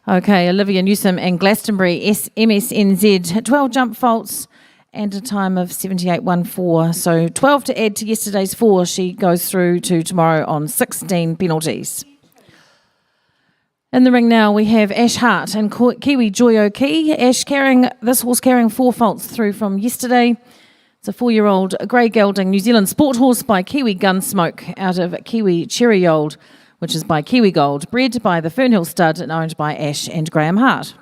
Okay, Olivia Newsom and Glastonbury MSNZ, 12 jump faults and a time of 78.14. So 12 to add to yesterday's 4. She goes through to tomorrow on 16 penalties. In the ring now, we have Ash Hart and Kiwi Joy O'Kee. This horse carrying 4 faults through from yesterday. It's a 4-year-old grey gelding New Zealand sport horse by Kiwi Gunsmoke out of Kiwi Cherry Old, which is by Kiwi Gold, bred by the Fernhill Stud and owned by Ash and Graham Hart.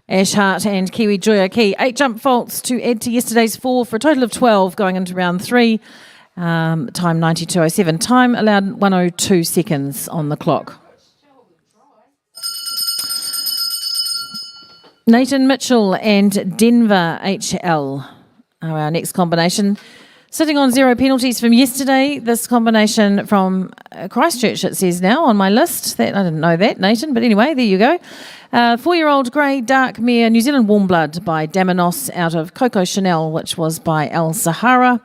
Ash Hart and Kiwi Joy O'Kee. 8 jump faults to add to yesterday's 4 for a total of 12 going into round 3. Time 92.07. Time allowed 102 seconds on the clock. Nathan Mitchell and Denver HL are our next combination. Sitting on 0 penalties from yesterday, this combination from Christchurch, it says now on my list. I didn't know that, Nathan, but anyway, there you go. 4-year-old grey dark mare New Zealand Warm Blood by Daminos out of Coco Chanel, which was by El Sahara,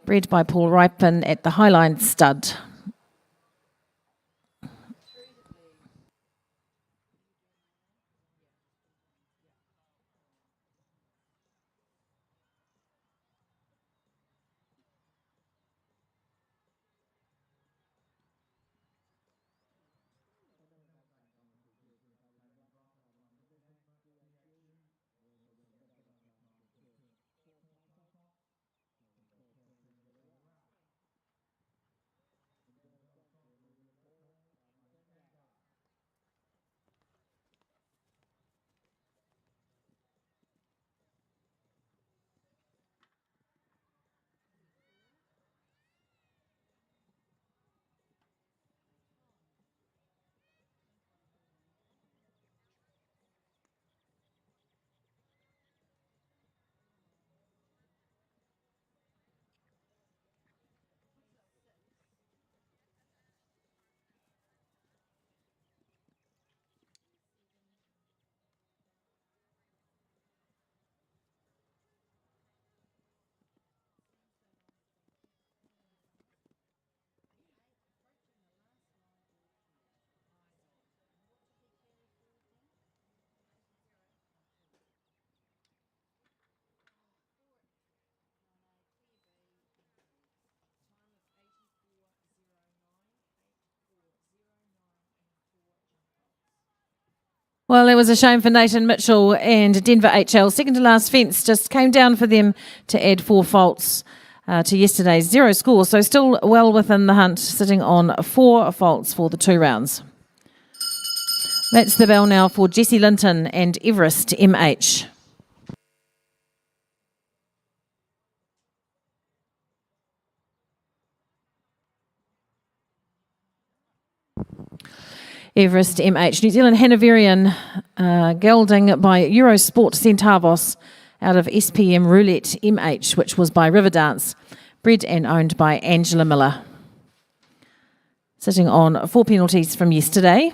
bred by Paul Ripon at the Highline Stud. Well, it was a shame for Nathan Mitchell and Denver HL. Second to last fence just came down for them to add 4 faults to yesterday's 0 score. So still well within the hunt, sitting on 4 faults for the 2 rounds. That's the bell now for Jesse Linton and Everest MH. Everest MH. New Zealand Hanoverian gelding by Eurosport Centavos out of SPM Roulette MH, which was by Riverdance, bred and owned by Angela Miller. Sitting on 4 penalties from yesterday.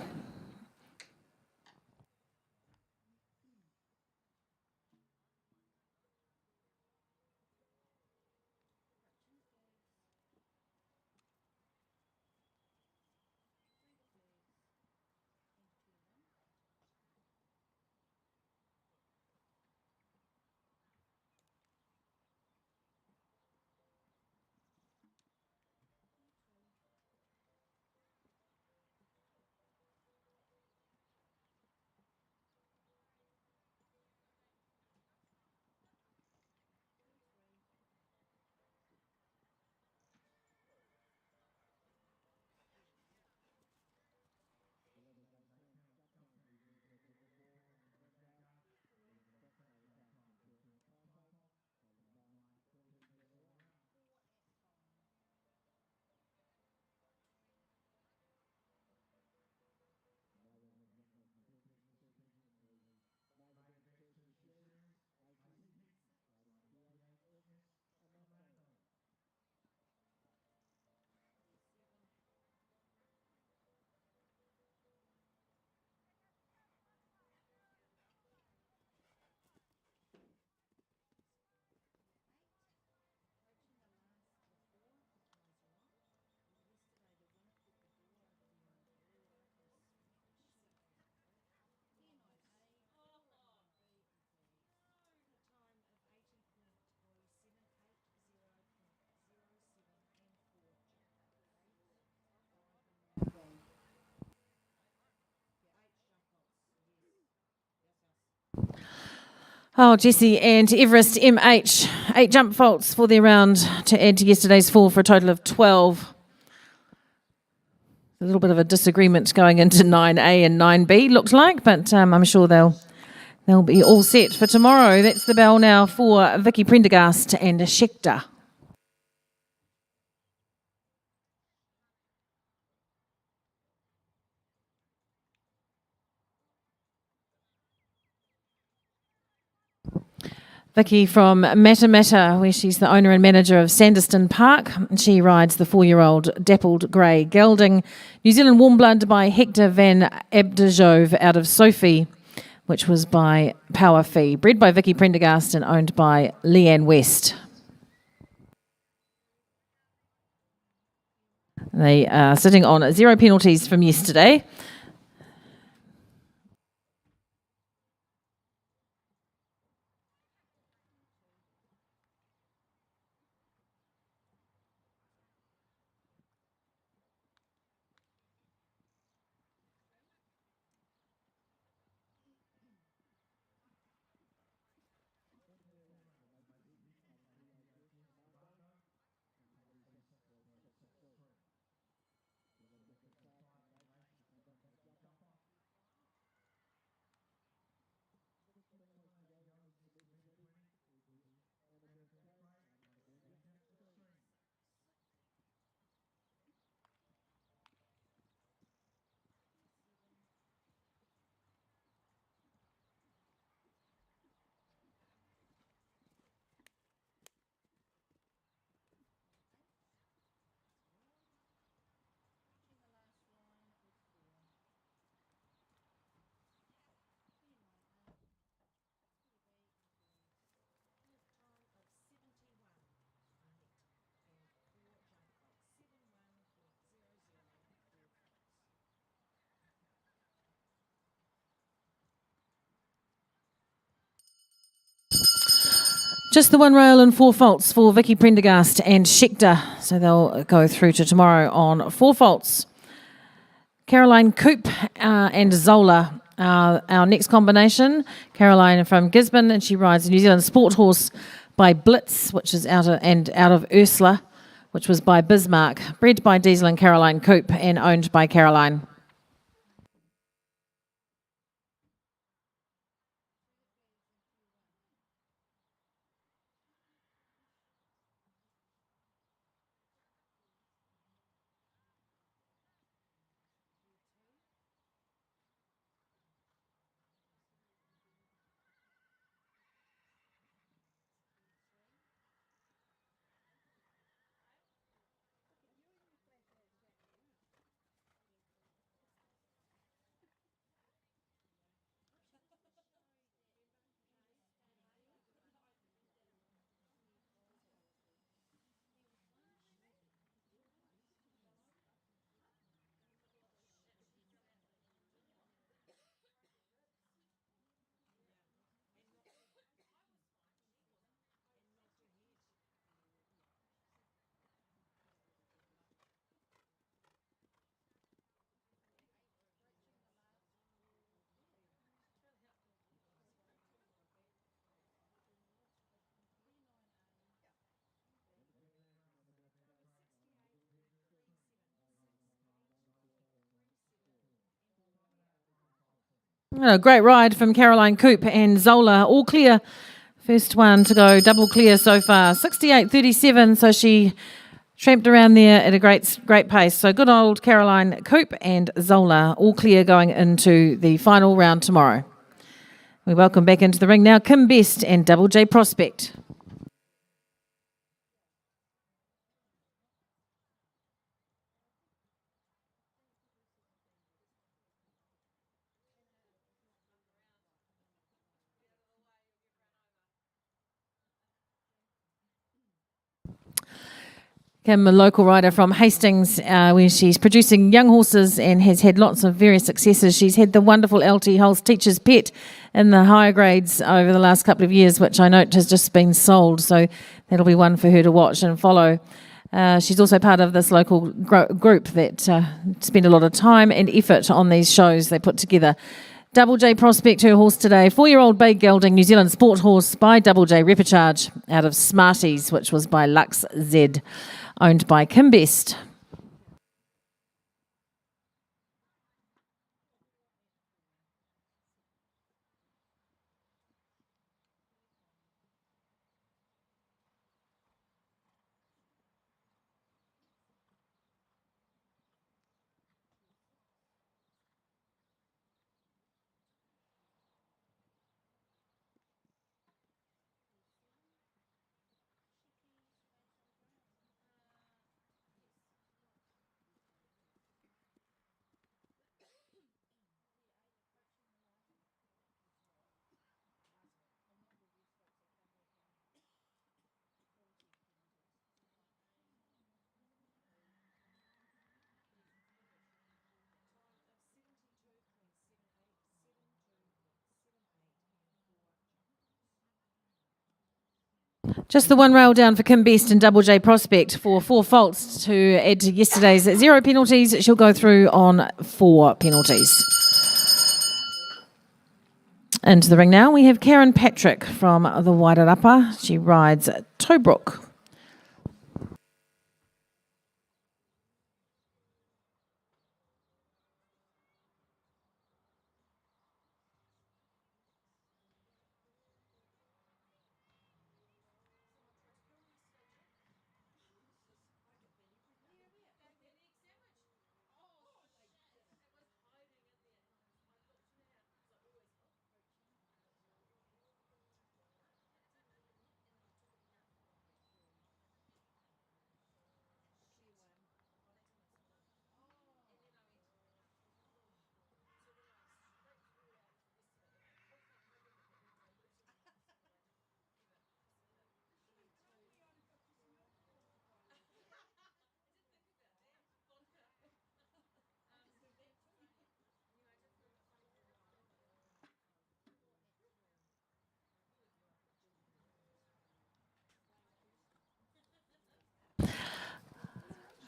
Oh, Jessie and Everest MH, 8 jump faults for their round to add to yesterday's 4 for a total of 12. A little bit of a disagreement going into 9A and 9B, looked like, but I'm sure they'll be all set for tomorrow. That's the bell now for Vicky Prendergast and Schechter. Vicky from Matamata, where she's the owner and manager of Sanderston Park. She rides the 4-year-old dappled grey gelding, New Zealand Warm Blood by Hector van Abdejove out of Sophie, which was by Power Fee, bred by Vicky Prendergast and owned by Leanne West. They are sitting on 0 penalties from yesterday. Just the 1 rail and 4 faults for Vicky Prendergast and Schechter. So they'll go through to tomorrow on 4 faults. Caroline Coop and Zola are our next combination. Caroline from Gisborne, and she rides a New Zealand Sport Horse by Blitz, which is out of Ursula, which was by Bismarck, bred by Diesel and Caroline Coop and owned by Caroline. A great ride from Caroline Coop and Zola, all clear. First one to go double clear so far, 68.37, so she tramped around there at a great pace. So good old Caroline Coop and Zola, all clear going into the final round tomorrow. We welcome back into the ring now Kim Best and Double J Prospect. Kim, a local rider from Hastings, where she's producing young horses and has had lots of various successes. She's had the wonderful LT Holt's Teacher's Pet in the higher grades over the last couple of years, which I note has just been sold. So that'll be one for her to watch and follow. She's also part of this local group that spend a lot of time and effort on these shows they put together. Double J Prospect, her horse today. 4-year-old Bay Gelding, New Zealand sport horse by Double J Repicharge out of Smarties, which was by Lux Z, owned by Kim Best. Just the one rail down for Kim Best and Double J Prospect for 4 faults to add to yesterday's 0 penalties. She'll go through on 4 penalties. Into the ring now, we have Karen Patrick from the Wairarapa. She rides Tobruk.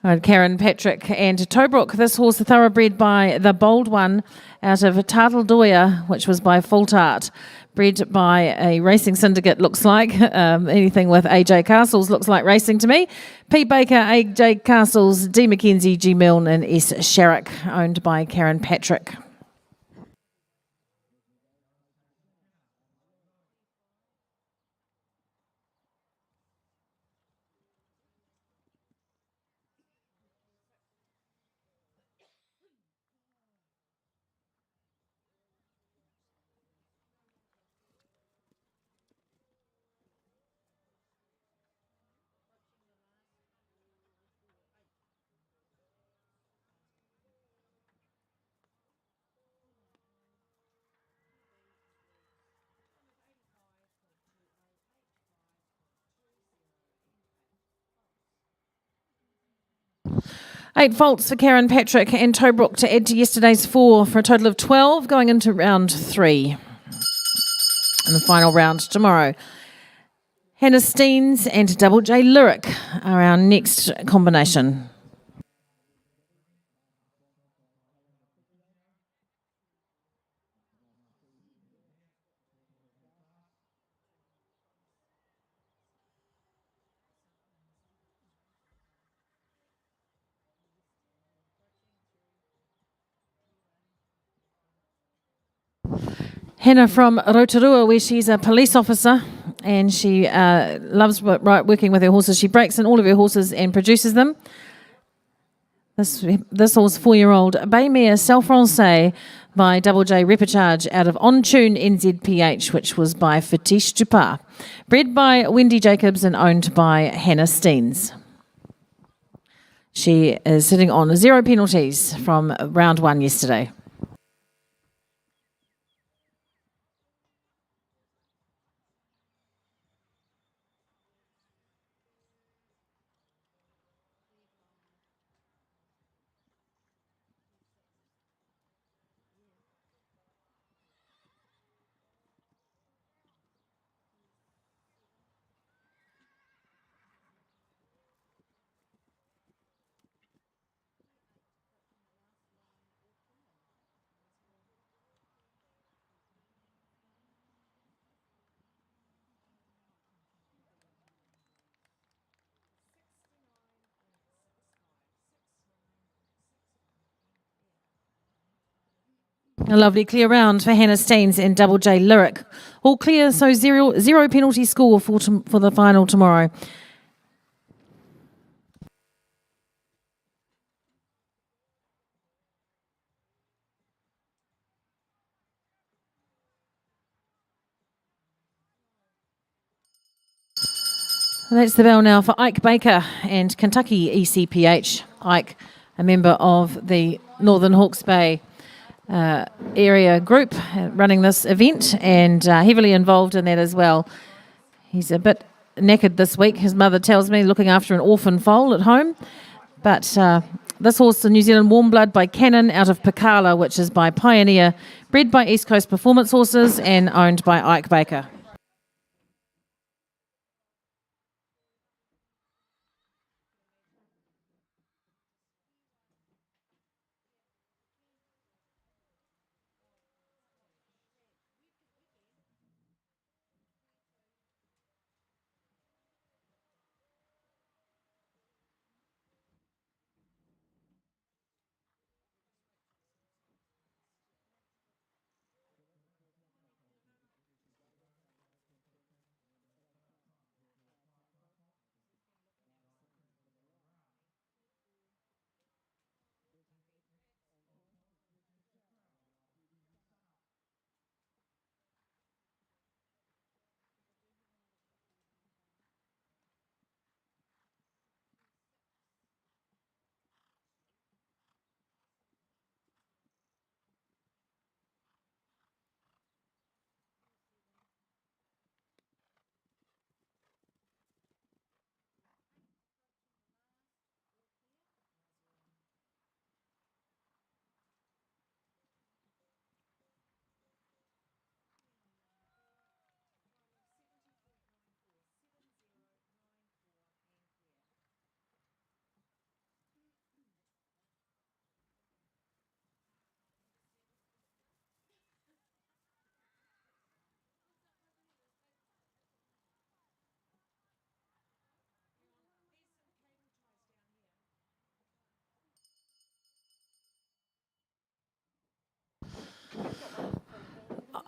Right, Karen Patrick and Tobruk. This horse, thoroughbred by the Bold One out of Tartaldoya, which was by Fault Art. Bred by a racing syndicate, looks like. Anything with AJ Castles looks like racing to me. P. Baker, AJ Castles, D. McKenzie, G. Milne and S. Sharrock, owned by Karen Patrick. Eight faults for Karen Patrick and Tobruk to add to yesterday's 4 for a total of 12 going into round 3. And the final round tomorrow. Hannah Steens and Double J Lyric are our next combination. Hannah from Rotorua, where she's a police officer and she loves working with her horses. She breaks in all of her horses and produces them. This horse, 4-year-old Baymare Self Francais by Double J Repicharge out of On Tune NZPH, which was by Fetiche Dupart. Bred by Wendy Jacobs and owned by Hannah Steens. She is sitting on 0 penalties from round 1 yesterday. A lovely clear round for Hannah Steens and Double J Lyric. All clear, so zero penalty score for the final tomorrow. That's the bell now for Ike Baker and Kentucky ECPH. Ike, a member of the Northern Hawke's Bay area group running this event and heavily involved in that as well. He's a bit knackered this week, his mother tells me, looking after an orphan foal at home. But this horse, the New Zealand Warm Blood by Cannon out of Pekala, which is by Pioneer, bred by East Coast Performance Horses and owned by Ike Baker.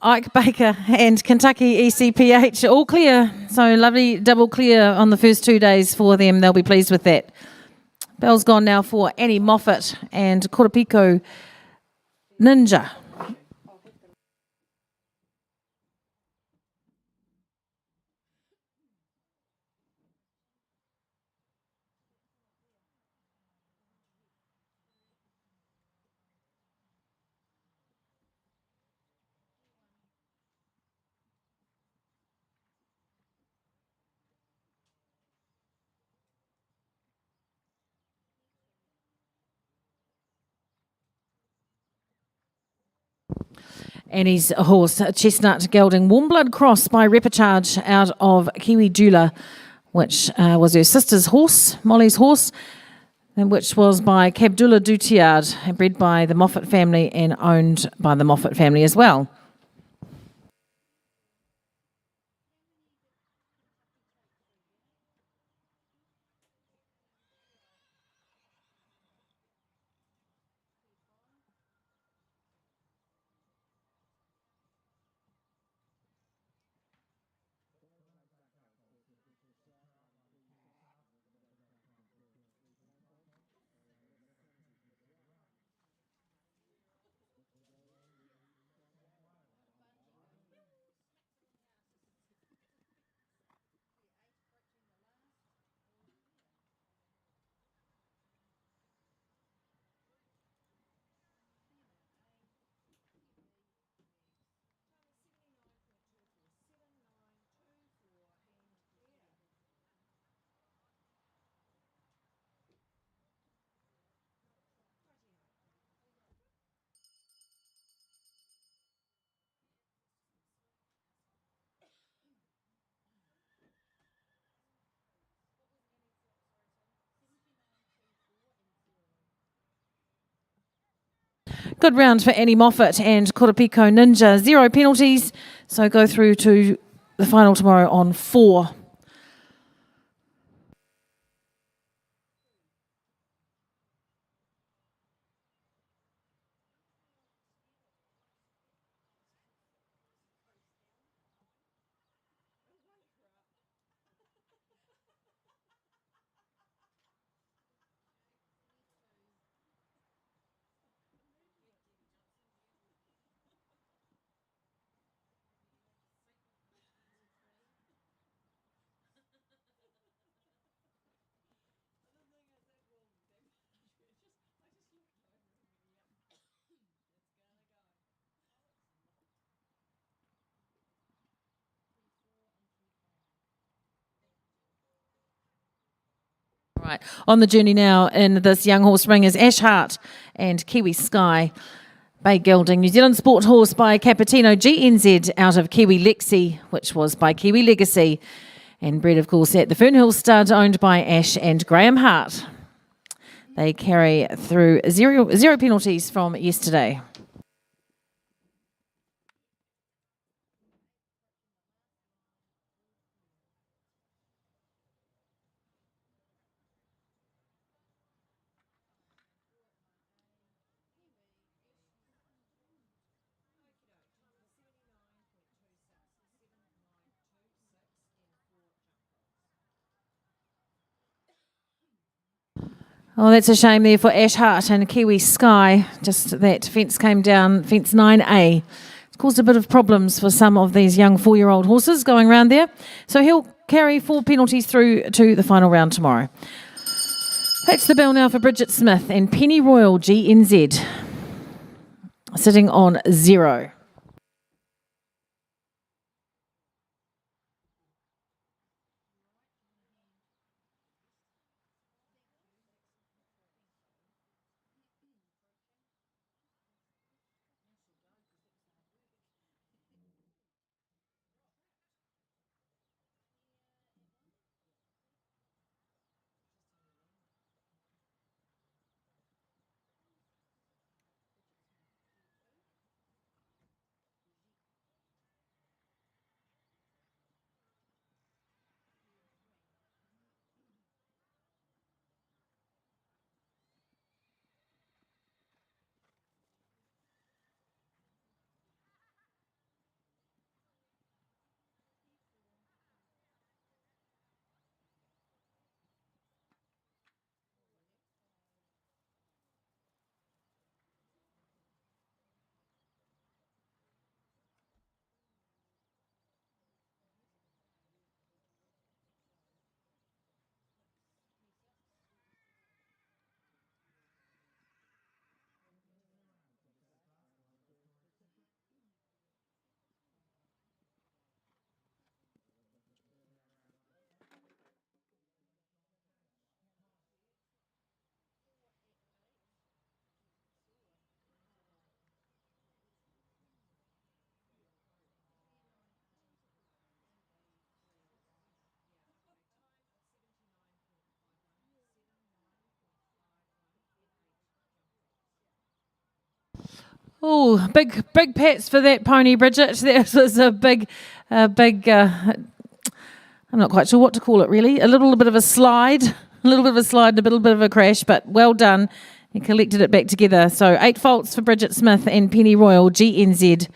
Ike Baker and Kentucky ECPH all clear. So lovely double clear on the first 2 days for them. They'll be pleased with that. Bell's gone now for Annie Moffat and Korapiko Ninja. Annie's horse, Chestnut Gelding Warm Blood Cross by Repicharge out of Kiwi Dula, which was her sister's horse, Molly's horse, and which was by Cabdullah Dutiard, bred by the Moffat family and owned by the Moffat family as well. Good round for Annie Moffat and Korapiko Ninja. 0 penalties, so go through to the final tomorrow on 4. Right, on the journey now in this young horse ring is Ash Hart and Kiwi Sky. Bay Gelding, New Zealand Sport Horse by Capitino GNZ out of Kiwi Lexi, which was by Kiwi Legacy. And bred, of course, at the Fernhill Stud, owned by Ash and Graham Hart. They carry through zero penalties from yesterday. Oh, that's a shame there for Ash Hart and Kiwi Sky. Just that fence came down, fence 9A. It's caused a bit of problems for some of these young 4-year-old horses going around there. So he'll carry 4 penalties through to the final round tomorrow. That's the bell now for Bridget Smith and Penny Royal GNZ. Sitting on 0. Oh, big pats for that pony, Bridget. That was a big. I'm not quite sure what to call it really. A little bit of a slide, and a little bit of a crash, but well done. He collected it back together. So 8 faults for Bridget Smith and Penny Royal GNZ.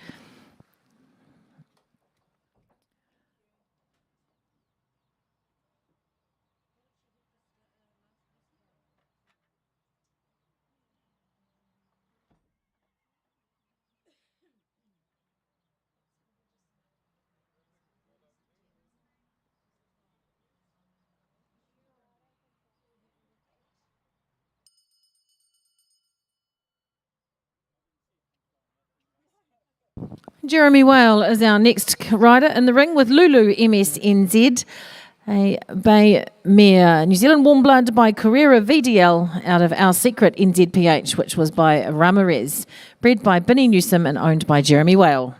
Jeremy Whale is our next rider in the ring with Lulu MSNZ, a bay mare. New Zealand Warm Blood by Carrera VDL out of Our Secret NZPH, which was by Ramirez. Bred by Binny Newsom and owned by Jeremy Whale.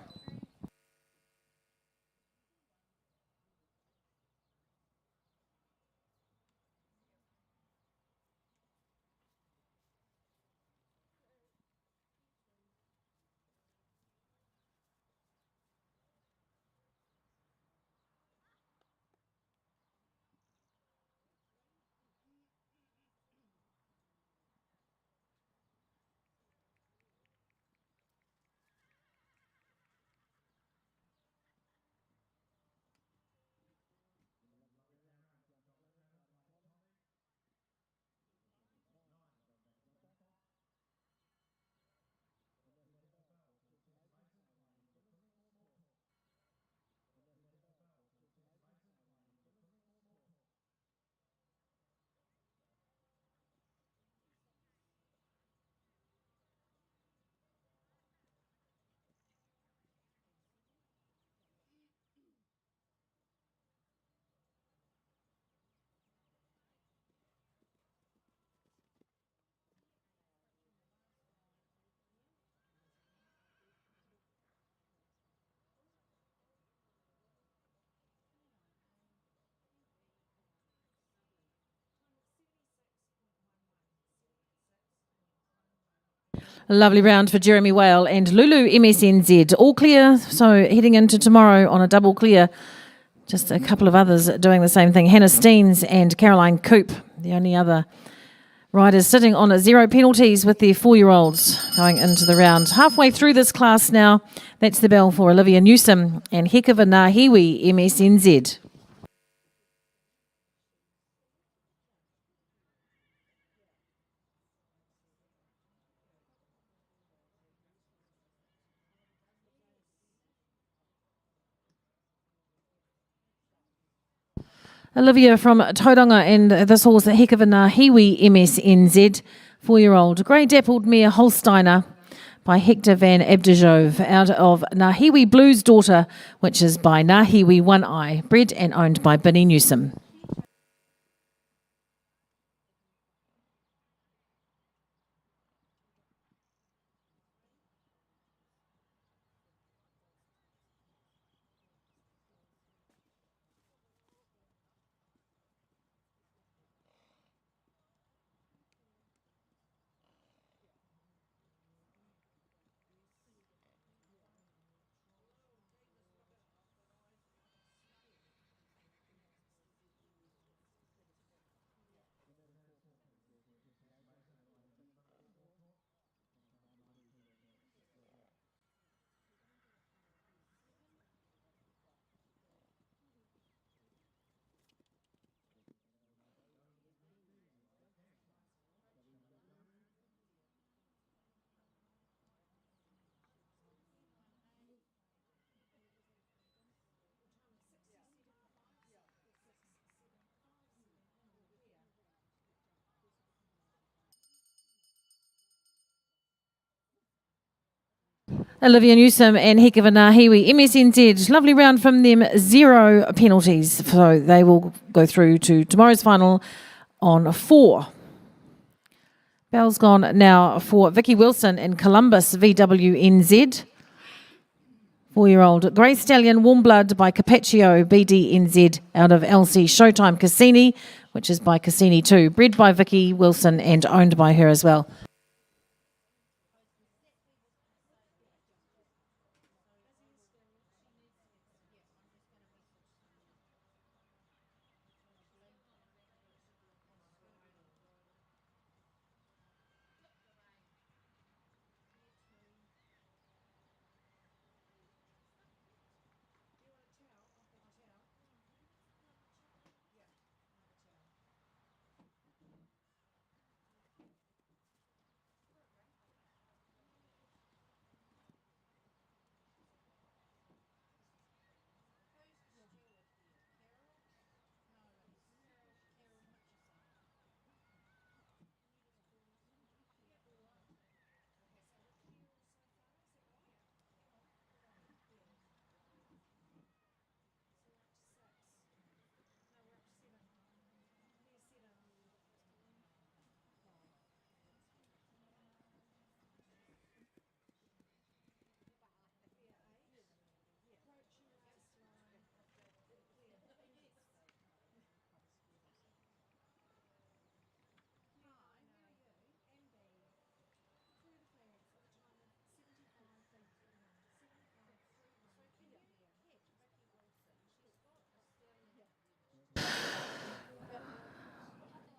A lovely round for Jeremy Whale and Lulu MSNZ. All clear, so heading into tomorrow on a double clear. Just a couple of others doing the same thing. Hannah Steens and Caroline Coop, the only other riders sitting on 0 penalties with their 4-year-olds going into the round. Halfway through this class now, that's the bell for Olivia Newsom and Hekava Nahiwi MSNZ. Olivia from Tauranga and this horse, Hekava Nahiwi MSNZ, 4-year-old grey dappled mare Holsteiner by Hector van Abdejove out of Nahiwi Blue's Daughter, which is by Nahiwi One Eye, bred and owned by Binny Newsom. Olivia Newsom and Hekava Nahiwi MSNZ. Lovely round from them, 0 penalties. So they will go through to tomorrow's final on 4. Bell's gone now for Vicky Wilson in Columbus VWNZ. 4-year-old Grey Stallion Warm Blood by Capaccio BDNZ out of LC Showtime Cassini, which is by Cassini too. Bred by Vicky Wilson and owned by her as well.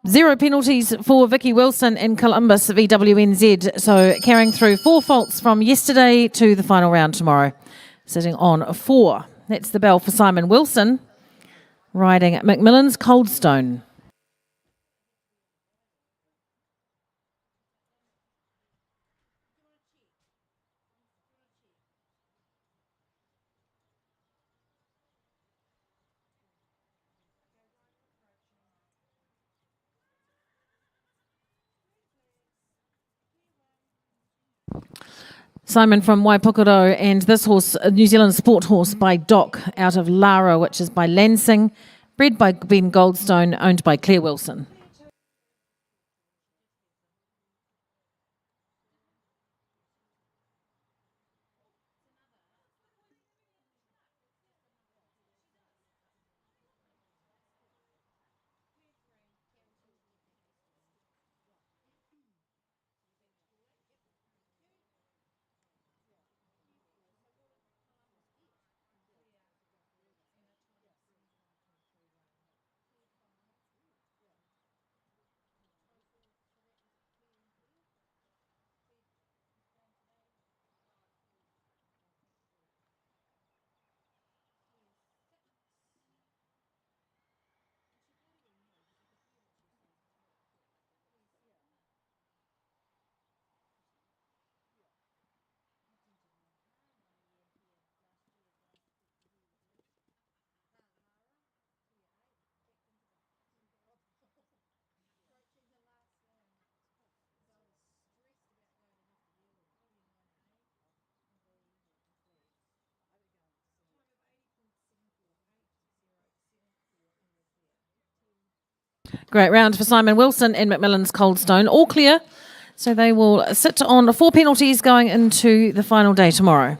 Zero penalties for Vicky Wilson in Columbus VWNZ. So carrying through 4 faults from yesterday to the final round tomorrow. Sitting on 4. That's the bell for Simon Wilson, riding Macmillan's Coldstone. Simon from Waipokoro, and this horse, a New Zealand sport horse by Doc out of Lara, which is by Lansing, bred by Ben Goldstone, owned by Claire Wilson. Great round for Simon Wilson and Macmillan's Coldstone. All clear. So they will sit on 4 penalties going into the final day tomorrow.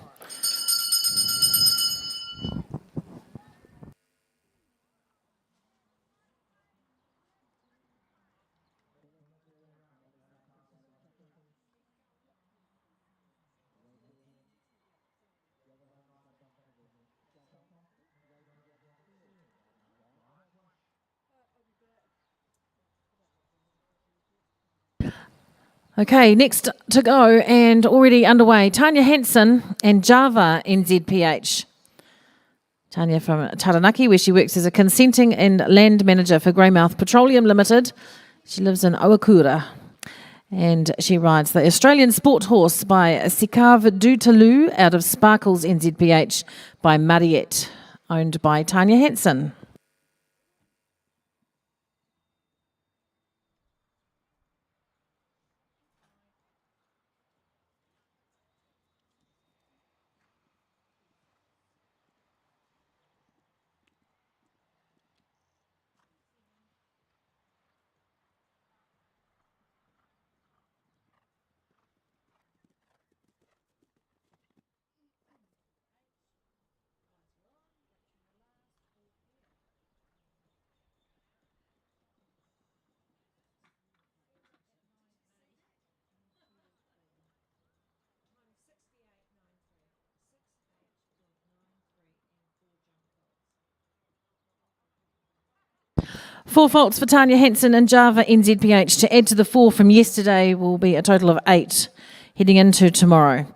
Okay, next to go and already underway, Tanya Hansen and Java NZPH. Tanya from Taranaki, where she works as a consenting and land manager for Greymouth Petroleum Limited. She lives in Owakura. And she rides the Australian Sport Horse by Sikav Dutalu out of Sparkles NZPH by Mariette, owned by Tanya Hansen. Four faults for Tanya Hansen and Java NZPH to add to the 4 from yesterday will be a total of 8 heading into tomorrow.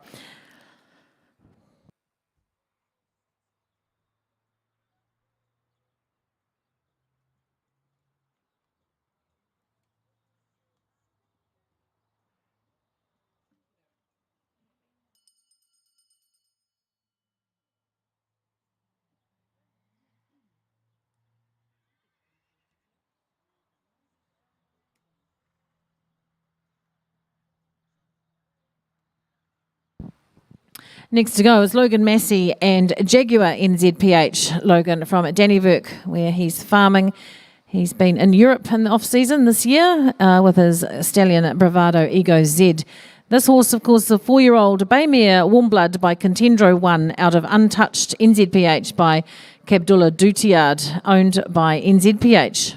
Next to go is Logan Massey and Jaguar NZPH. Logan from Dannyverk, where he's farming. He's been in Europe in the off-season this year with his stallion Bravado Ego Z. This horse, of course, the 4-year-old Baymere Warmblood by Contendro 1 out of Untouched NZPH by Cabdullah Dutiard, owned by NZPH.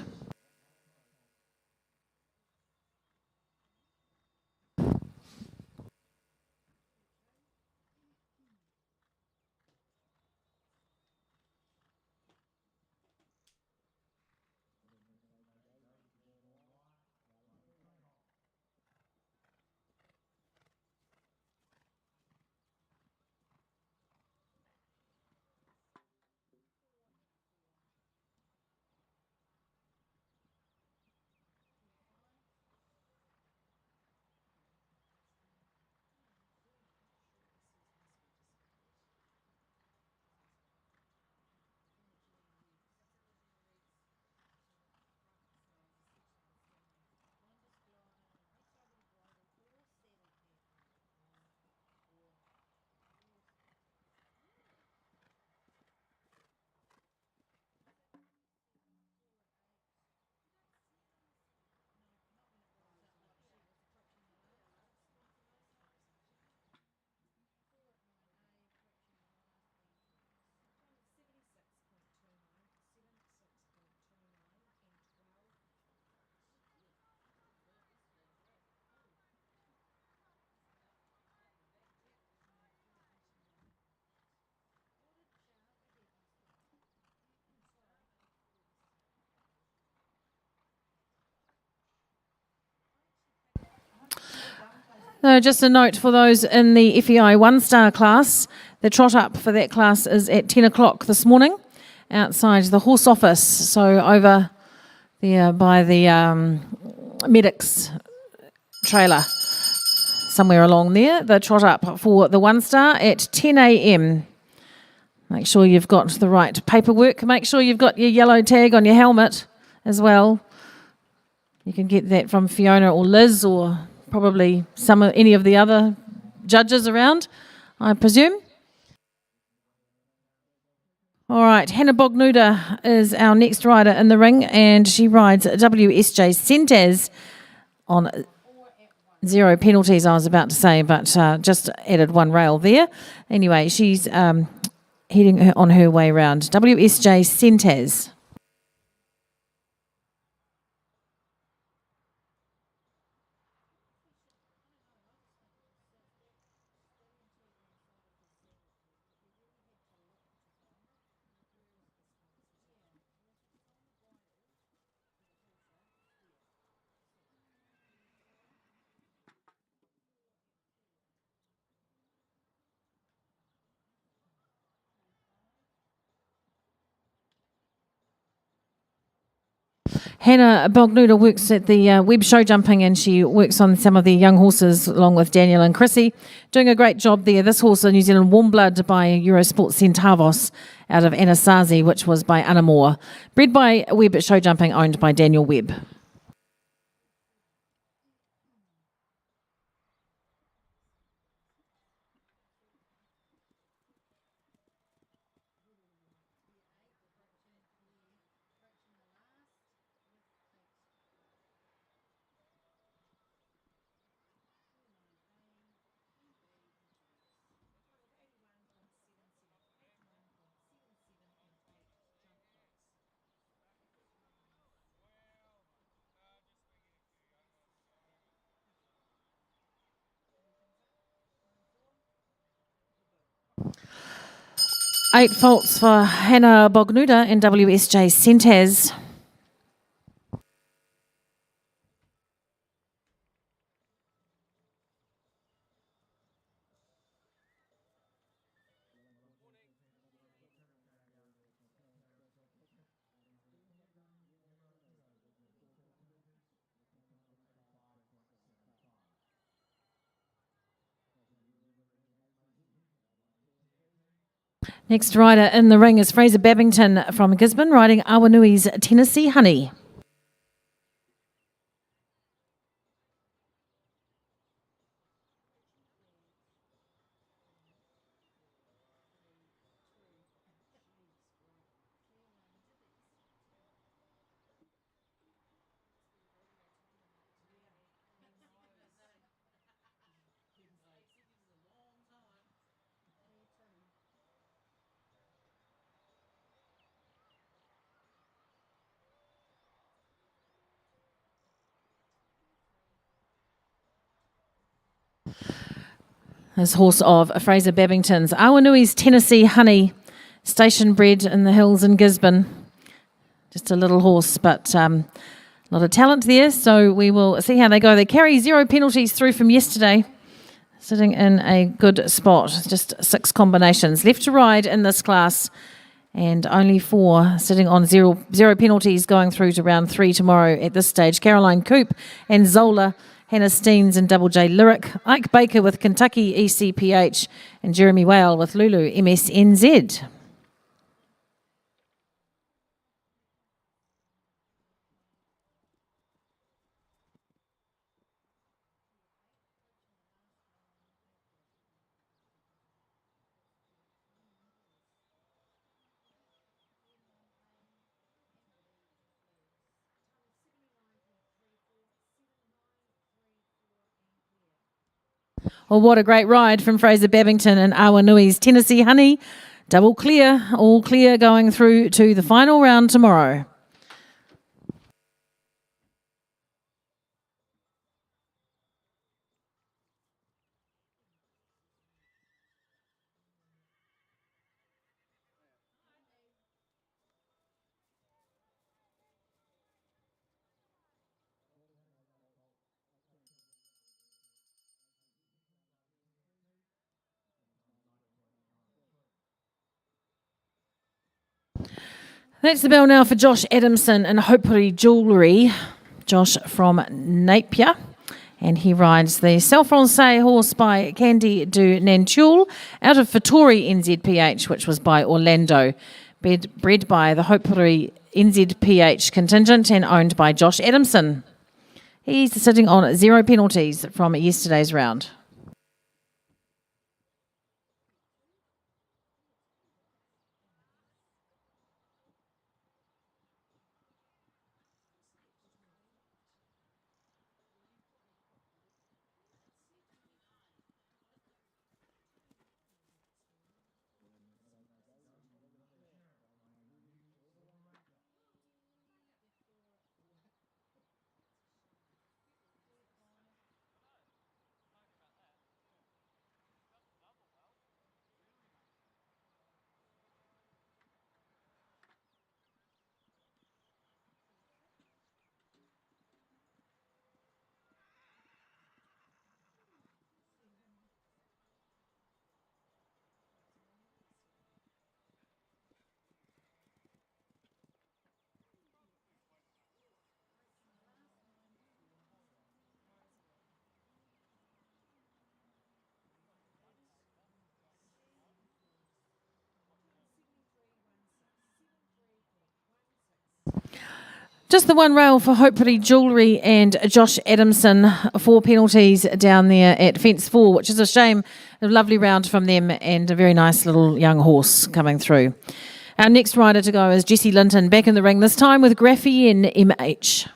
Just a note for those in the FEI 1-star class, the trot up for that class is at 10 o'clock this morning outside the horse office, so over there by the medics trailer, somewhere along there, the trot up for the 1-star at 10 a.m. Make sure you've got the right paperwork, make sure you've got your yellow tag on your helmet as well. You can get that from Fiona or Liz or probably any of the other judges around, I presume. All right, Hannah Bognuda is our next rider in the ring, and she rides WSJ Centaz on 0 penalties, I was about to say, but just added one rail there. Anyway, she's heading on her way round. WSJ Centaz. 'Hannah Bognuda works at the Web Show Jumping, and she works on some of the young horses along with Daniel and Chrissy. Doing a great job there. This horse, a New Zealand Warm Blood by Eurosport Centavos out of Anasazi, which was by Anna Moore. Bred by Web Show Jumping, owned by Daniel Webb. Eight faults for Hannah Bognuda and WSJ Centaz. Next rider in the ring is Fraser Babington from Gisborne, riding Awanui's Tennessee Honey. This horse of Fraser Babington's Awanui's Tennessee Honey, station bred in the hills in Gisborne. Just a little horse, but a lot of talent there, so we will see how they go. They carry 0 penalties through from yesterday, sitting in a good spot. Just 6 combinations left to ride in this class, and only 4 sitting on zero penalties going through to round 3 tomorrow at this stage. Caroline Coop and Zola, Hannah Steens and Double J Lyric, Ike Baker with Kentucky ECPH, and Jeremy Whale with Lulu MSNZ. Well, what a great ride from Fraser Babington and Awanui's Tennessee Honey. Double clear, all clear going through to the final round tomorrow. That's the bell now for Josh Adamson and Hopefully Jewellery. Josh from Napier. And he rides the Self-Francais horse by Candy du Nantul out of Fattori NZPH, which was by Orlando. Bred by the Hopefully NZPH contingent and owned by Josh Adamson. He's sitting on 0 penalties from yesterday's round. Just the one rail for Hopefully Jewellery and Josh Adamson. 4 penalties down there at fence 4, which is a shame. A lovely round from them and a very nice little young horse coming through. Our next rider to go is Jessie Linton, back in the ring, this time with Graphene MH.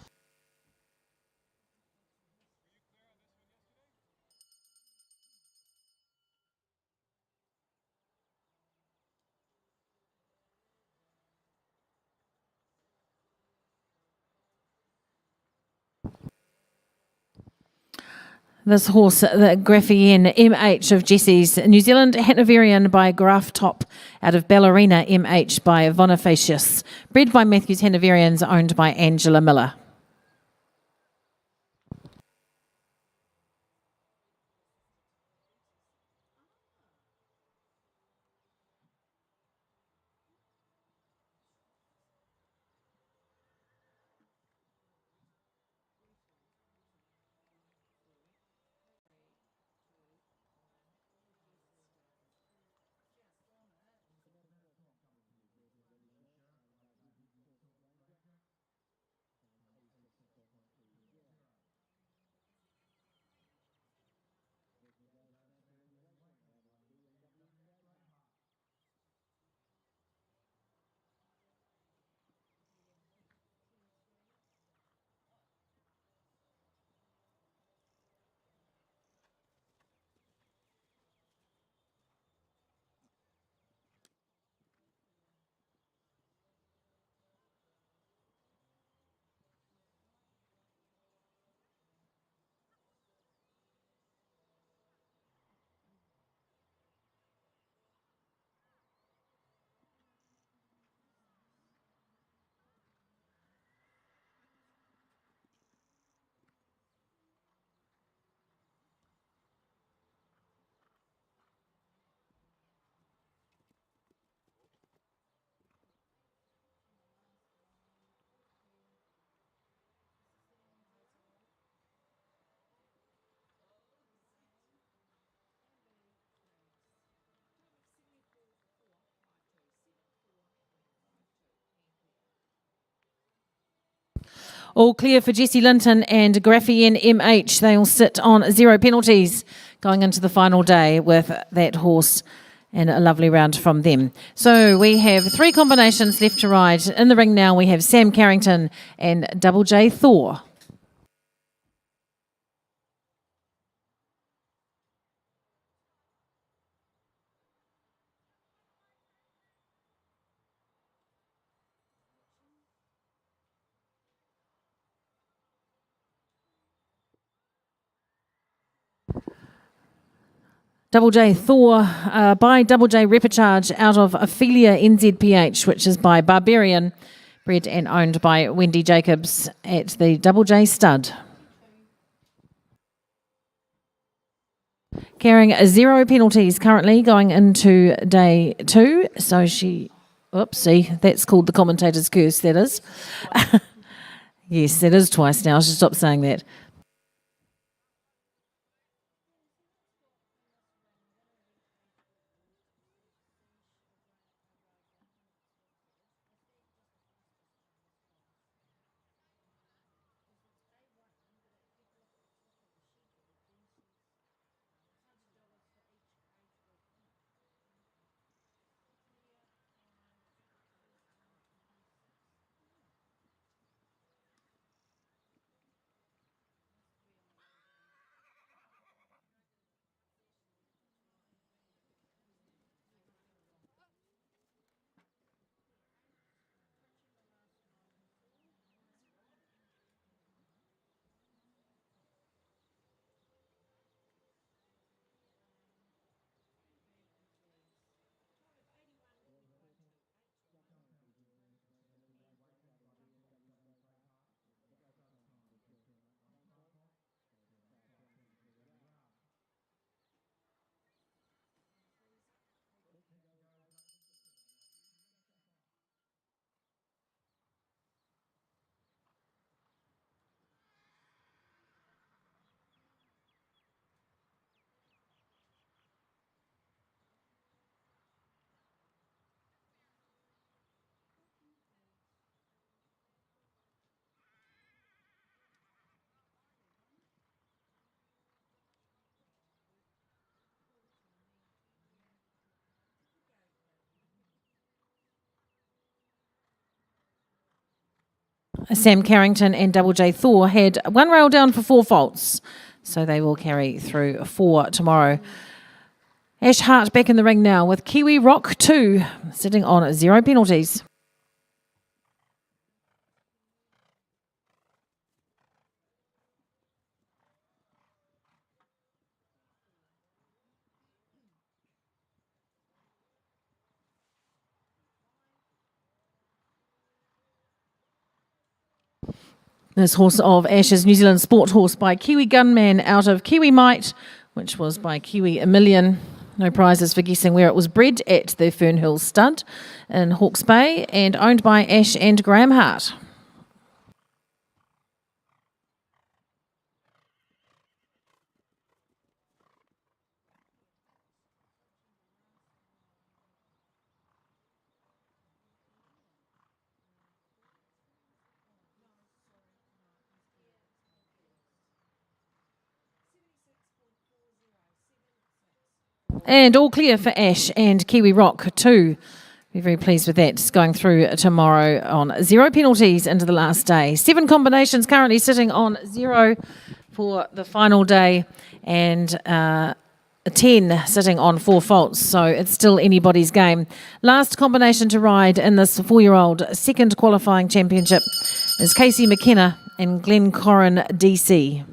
This horse, the Graphene MH of Jessie's, New Zealand Hanoverian by Graf Top out of Ballerina MH by Bonifacius, bred by Matthews Hanoverians, owned by Angela Miller. All clear for Jessie Linton and Graphene MH. They will sit on 0 penalties going into the final day with that horse, and a lovely round from them. So we have 3 combinations left to ride. In the ring now we have Sam Carrington and Double J Thor. Double J Thor by Double J Repicharge out of Ophelia NZPH, which is by Barbarian, bred and owned by Wendy Jacobs at the Double J Stud. Carrying 0 penalties currently going into day 2. So she, oopsie, that's called the commentator's curse, that is. Yes, that is twice now. I should stop saying that. Sam Carrington and Double J Thor had one rail down for 4 faults, so they will carry through 4 tomorrow. Ash Hart back in the ring now with Kiwi Rock 2, sitting on 0 penalties. This horse of Ash's New Zealand Sport Horse by Kiwi Gunman out of Kiwi Might, which was by Kiwi A Million. No prizes for guessing where it was bred at the Fernhill Stud in Hawke's Bay and owned by Ash and Graham Hart. And all clear for Ash and Kiwi Rock too. We're very pleased with that. It's going through tomorrow on 0 penalties into the last day. 7 combinations currently sitting on 0 for the final day, and 10 sitting on 4 faults, so it's still anybody's game. Last combination to ride in this 4-year-old second qualifying championship is Casey McKenna and Glencorran DC.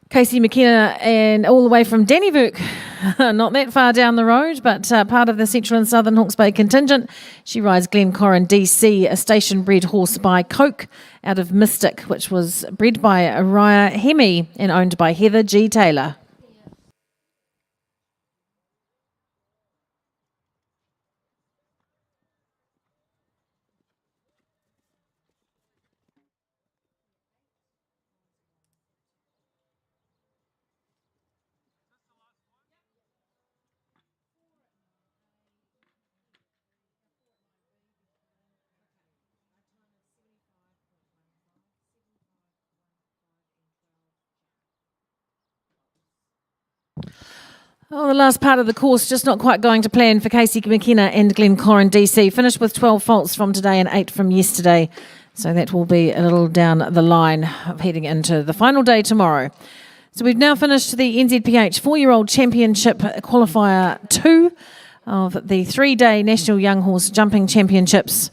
Casey McKenna, and all the way from Dannyburg, not that far down the road, but part of the Central and Southern Hawke's Bay contingent. She rides Glencorran DC, a station-bred horse by Coke out of Mystic, which was bred by Raya Hemi and owned by Heather G. Taylor. Oh, the last part of the course just not quite going to plan for Casey McKenna and Glencorran DC. Finished with 12 faults from today and 8 from yesterday. So that will be a little down the line of heading into the final day tomorrow. So we've now finished the NZPH 4-year-old Championship Qualifier 2 of the 3-day National Young Horse Jumping Championships.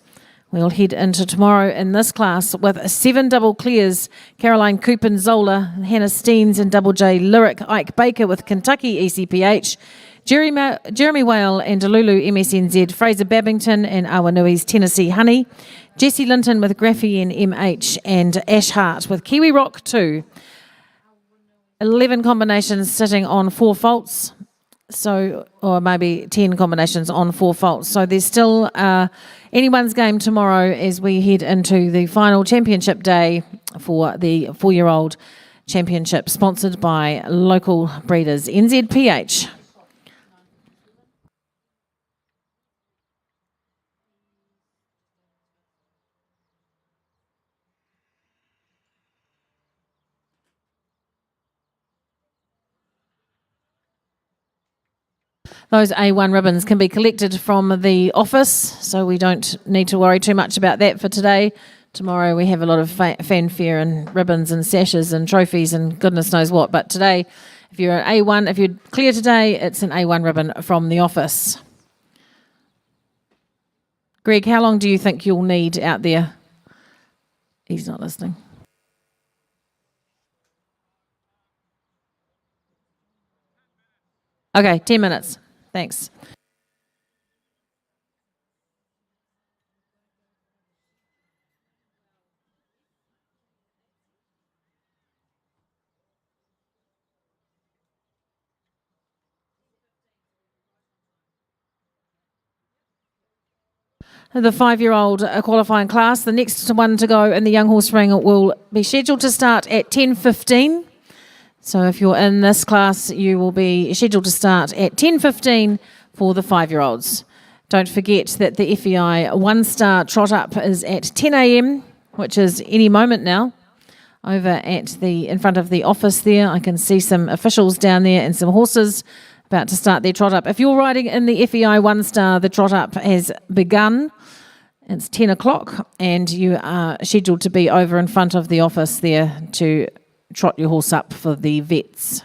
We'll head into tomorrow in this class with 7 double clears. Caroline Coopin Zola, Hannah Steens and Double J Lyric, Ike Baker with Kentucky ECPH, Jeremy Whale and Delulu MSNZ, Fraser Babington and Awanui's Tennessee Honey, Jessie Linton with Graffy and MH, and Ash Hart with Kiwi Rock 2. 11 combinations sitting on 4 faults. So, or maybe 10 combinations on 4 faults. So there's still anyone's game tomorrow as we head into the final championship day for the 4-year-old championship, sponsored by local breeders, NZPH. Those A1 ribbons can be collected from the office, so we don't need to worry too much about that for today. Tomorrow we have a lot of fanfare and ribbons and sashes and trophies and goodness knows what. But today, if you're an A1, if you're clear today, it's an A1 ribbon from the office. Greg, how long do you think you'll need out there? He's not listening. Okay, 10 minutes. Thanks. the 5-year-old qualifying class. The next one to go in the young horse ring will be scheduled to start at 10:15. So if you're in this class, you will be scheduled to start at 10:15 for the 5-year-olds. Don't forget that the FEI 1-star trot up is at 10 a.m, which is any moment now. Over in front of the office there, I can see some officials down there and some horses about to start their trot up. If you're riding in the FEI 1-star, the trot up has begun. It's 10 o'clock and you are scheduled to be over in front of the office there to trot your horse up for the vets.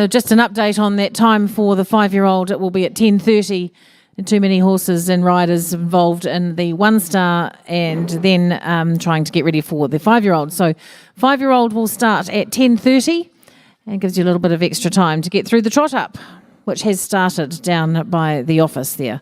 Just an update on that time for the 5-year-old. It will be at 10:30. Too many horses and riders involved in the 1-star and then trying to get ready for the 5-year-old. So 5-year-old will start at 10:30 and gives you a little bit of extra time to get through the trot up, which has started down by the office there.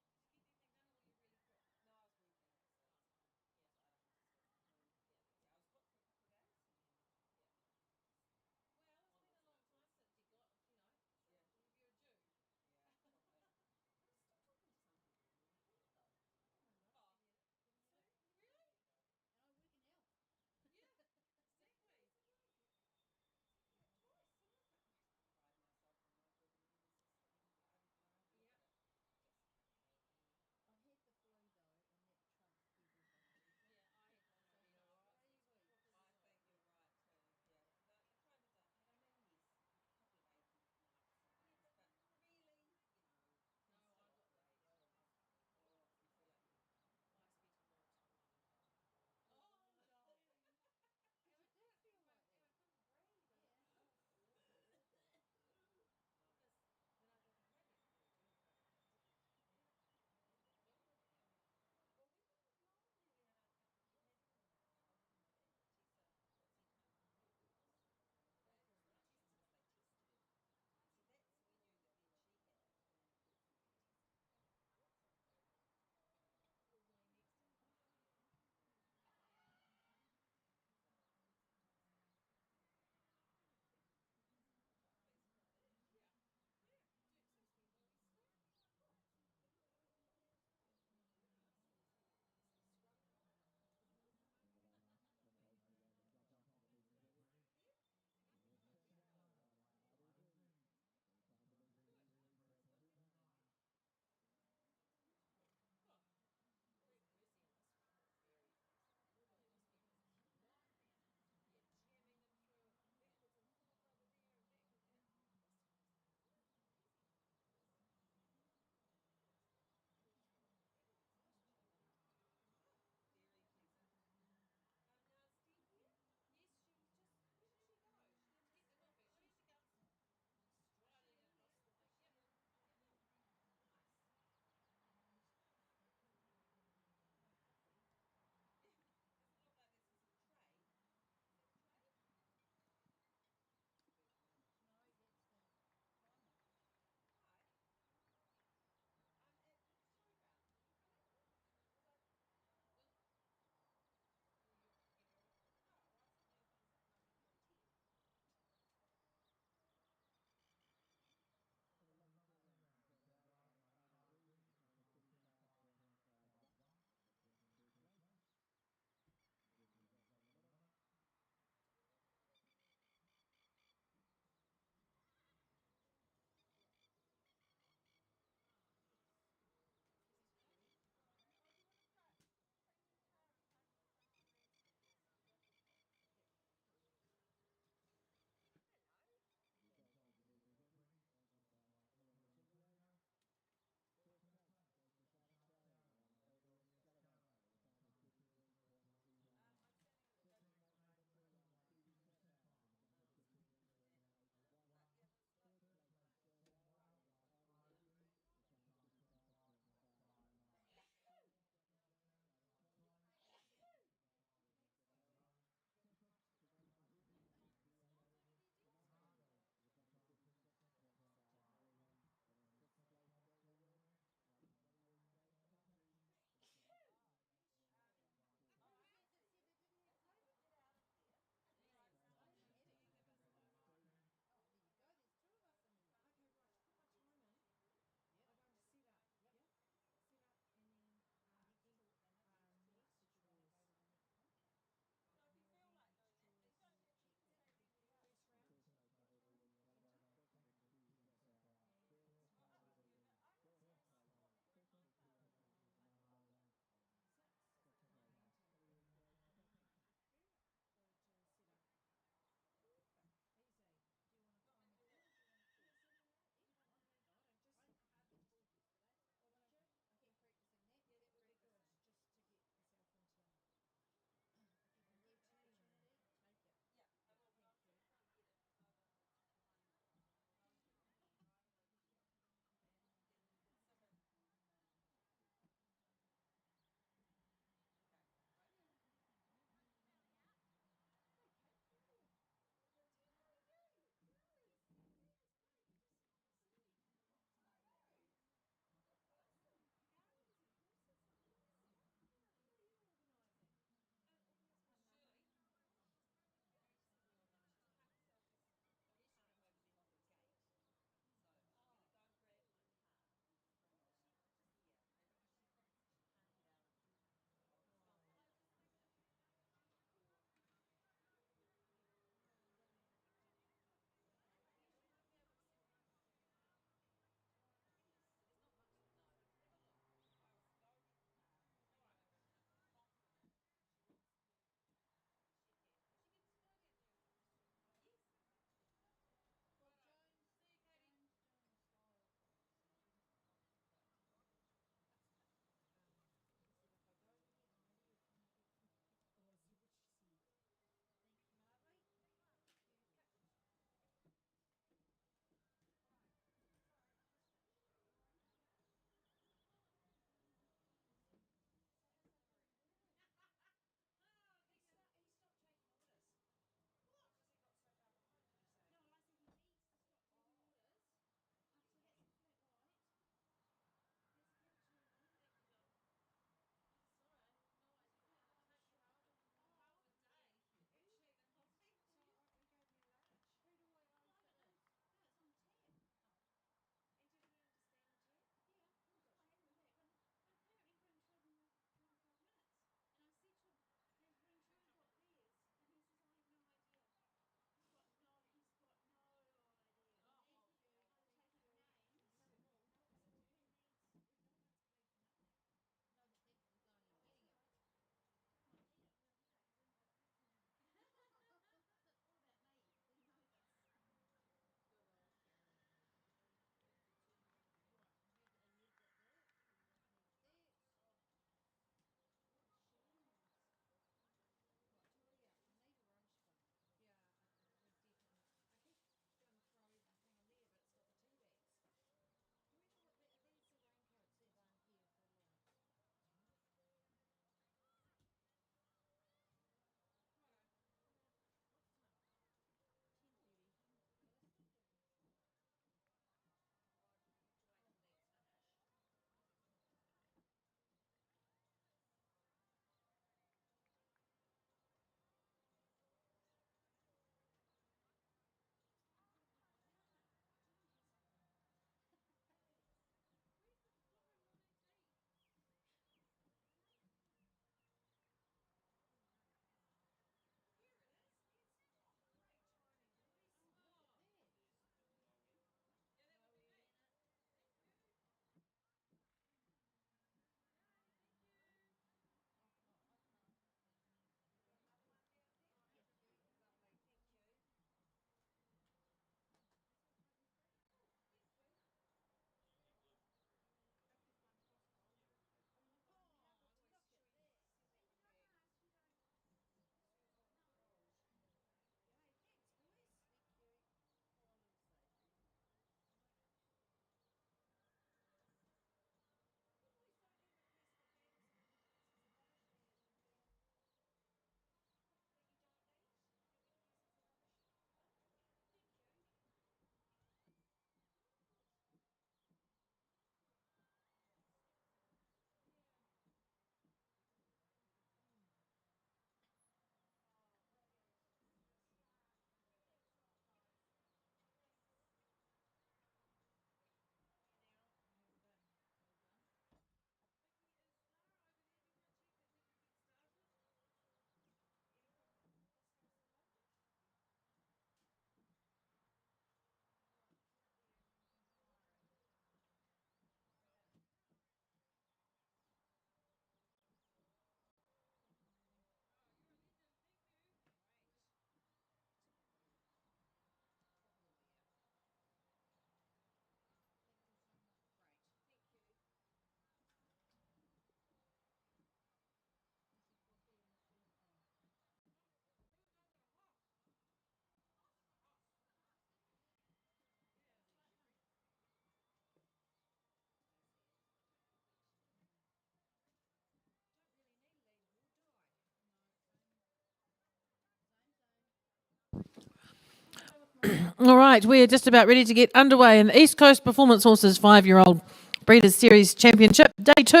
All right, we're just about ready to get underway in the East Coast Performance Horses 5-year-old Breeders' Series Championship, Day 2,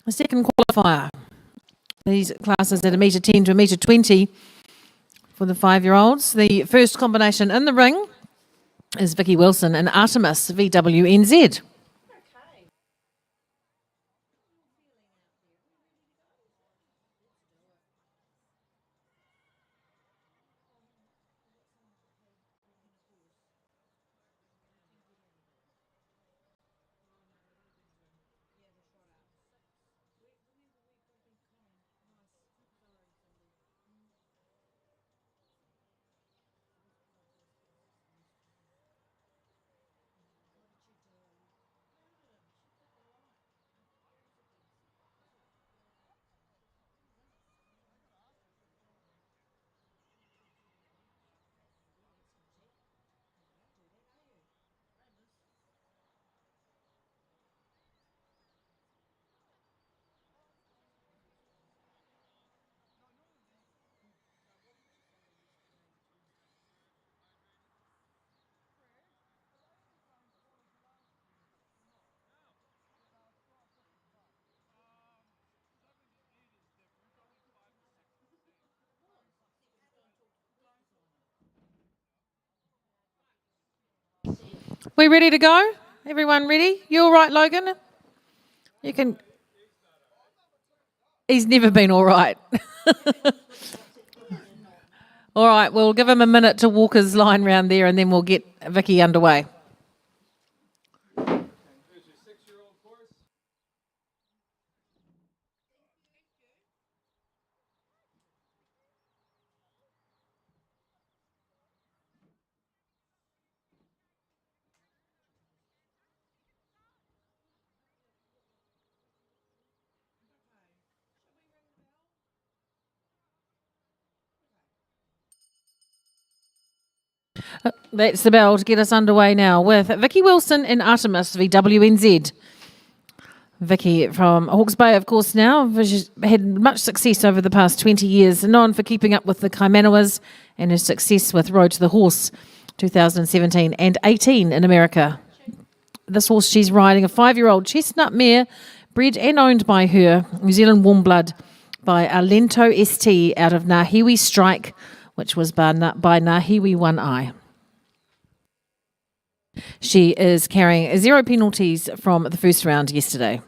the second qualifier. These classes at 1.10 to 1.20 for the 5-year-olds. The first combination in the ring is Vicky Wilson and Artemis, VWNZ. We ready to go? Everyone ready? You all right, Logan? You can. He's never been all right. All right, we'll give him a minute to walk his line round there and then we'll get Vicky underway. That's the bell to get us underway now with Vicky Wilson and Artemis, VWNZ. Vicky from Hawke's Bay, of course, now. She's had much success over the past 20 years, known for keeping up with the Kaimanawas and her success with Road to the Horse 2017 and 18 in America. This horse she's riding, a 5-year-old chestnut mare, bred and owned by her, New Zealand warm blood, by Alento ST out of Nahiwi Strike, which was by Nahiwi One Eye. She is carrying 0 penalties from the first round yesterday.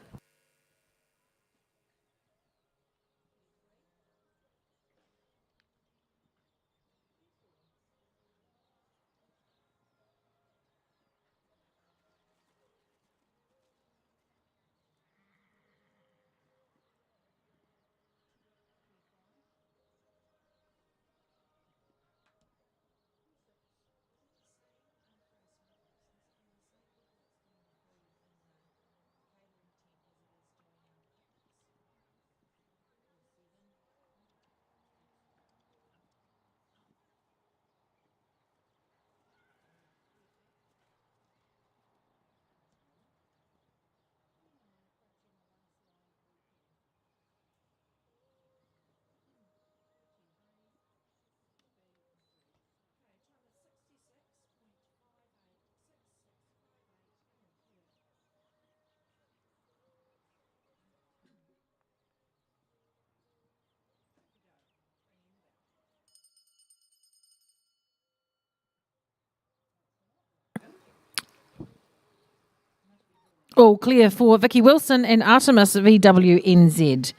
All clear for Vicky Wilson and Artemis, VWNZ.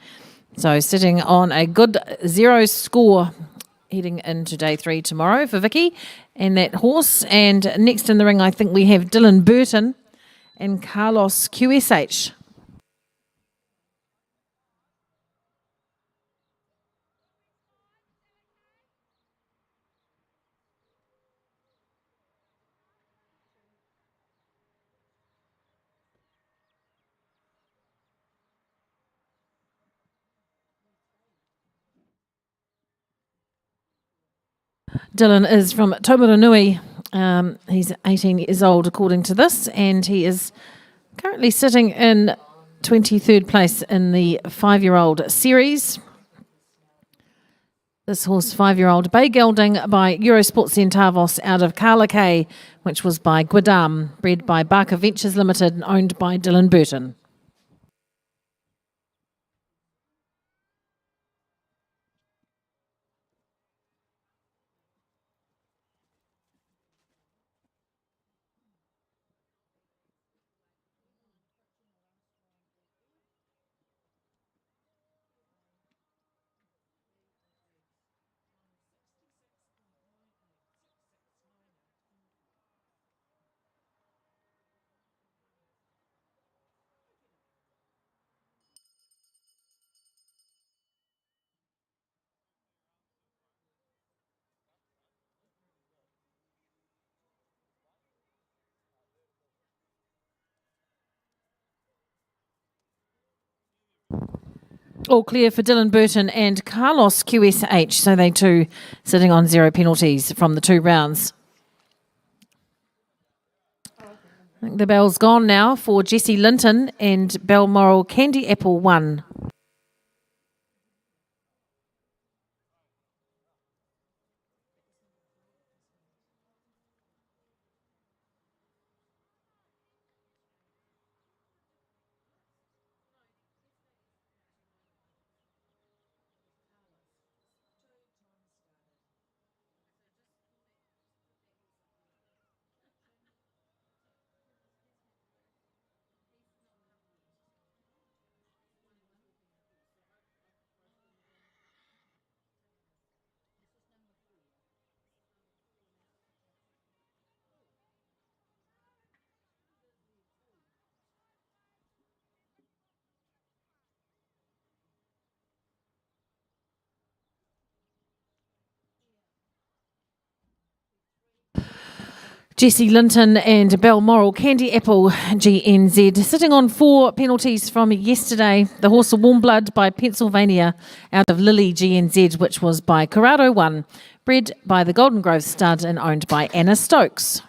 So sitting on a good 0 score heading into day 3 tomorrow for Vicky and that horse. And next in the ring, I think we have Dylan Burton and Carlos QSH. Dylan is from Taumarunui. He's 18 years old, according to this, and he is currently sitting in 23rd place in the 5-year-old series. This horse, 5-year-old Bay Gelding by Eurosport Centavos out of Karlakay, which was by Guadam, bred by Barker Ventures Limited and owned by Dylan Burton. All clear for Dylan Burton and Carlos QSH, so they too sitting on 0 penalties from the 2 rounds. I think the bell's gone now for Jessie Linton and Balmoral Candy Apple 1. Jessie Linton and Balmoral Candy Apple GNZ sitting on 4 penalties from yesterday. The horse Warm Blood by Pennsylvania out of Lily GNZ, which was by Corrado 1, bred by the Golden Grove Stud and owned by Anna Stokes.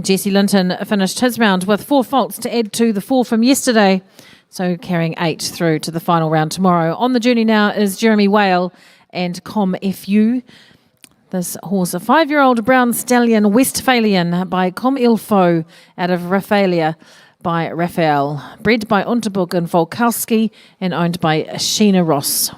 Jessie Linton finished his round with 4 faults to add to the 4 from yesterday, so carrying 8 through to the final round tomorrow. On the journey now is Jeremy Whale and Com FU. This horse, a 5-year-old brown stallion Westphalian by Com Ilfo out of Raphaelia by Raphael, bred by Unterburg and Volkowski and owned by Sheena Ross.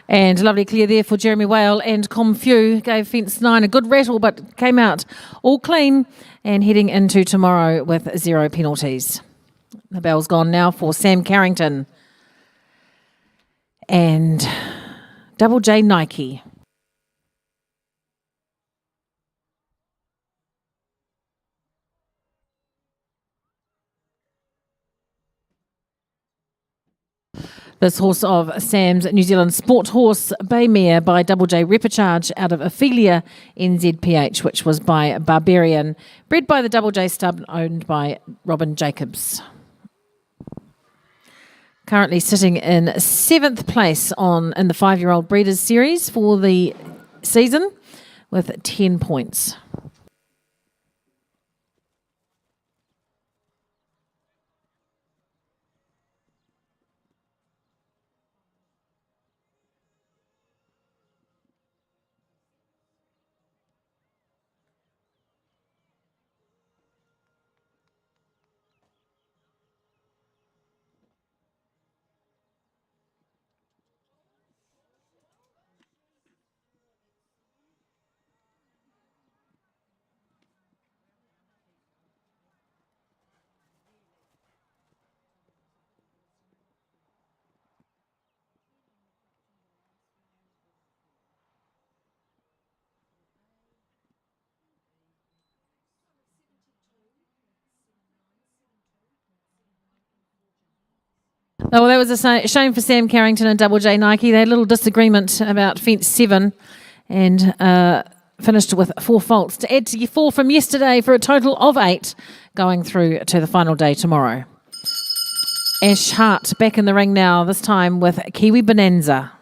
And lovely clear there for Jeremy Whale, and Comfew gave fence 9 a good rattle but came out all clean and heading into tomorrow with 0 penalties. The bell's gone now for Sam Carrington and Double J Nike. This horse of Sam's New Zealand Sport Horse, Baymare by Double J Repicharge out of Ophelia NZPH, which was by Barbarian, bred by the Double J Stub, owned by Robin Jacobs. Currently sitting in 7th place in the 5-year-old Breeders' Series for the season with 10 points. Oh, well, that was a shame for Sam Carrington and Double J Nike. They had a little disagreement about fence 7 and finished with 4 faults to add to your 4 from yesterday for a total of 8 going through to the final day tomorrow. Ash Hart back in the ring now, this time with Kiwi Bonanza.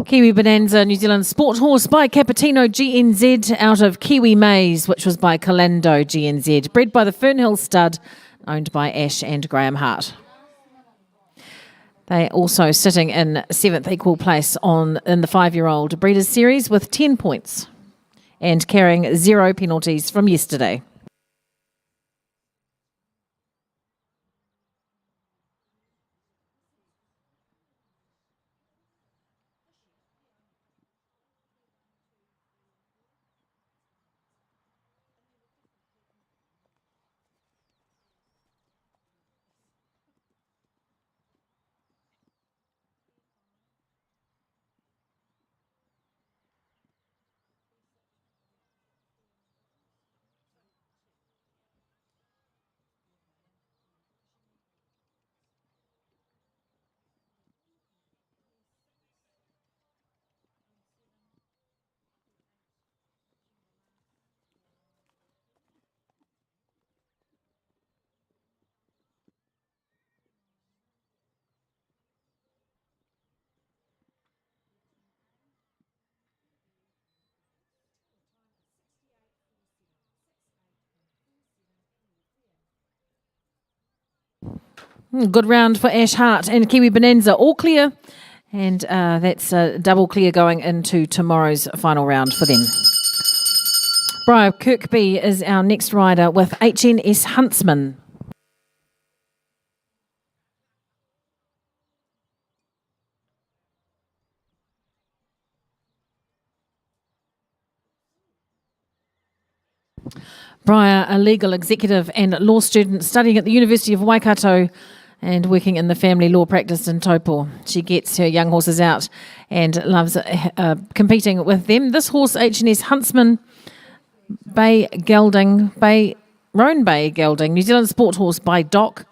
Kiwi Bonanza, New Zealand Sport Horse by Cappuccino GNZ out of Kiwi Maze, which was by Calando GNZ, bred by the Fernhill Stud, owned by Ash and Graham Hart. They also sitting in 7th equal place in the 5-year-old Breeders' Series with 10 points and carrying 0 penalties from yesterday. Good round for Ash Hart and Kiwi Bonanza, all clear. And that's a double clear going into tomorrow's final round for them. Briar Kirkby is our next rider with HNS Huntsman. Briar, a legal executive and law student studying at the University of Waikato and working in the family law practice in Taupo. She gets her young horses out and loves competing with them. This horse, HNS Huntsman, Roan Bay Gelding, New Zealand Sport Horse by Doc,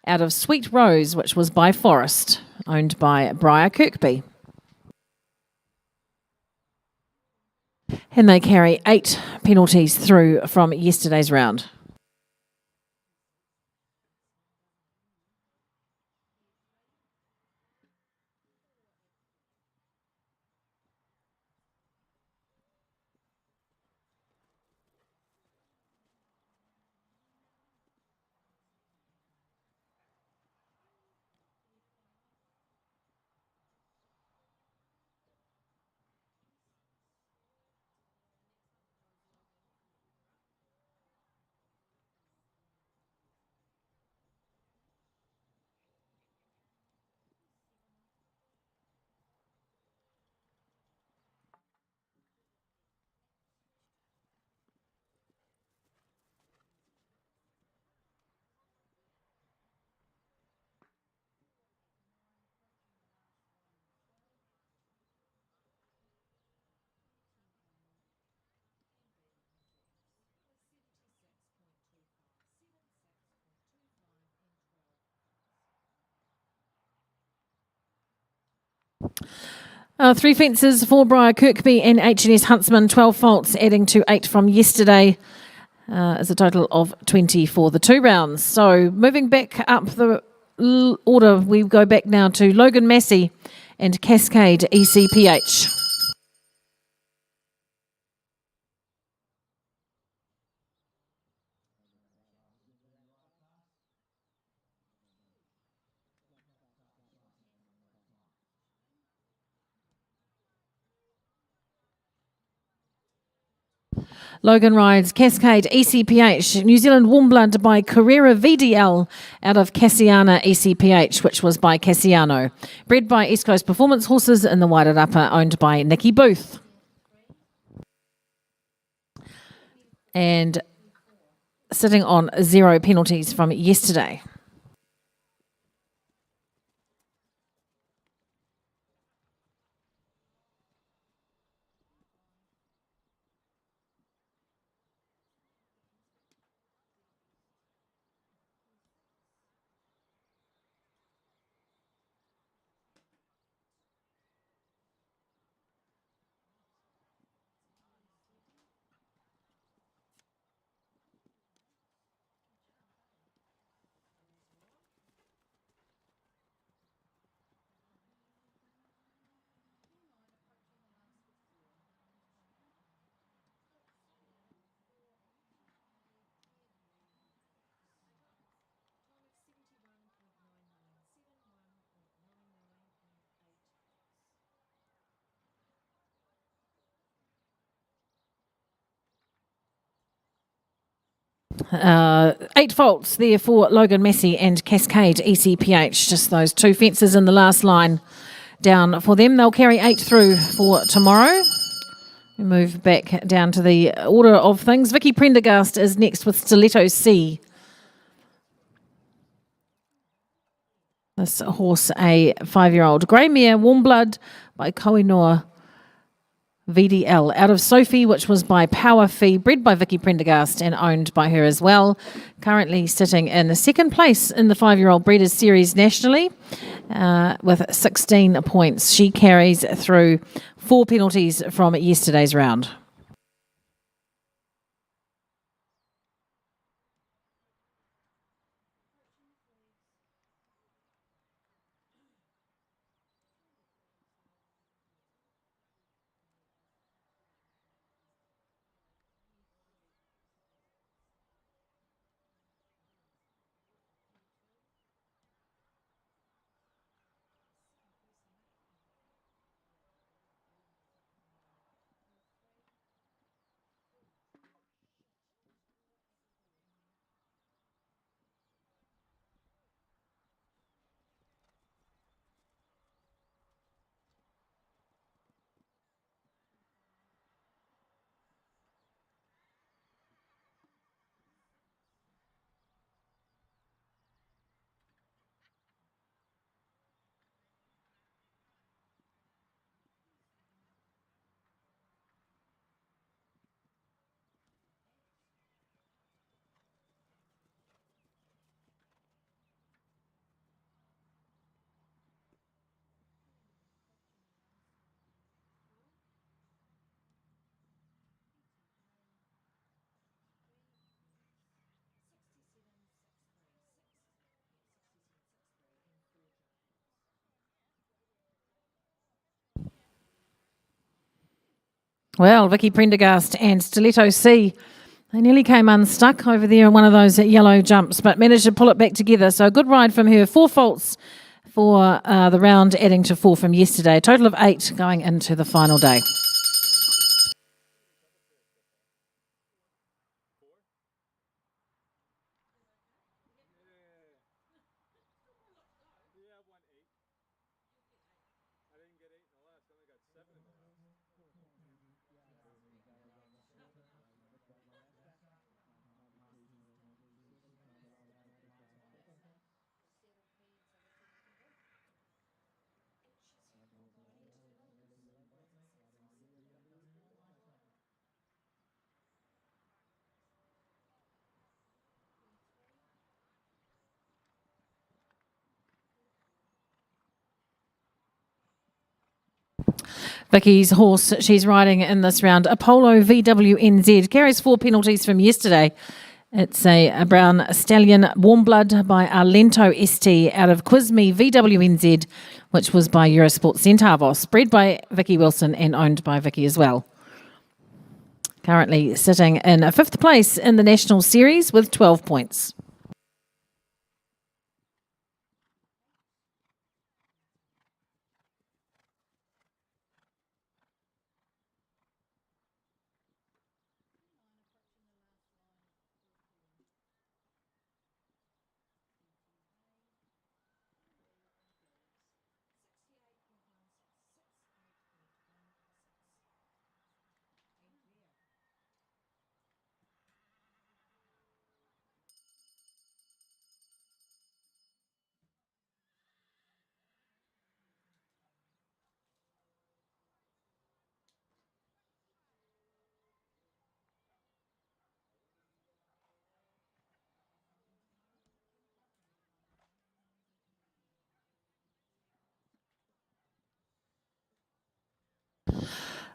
out of Sweet Rose, which was by Forest, owned by Briar Kirkby. And they carry 8 penalties through from yesterday's round. Three fences for Briar Kirkby and H&S Huntsman, 12 faults, adding to 8 from yesterday. Is a total of 20 for the 2 rounds. So moving back up the order, we go back now to Logan Massey and Cascade ECPH. Logan rides Cascade ECPH, New Zealand Warm Blood by Carrera VDL out of Cassiana ECPH, which was by Cassiano. Bred by East Coast Performance Horses in the Wairarapa, owned by Nikki Booth. And sitting on 0 penalties from yesterday. Eight faults there for Logan Massey and Cascade ECPH. Just those 2 fences in the last line down for them. They'll carry 8 through for tomorrow. We move back down to the order of things. Vicky Prendergast is next with Stiletto C. This horse, a 5-year-old grey mare, Warm Blood by Koinoa VDL out of Sophie, which was by Power Fee, bred by Vicky Prendergast and owned by her as well. Currently sitting in the 2nd place in the 5-year-old Breeders' Series nationally with 16 points. She carries through 4 penalties from yesterday's round. Well, Vicky Prendergast and Stiletto C, they nearly came unstuck over there in one of those yellow jumps, but managed to pull it back together. So a good ride from her. 4 faults for the round, adding to 4 from yesterday. A total of 8 going into the final day. Vicky's horse she's riding in this round, Apollo VWNZ, carries 4 penalties from yesterday. It's a brown stallion, Warm Blood by Arlento ST out of Quizme VWNZ, which was by Eurosport Centavos, bred by Vicky Wilson and owned by Vicky as well. Currently sitting in 5th place in the National Series with 12 points.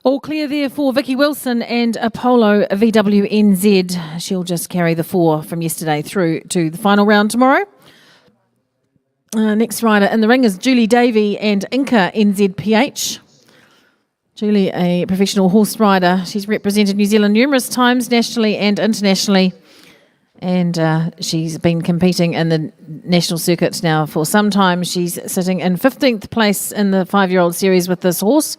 All clear there for Vicky Wilson and Apollo VWNZ. She'll just carry the 4 from yesterday through to the final round tomorrow. Next rider in the ring is Julie Davey and Inca NZPH. Julie, a professional horse rider. She's represented New Zealand numerous times, nationally and internationally. And she's been competing in the national circuit now for some time. She's sitting in 15th place in the 5-year-old series with this horse,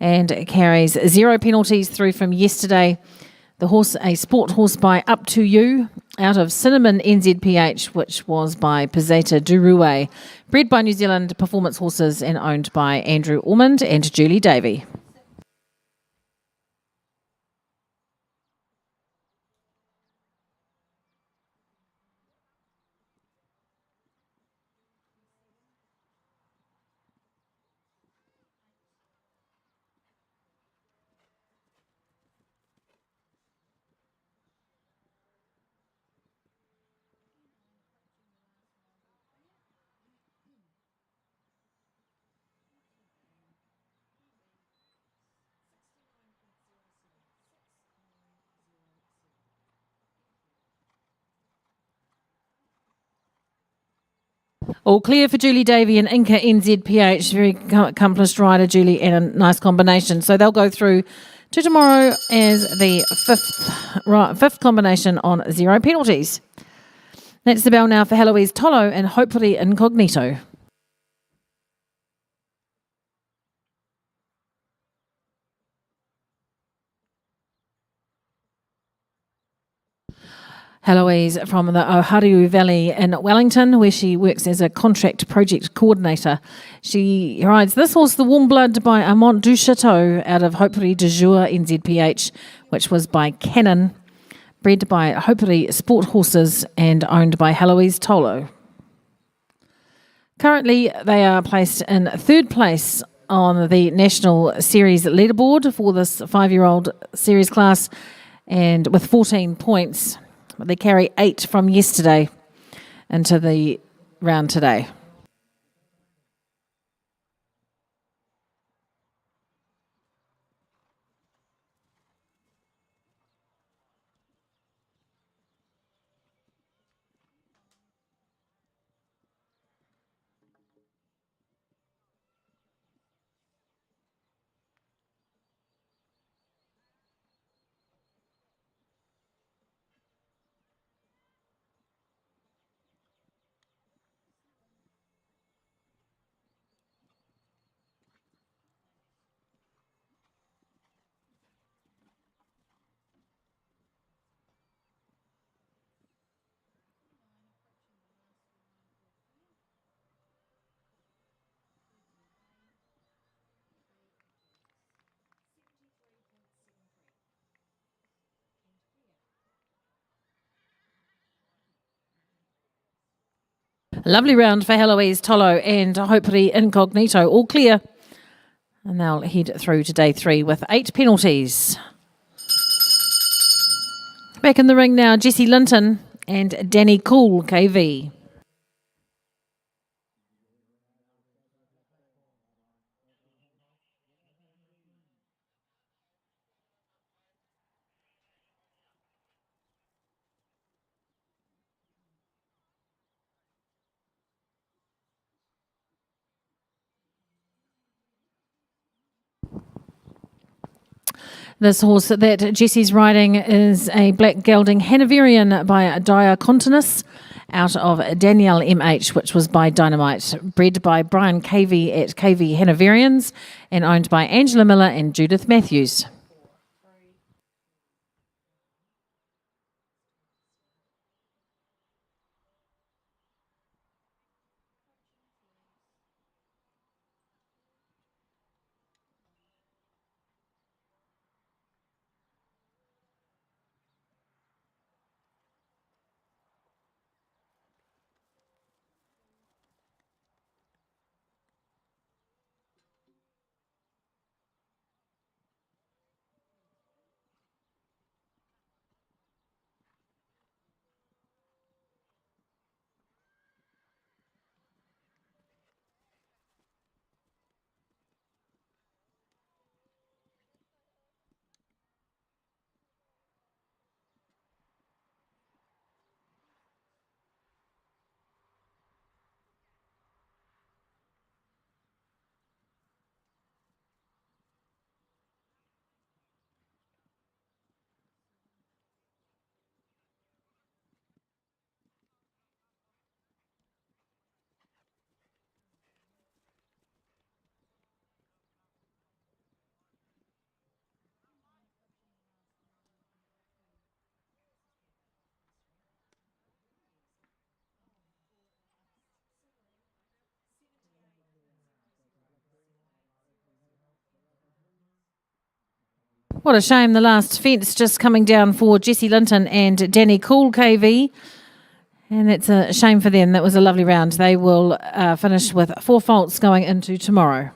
and carries 0 penalties through from yesterday. The horse, a sport horse by Up To You, out of Cinnamon NZPH, which was by Pizeta Durue, bred by New Zealand Performance Horses and owned by Andrew Ormond and Julie Davey. All clear for Julie Davey and Inca NZPH. Very accomplished rider, Julie, and a nice combination. So they'll go through to tomorrow as the fifth combination on 0 penalties. That's the bell now for Heloise Tolo and hopefully Incognito. Heloise from the Oharu Valley in Wellington, where she works as a contract project coordinator. She rides this horse, the Warm Blood by Amont du Chateau, out of Hopefully de Jour NZPH, which was by Cannon, bred by Hopefully Sport Horses and owned by Heloise Tolo. Currently, they are placed in 3rd place on the National Series leaderboard for this 5-year-old series class, and with 14 points. They carry 8 from yesterday into the round today. Lovely round for Heloise Tolo and hopefully Incognito. All clear. And they'll head through to day 3 with 8 penalties. Back in the ring now, Jessie Linton and Danny Cool, KV. This horse that Jessie's riding is a black gelding Hanoverian by Diacontinus out of Danielle MH, which was by Dynamite, bred by Brian Cavey at Cavey Hanoverians and owned by Angela Miller and Judith Matthews. What a shame, the last fence just coming down for Jessie Linton and Danny Cool KV. And it's a shame for them. That was a lovely round. They will finish with 4 faults going into tomorrow.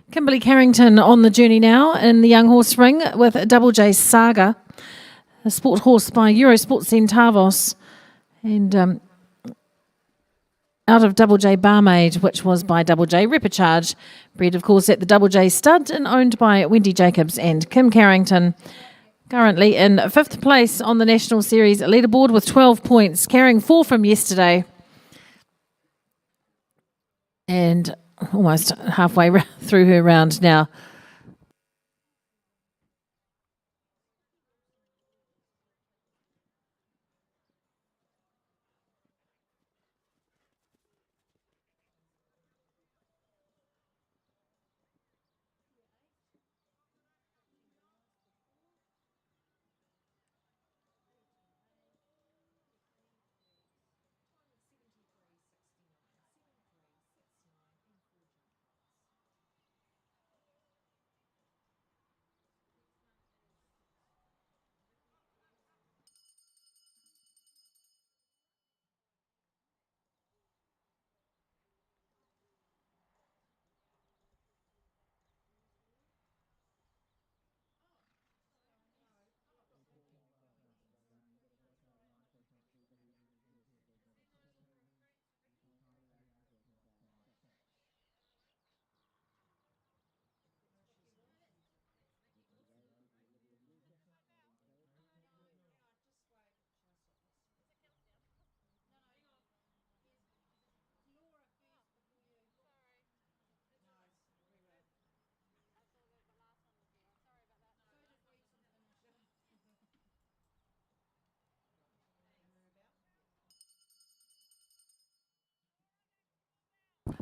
Kimberly Carrington on the journey now in the Young Horse Ring with Double J Saga, a sport horse by Eurosport Centavos, and out of Double J Barmaid, which was by Double J Repicharge, bred of course at the Double J Stud and owned by Wendy Jacobs and Kim Carrington. Currently in 5th place on the National Series leaderboard with 12 points, carrying 4 from yesterday. And almost halfway through her round now.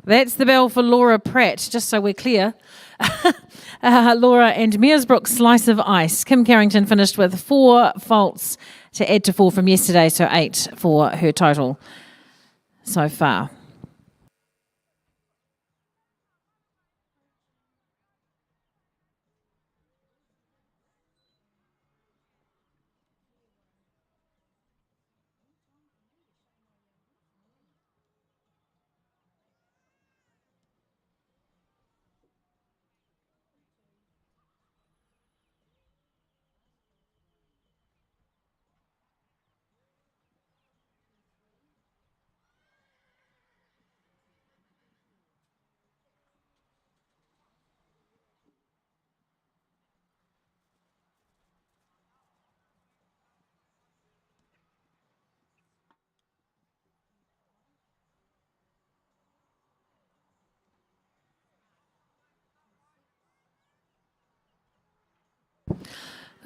That's the bell for Laura Pratt, just so we're clear. Laura and Mearsbrook Slice of Ice. Kim Carrington finished with 4 faults to add to 4 from yesterday, so 8 for her total so far.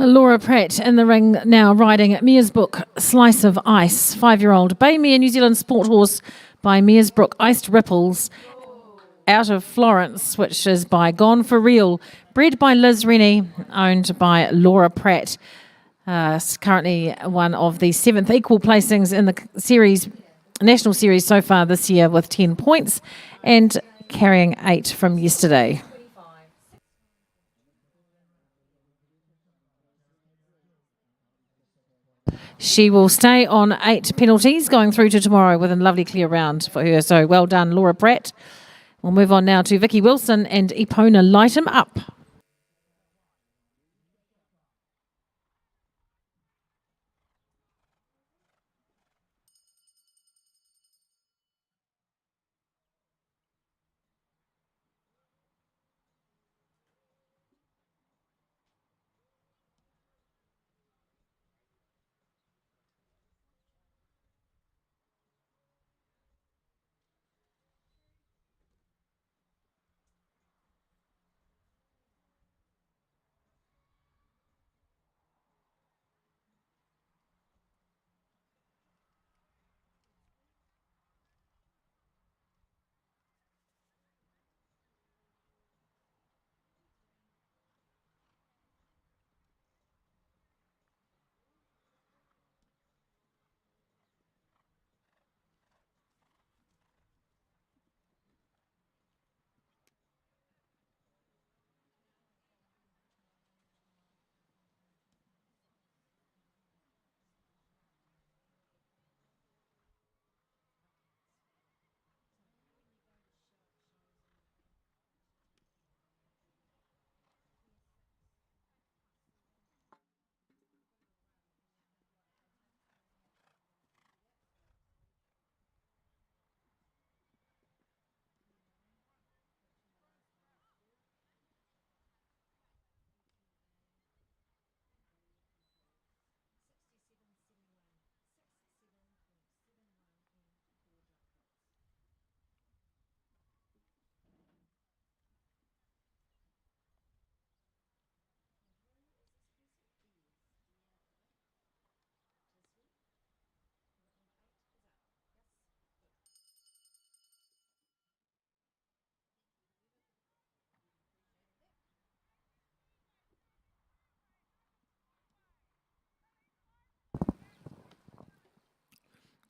Laura Pratt in the ring now, riding Mearsbrook Slice of Ice, 5-year-old Bay Mare New Zealand sport horse by Mearsbrook Iced Ripples out of Florence, which is by Gone For Real, bred by Liz Rennie, owned by Laura Pratt. Currently one of the 7th equal placings in the series, national series so far this year, with 10 points and carrying 8 from yesterday. She will stay on 8 penalties going through to tomorrow with a lovely clear round for her. So well done, Laura Pratt. We'll move on now to Vicky Wilson and Epona Light 'Em Up.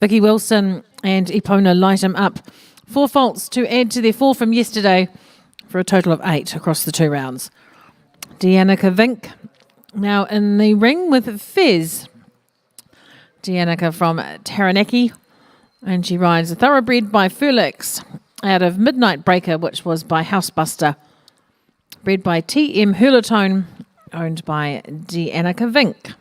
Vicky Wilson and Epona Light 'Em Up. 4 faults to add to their 4 from yesterday for a total of 8 across the 2 rounds. Deannica Vink now in the ring with Fez. Deannica from Taranaki, and she rides a thoroughbred by Felix out of Midnight Breaker, which was by Housebuster. Bred by T.M. Hurlatone, owned by Deannica Vink.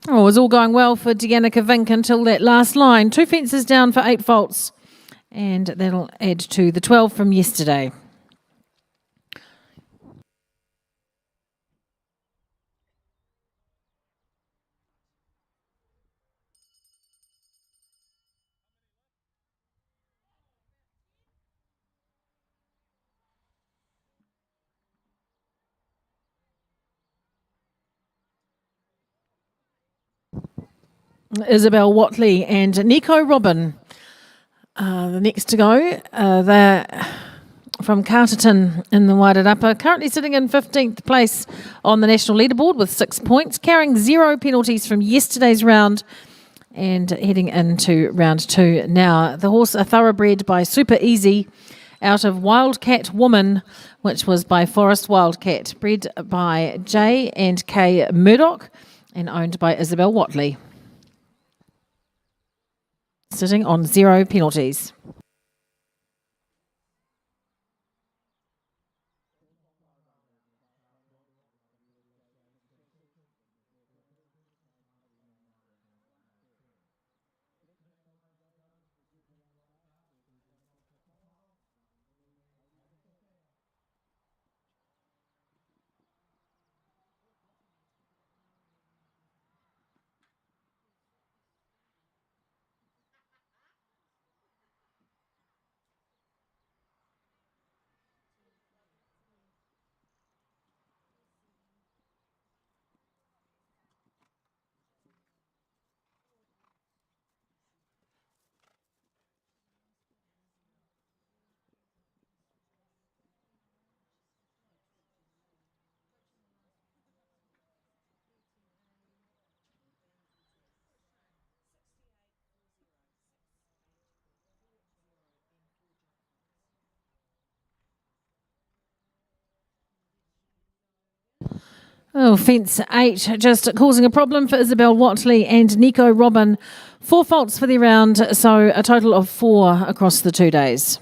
Oh, it was all going well for Deannica Vink until that last line. 2 fences down for 8 faults, and that'll add to the 12 from yesterday. Isabel Watley and Nico Robin, the next to go. They're from Carterton in the Wairarapa, currently sitting in 15th place on the national leaderboard with 6 points, carrying 0 penalties from yesterday's round and heading into round 2 now. The horse, a thoroughbred by Super Easy, out of Wildcat Woman, which was by Forest Wildcat, bred by J and K Murdoch and owned by Isabel Watley. Sitting on 0 penalties. Oh, fence 8 just causing a problem for Isabel Watley and Nico Robin. 4 faults for the round, so a total of 4 across the 2 days.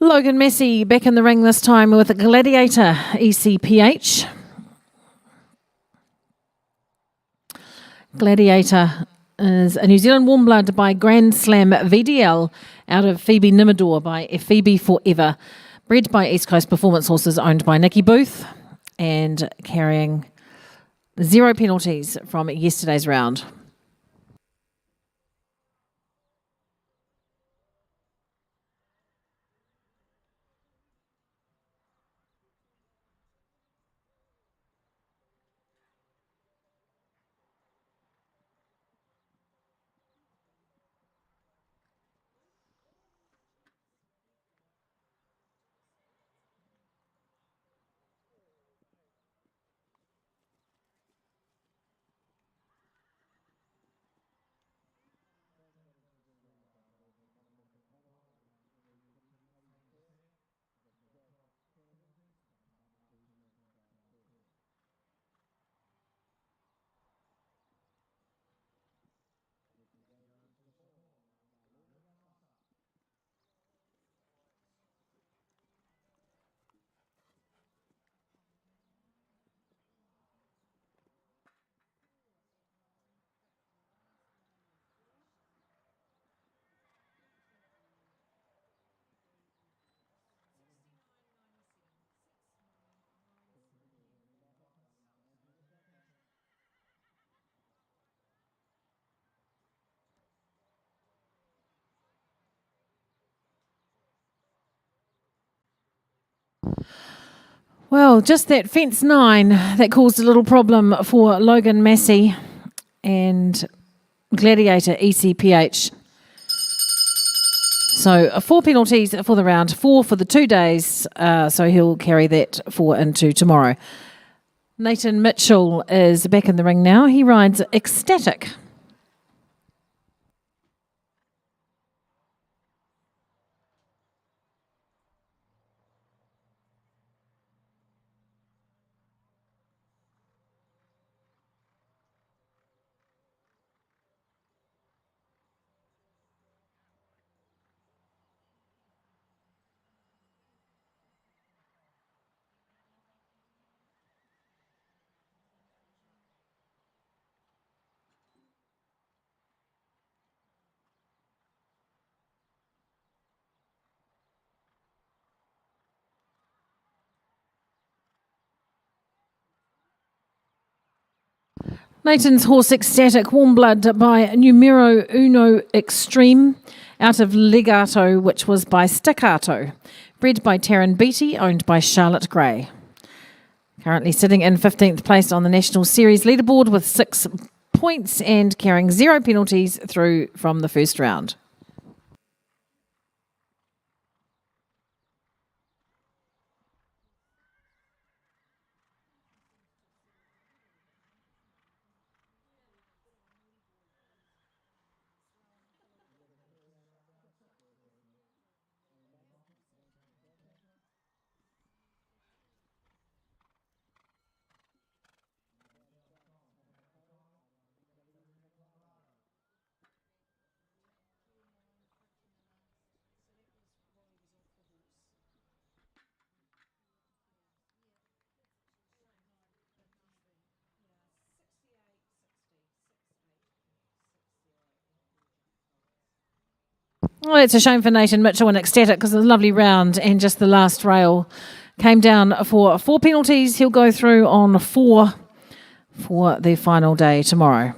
Logan Messi back in the ring this time with a Gladiator ECPH. Gladiator is a New Zealand warm blood by Grand Slam VDL out of Phoebe Nimador by Phoebe Forever. Bred by East Coast Performance Horses owned by Nikki Booth and carrying 0 penalties from yesterday's round. Well, just that fence 9 that caused a little problem for Logan Massey and Gladiator ECPH. So 4 penalties for the round, 4 for the 2 days, so he'll carry that 4 into tomorrow. Nathan Mitchell is back in the ring now. He rides Ecstatic. Nathan's horse Ecstatic, warm blood by Numero Uno Extreme, out of Legato, which was by Staccato. Bred by Taryn Beattie, owned by Charlotte Gray. Currently sitting in 15th place on the National Series leaderboard with 6 points and carrying 0 penalties through from the first round. Well, it's a shame for Nathan Mitchell and ecstatic because it was a lovely round and just the last rail came down for 4 penalties. He'll go through on 4 for the final day tomorrow.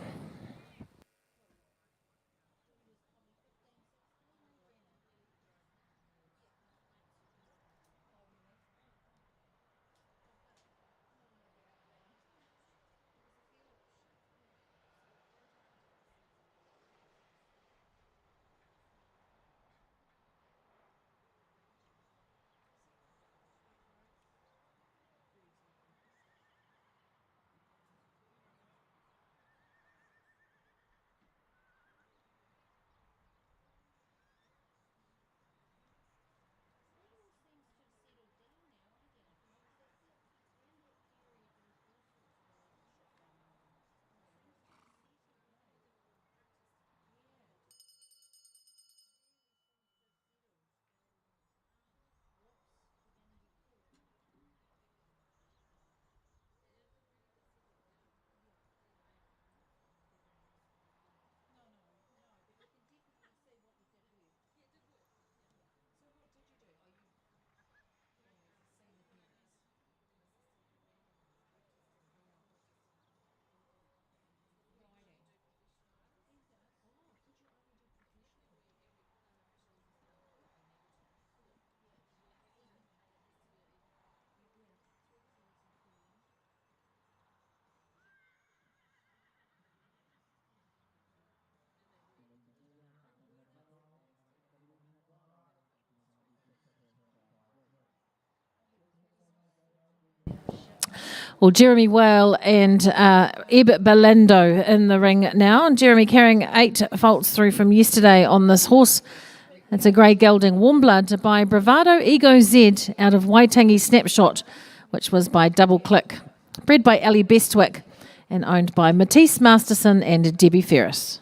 Well, Jeremy Whale and Eb Belendo in the ring now. And Jeremy carrying 8 faults through from yesterday on this horse. It's a grey gelding warm blood by Bravado Ego Z out of Waitangi Snapshot, which was by Double Click. Bred by Ellie Bestwick and owned by Matisse Masterson and Debbie Ferris.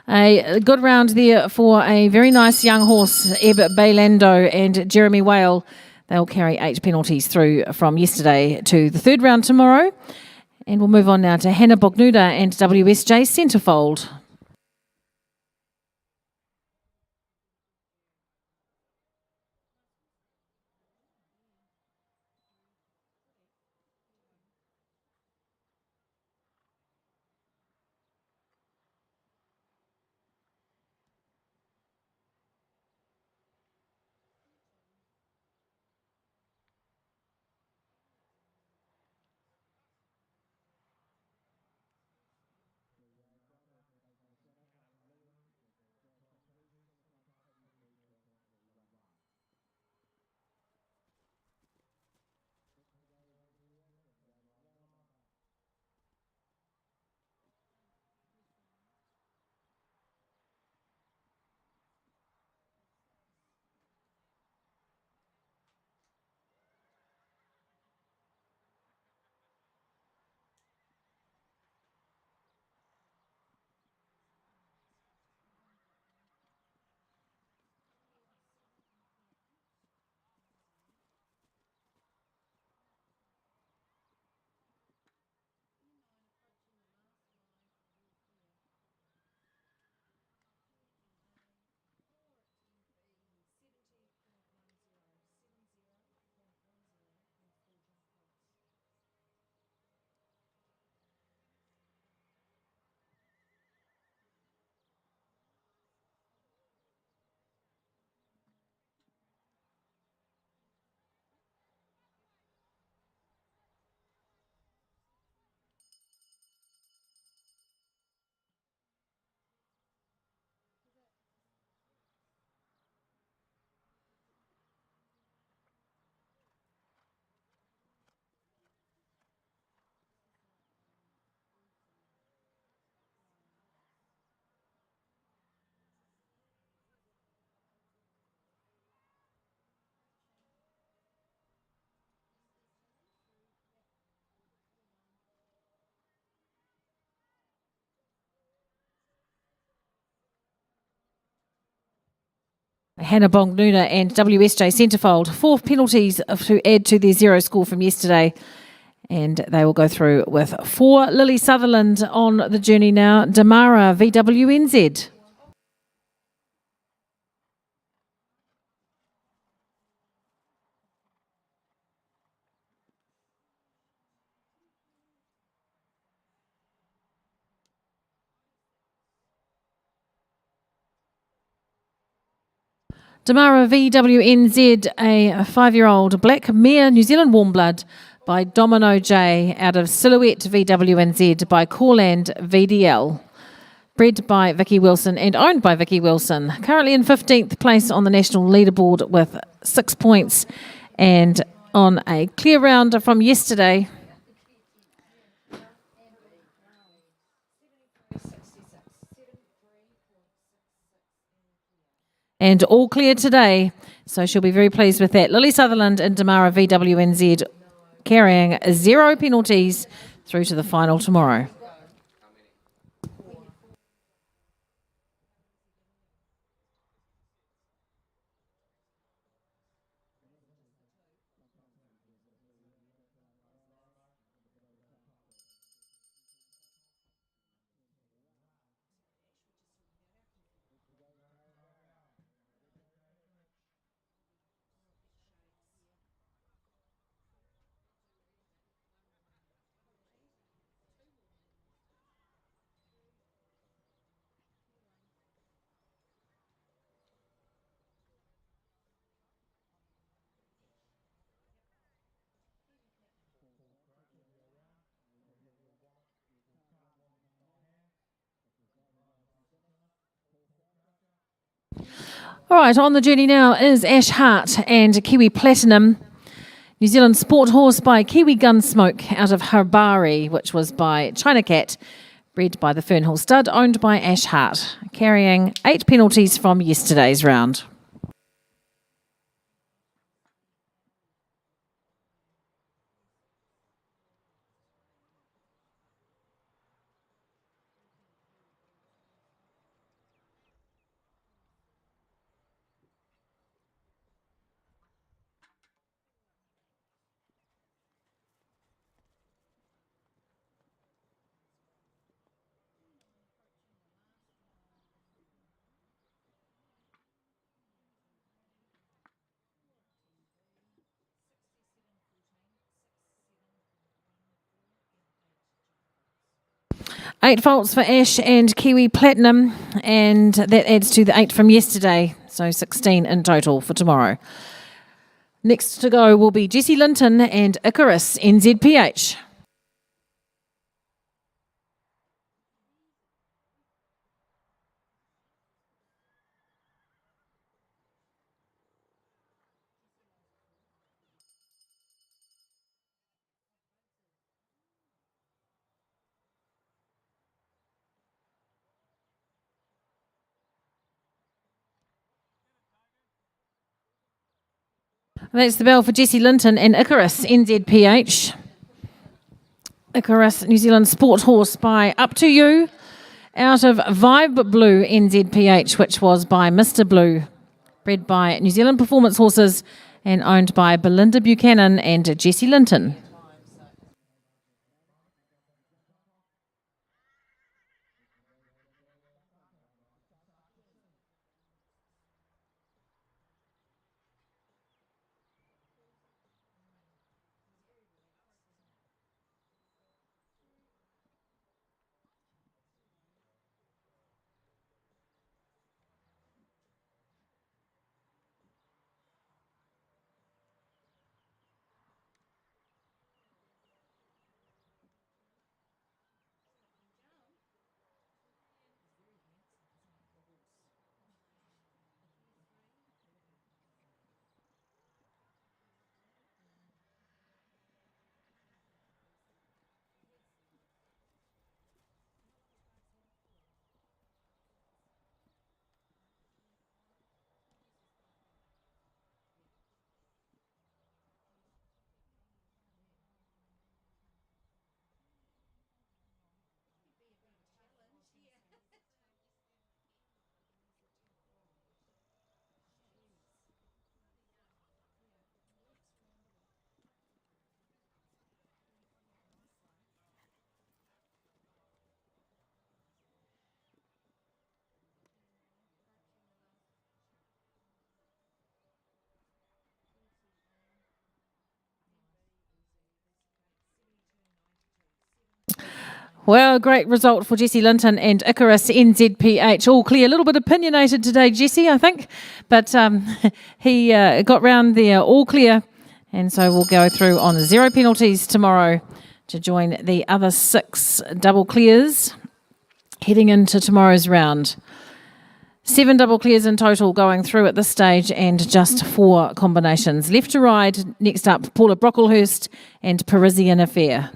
A good round there for a very nice young horse, Eb Bailando and Jeremy Whale. They'll carry 8 penalties through from yesterday to the third round tomorrow. And we'll move on now to Hannah Bognuda and WSJ Centrefold. Hannah Bongnuna and WSJ Centrefold. 4 penalties to add to their 0 score from yesterday. And they will go through with 4. Lily Sutherland on the journey now. Damara, VWNZ. Damara VWNZ, a 5-year-old black mare New Zealand warm blood by Domino J out of Silhouette VWNZ by Corland VDL. Bred by Vicky Wilson and owned by Vicky Wilson. Currently in 15th place on the national leaderboard with 6 points and on a clear round from yesterday. And all clear today, so she'll be very pleased with that. Lily Sutherland and Damara VWNZ carrying 0 penalties through to the final tomorrow. All right, on the journey now is Ash Hart and Kiwi Platinum. New Zealand Sport Horse by Kiwi Gunsmoke out of Harbari, which was by China Cat, bred by the Fernhill Stud, owned by Ash Hart, carrying 8 penalties from yesterday's round. Eight faults for Ash and Kiwi Platinum, and that adds to the 8 from yesterday, so 16 in total for tomorrow. Next to go will be Jessie Linton and Icarus NZPH. That's the bell for Jessie Linton and Icarus NZPH. Icarus New Zealand Sport Horse by Up To You out of Vibe Blue NZPH, which was by Mr. Blue, bred by New Zealand Performance Horses and owned by Belinda Buchanan and Jessie Linton. Well, great result for Jesse Linton and Icarus NZPH. All clear. A little bit opinionated today, Jesse, I think. But he got round there all clear. And so we'll go through on 0 penalties tomorrow to join the other 6 double clears heading into tomorrow's round. 7 double clears in total going through at this stage and just 4 combinations. Left to right, next up, Paula Brocklehurst and Parisian Affair.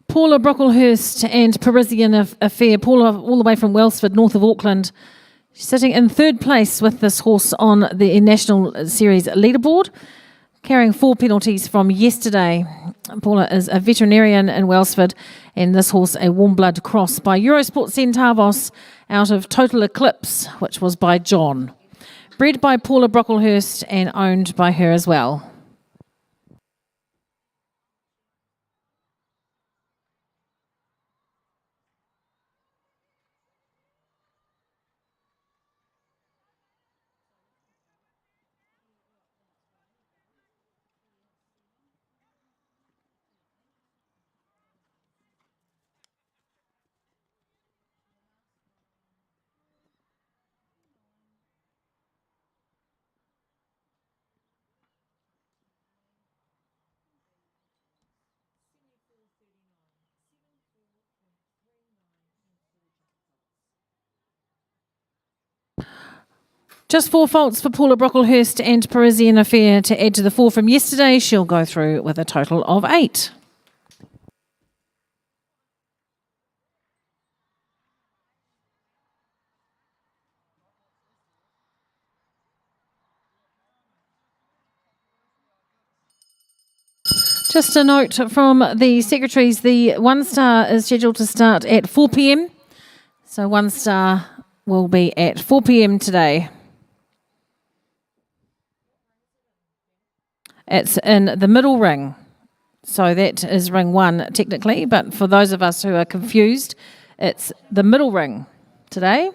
Paula Brocklehurst and Parisian Affair. Paula all the way from Wellsford, north of Auckland. She's sitting in 3rd place with this horse on the National Series leaderboard, carrying 4 penalties from yesterday. Paula is a veterinarian in Wellsford, and this horse a warm blood cross by Eurosport Centavos out of Total Eclipse, which was by John. Bred by Paula Brocklehurst and owned by her as well. Just 4 faults for Paula Brocklehurst and Parisian Affair to add to the 4 from yesterday. She'll go through with a total of 8. Just a note from the secretaries, the 1 star is scheduled to start at 4 p.m. So 1 star will be at 4 p.m. today. It's in the middle ring. So that is ring 1 technically, but for those of us who are confused, it's the middle ring today.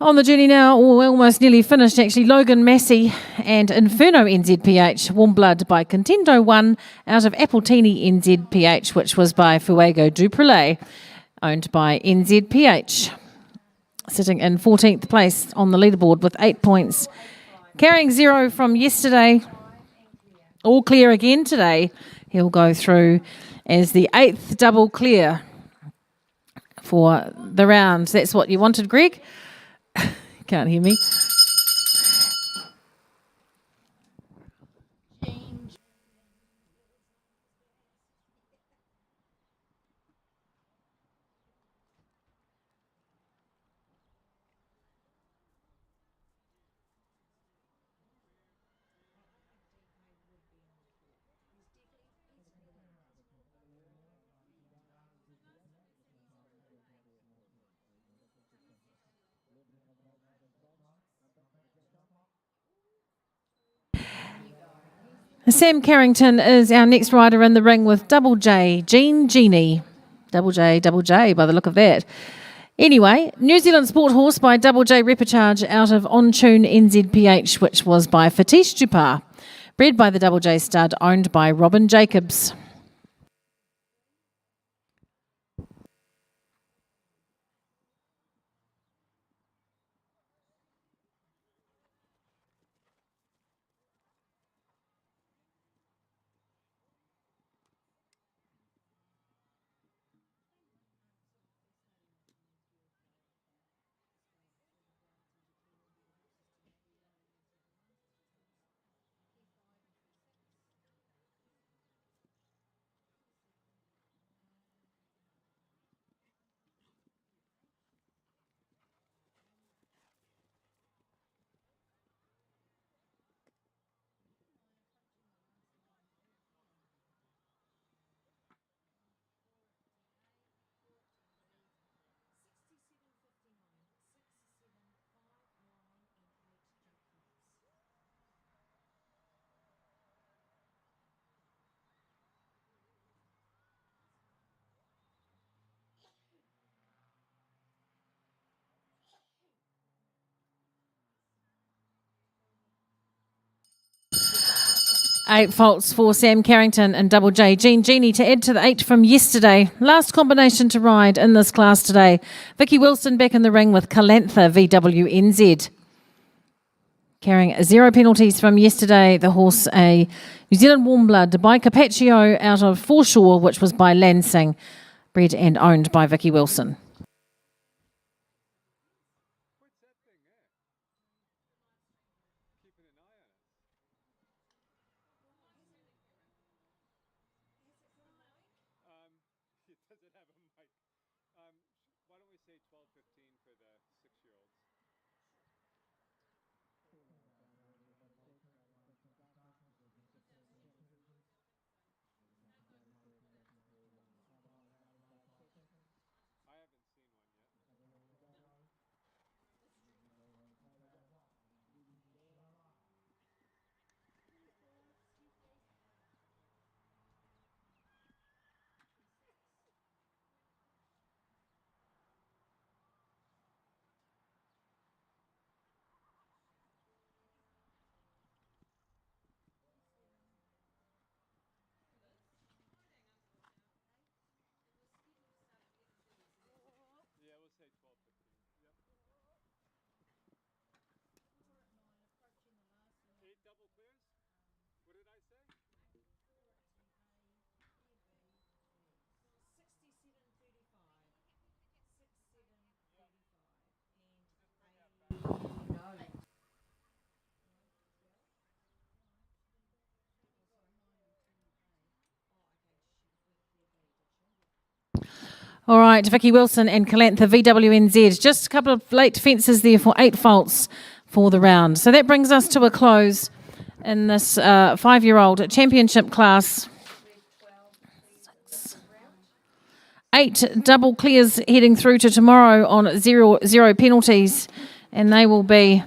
On the journey now, almost nearly finished actually, Logan Massey and Inferno NZPH, Warm Blood by Contendo 1 out of Appletini NZPH, which was by Fuego Duprelay, owned by NZPH. Sitting in 14th place on the leaderboard with 8 points. Carrying 0 from yesterday. All clear again today. He'll go through as the 8th double clear for the round. That's what you wanted, Greg? Can't hear me. Sam Carrington is our next rider in the ring with Double J, Jean Genie. Double J by the look of that. Anyway, New Zealand Sport Horse by Double J Repecharge out of On Tune NZPH, which was by Fatish Dupar. Bred by the Double J stud, owned by Robin Jacobs. 8 faults for Sam Carrington and Double J. Jean Genie to add to the 8 from yesterday. Last combination to ride in this class today. Vicky Wilson back in the ring with Calantha VWNZ. Carrying 0 penalties from yesterday, the horse a New Zealand warm blood by Carpaccio out of Foreshore, which was by Lansing, bred and owned by Vicky Wilson. All right, Vicky Wilson and Calantha VWNZ. Just a couple of late fences there for 8 faults for the round. So that brings us to a close in this 5-year-old championship class. 8 double clears heading through to tomorrow on zero penalties, and they will be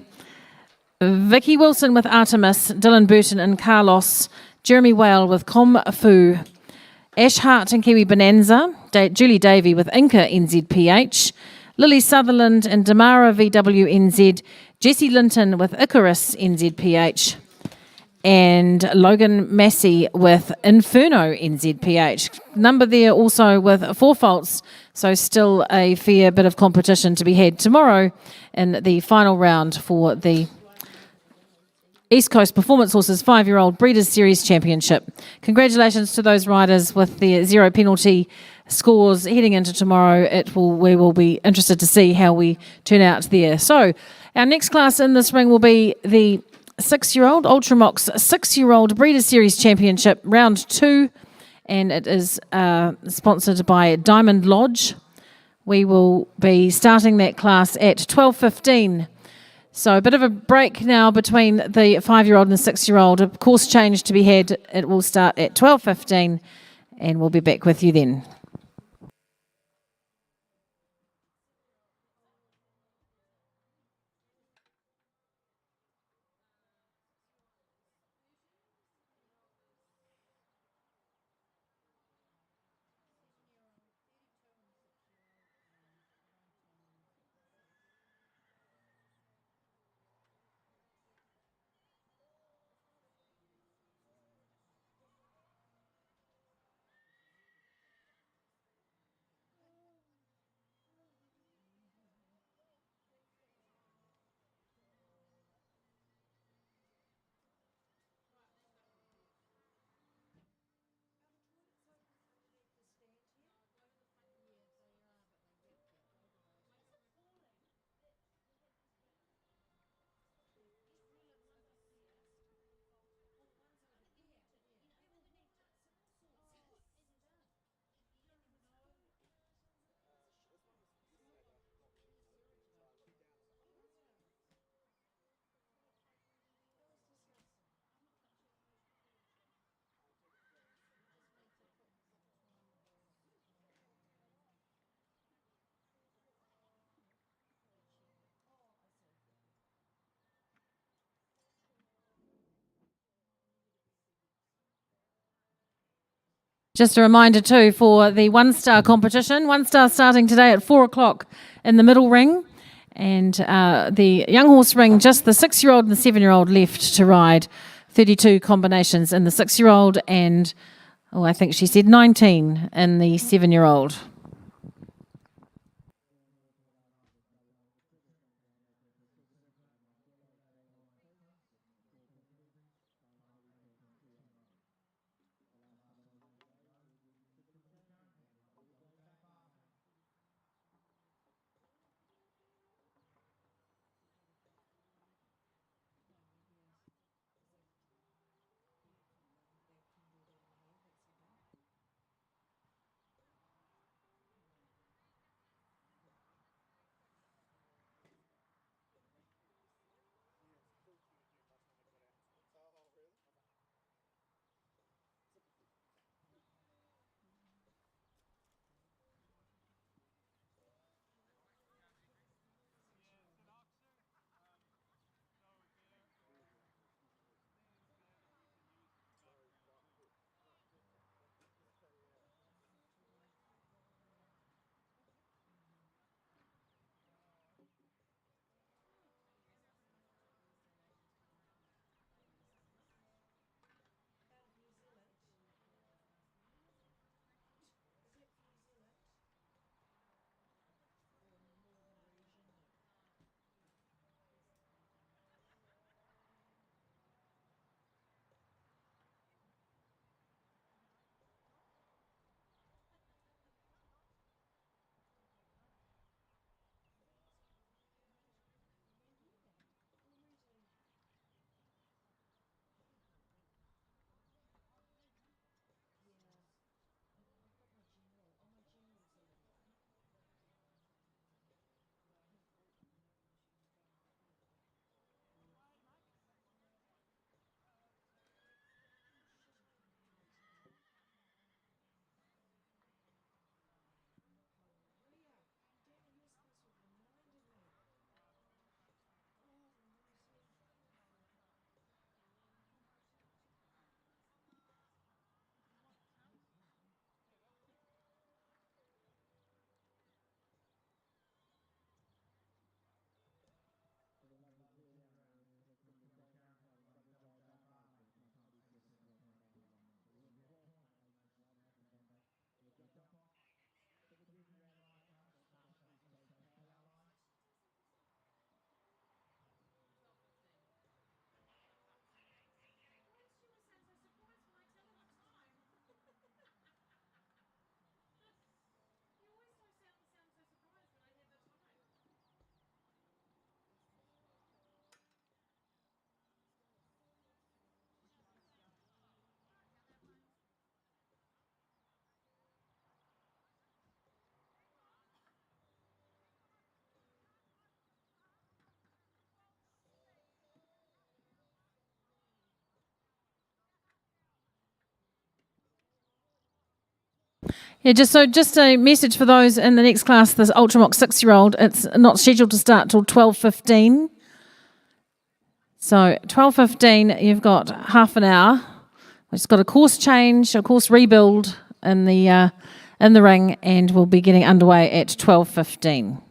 Vicky Wilson with Artemis, Dylan Burton and Carlos, Jeremy Whale with Com Fu, Ash Hart and Kiwi Bonanza, Julie Davey with Inca NZPH, Lily Sutherland and Damara VWNZ, Jessie Linton with Icarus NZPH, and Logan Massey with Inferno NZPH. Number there also with 4 faults, so still a fair bit of competition to be had tomorrow in the final round for the East Coast Performance Horses 5-year-old Breeders' Series Championship. Congratulations to those riders with their 0 penalty scores heading into tomorrow. We will be interested to see how we turn out there. So our next class in this ring will be the 6-year-old Ultramox 6-year-old Breeders' Series Championship round 2, and it is sponsored by Diamond Lodge. We will be starting that class at 12:15. So a bit of a break now between the 5-year-old and the 6-year-old. A course change to be had. It will start at 12:15, and we'll be back with you then. Just a reminder too for the 1-star competition. 1-star starting today at 4 o'clock in the middle ring. And the young horse ring, just the 6-year-old and the 7-year-old left to ride 32 combinations in the 6-year-old and, I think she said 19 in the 7-year-old. Yeah, just a message for those in the next class, this Ultramox 6-year-old. It's not scheduled to start till 12:15. So 12:15, you've got half an hour. We've got a course change, a course rebuild in the ring, and we'll be getting underway at 12:15.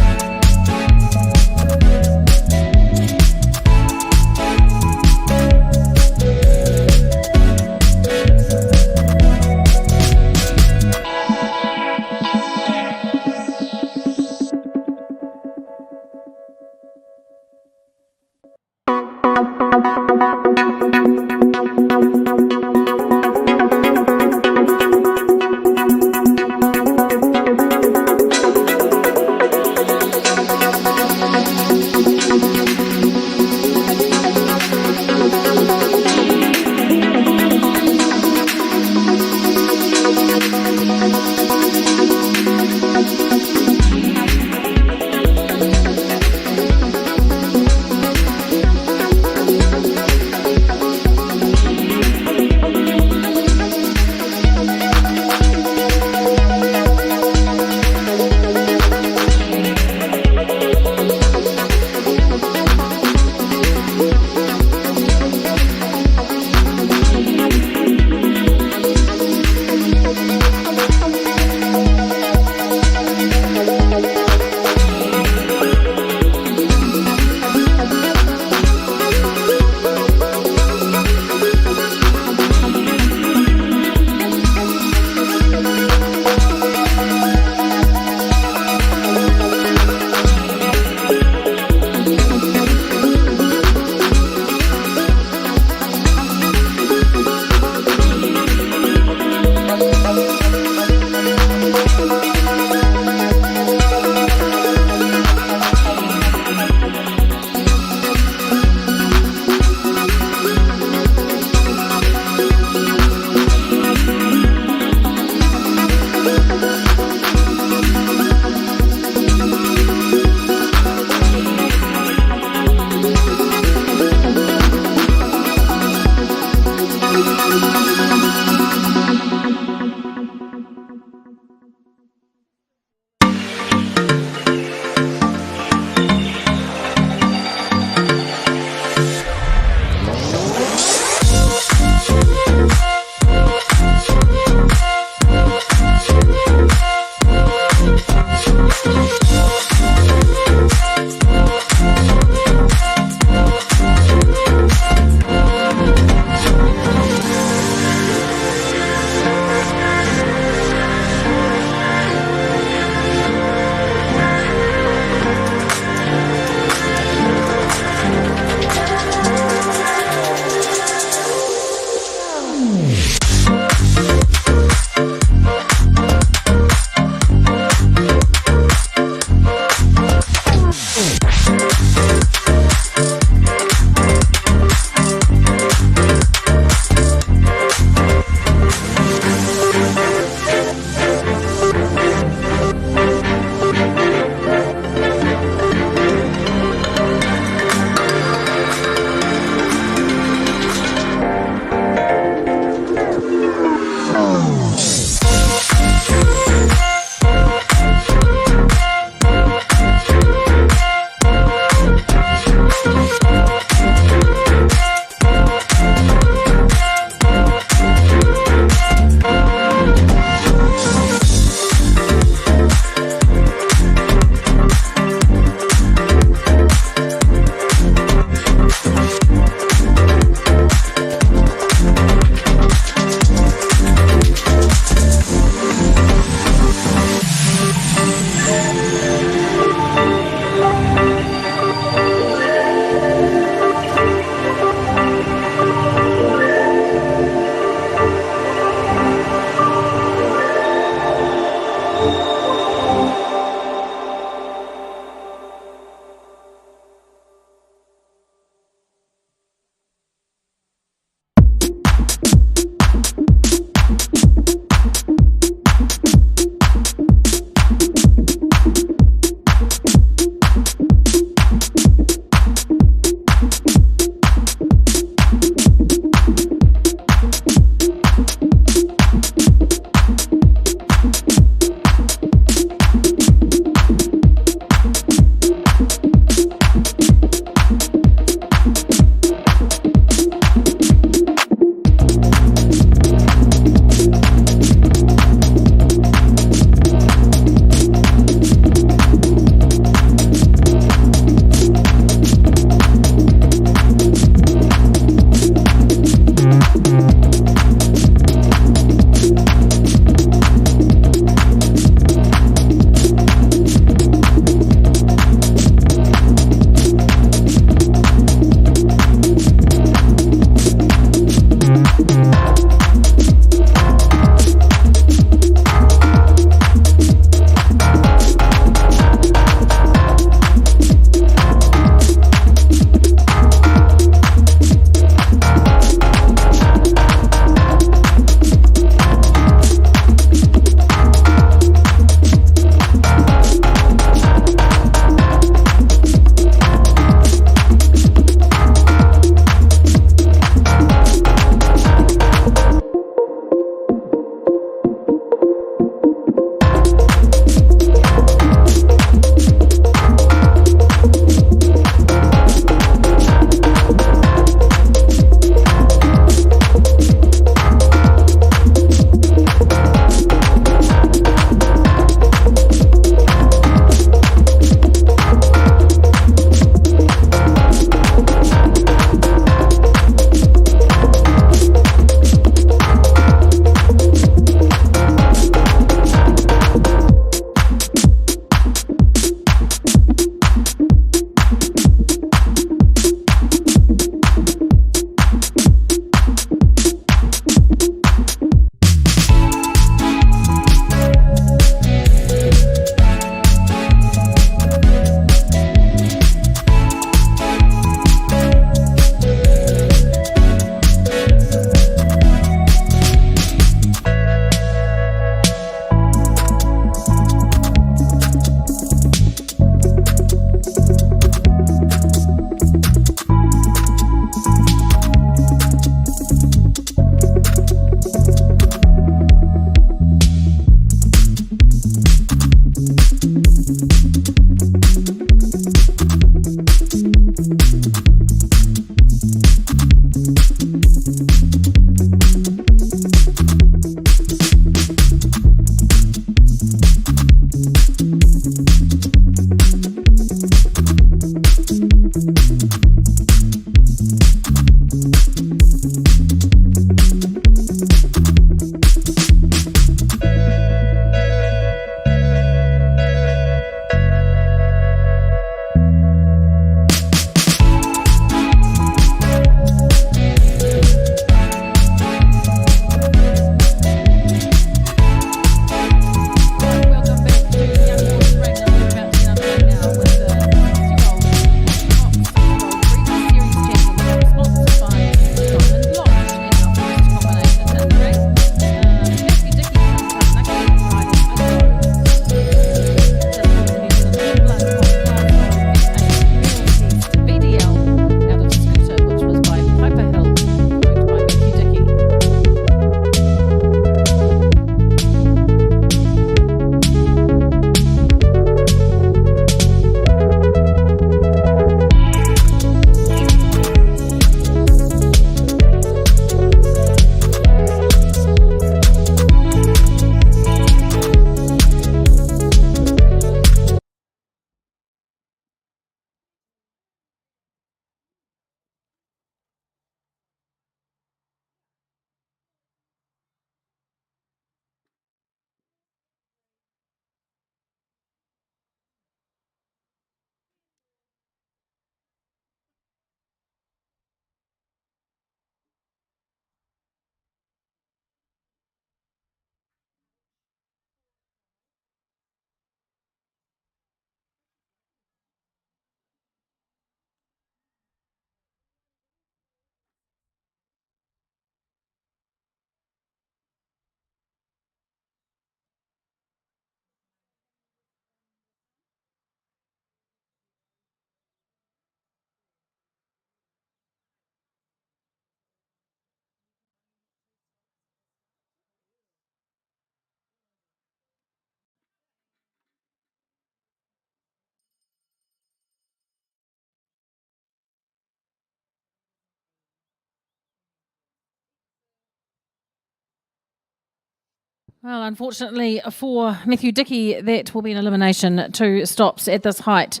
Well, unfortunately for Matthew Dickey, that will be an elimination. 2 stops at this height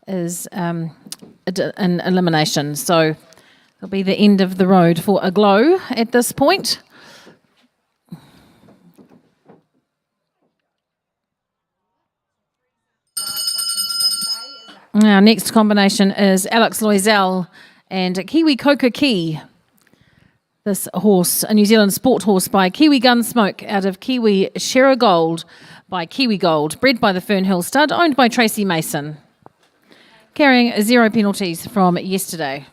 is an elimination. So it'll be the end of the road for a glow at this point. Our next combination is Alex Loisel and Kiwi Coca Key. This horse, a New Zealand sport horse by Kiwi Gunsmoke out of Kiwi Shera Gold by Kiwi Gold, bred by the Fernhill Stud, owned by Tracy Mason. Carrying 0 penalties from yesterday.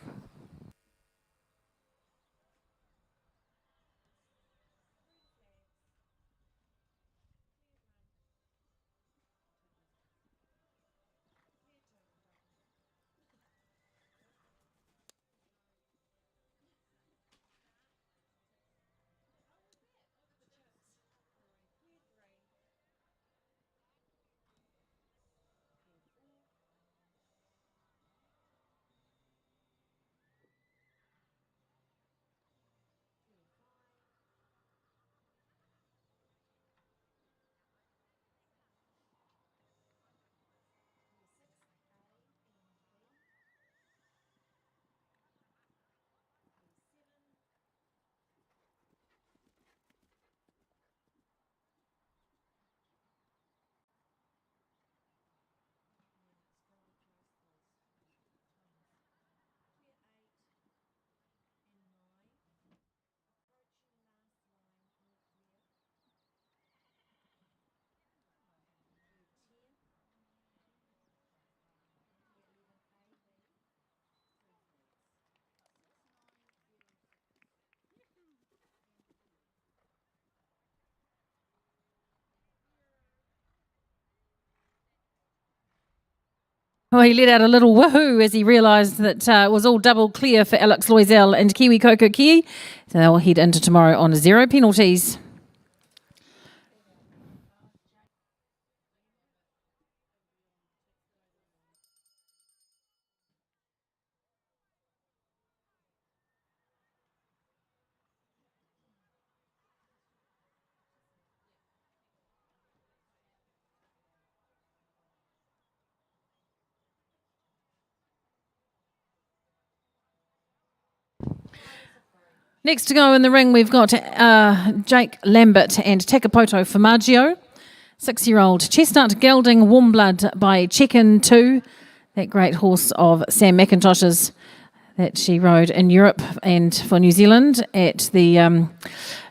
Well, he let out a little woohoo as he realised that it was all double clear for Alex Loisel and Kiwi Coco Key. So they'll head into tomorrow on 0 penalties. Next to go in the ring, we've got Jake Lambert and Takapoto Formaggio. 6-year-old Chestnut Gelding Warm Blood by Check-In 2. That great horse of Sam McIntosh's that she rode in Europe and for New Zealand at the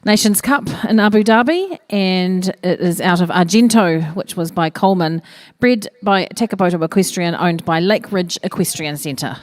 Nations Cup in Abu Dhabi. And it is out of Argento, which was by Coleman. Bred by Takapoto Equestrian, owned by Lake Ridge Equestrian Centre.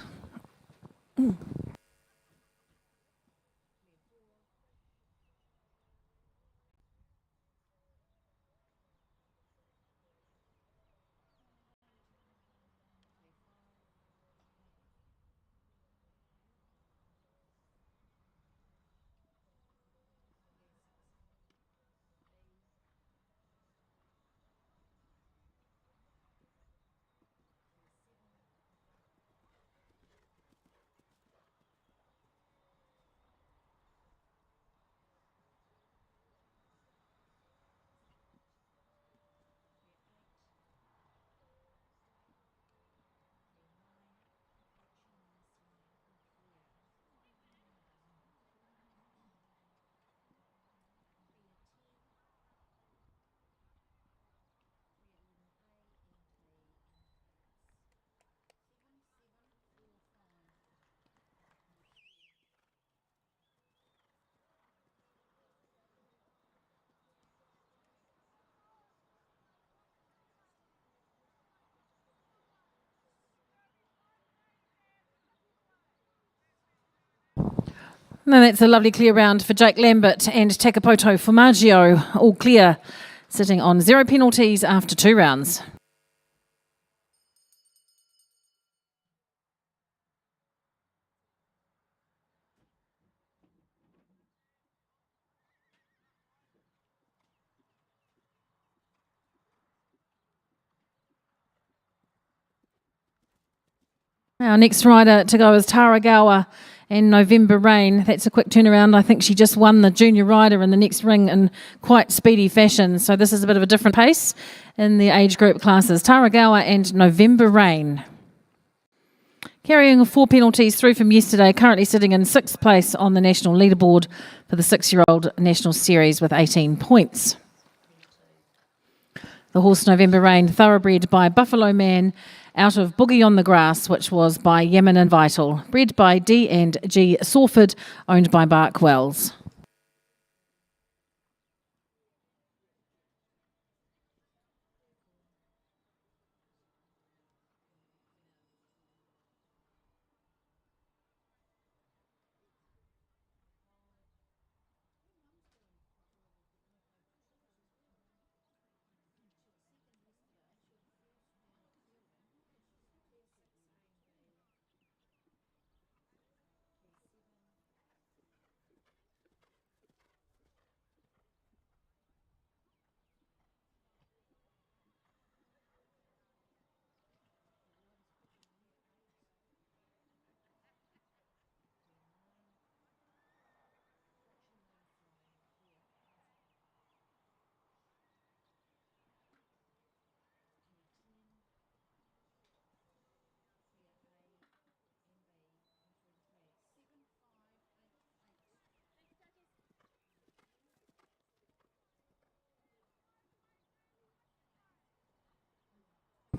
No, that's a lovely clear round for Jake Lambert and Takapoto Formaggio. All clear, sitting on 0 penalties after 2 rounds. Our next rider to go is Taragawa and November Rain. That's a quick turnaround. I think she just won the junior rider in the next ring in quite speedy fashion. So this is a bit of a different pace in the age group classes. Taragawa and November Rain. Carrying 4 penalties through from yesterday, currently sitting in 6th place on the national leaderboard for the 6-year-old national series with 18 points. The horse November Rain, thoroughbred by Buffalo Man, out of Boogie on the Grass, which was by Yemen and Vital. Bred by D&G Sawford, owned by Bark Wells.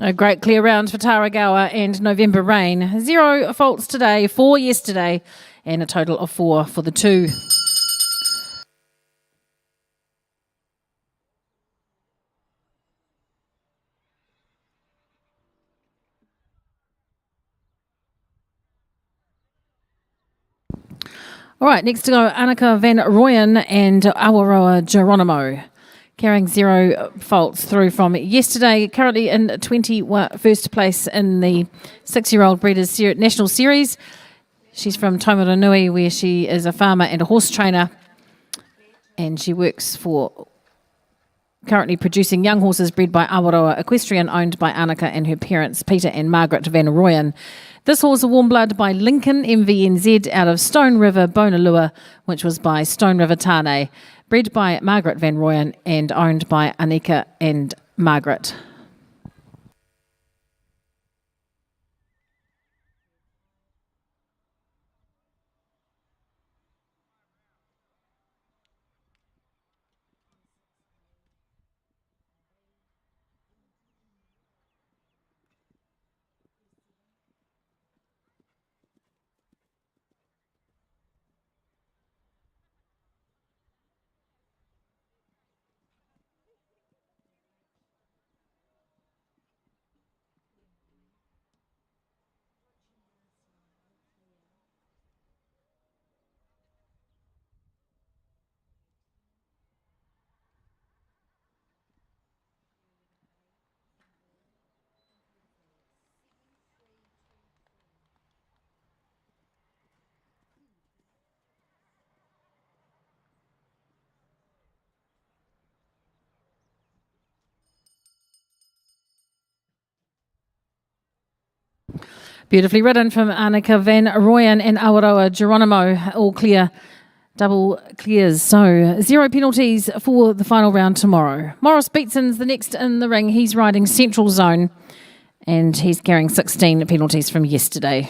A great clear round for Taragawa and November Rain. 0 faults today, 4 yesterday, and a total of 4 for the 2. All right, next to go, Annika van Rooyen and Awaroa Geronimo. Carrying 0 faults through from yesterday, currently in 21st place in the 6-year-old Breeders' National Series. She's from Taumarunui, where she is a farmer and a horse trainer, and she works for currently producing young horses bred by Awaroa Equestrian, owned by Annika and her parents, Peter and Margaret van Rooyen. This horse, a warm blood by Lincoln MVNZ out of Stone River, Bonalua, which was by Stone River Tane. Bred by Margaret van Rooyen and owned by Annika and Margaret. Beautifully ridden from Annika Van Royen and Awaroa Geronimo, all clear, double clears. So 0 penalties for the final round tomorrow. Morris Beatson's the next in the ring. He's riding Central Zone and he's carrying 16 penalties from yesterday.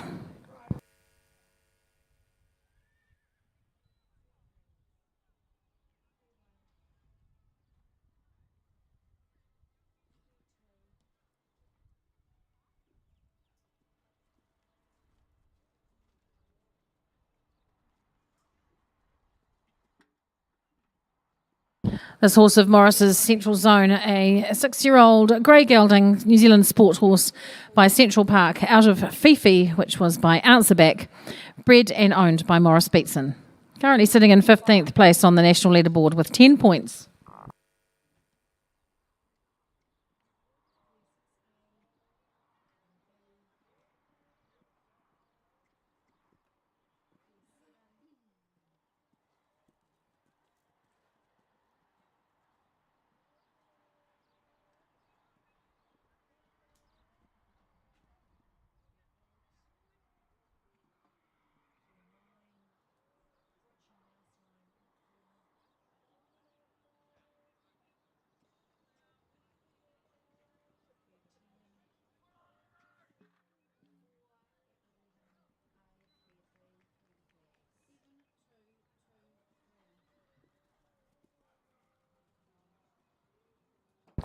This horse of Morris's Central Zone, a 6-year-old grey gelding New Zealand sport horse by Central Park out of Fifi, which was by Answerback, bred and owned by Morris Beatson. Currently sitting in 15th place on the national leaderboard with 10 points.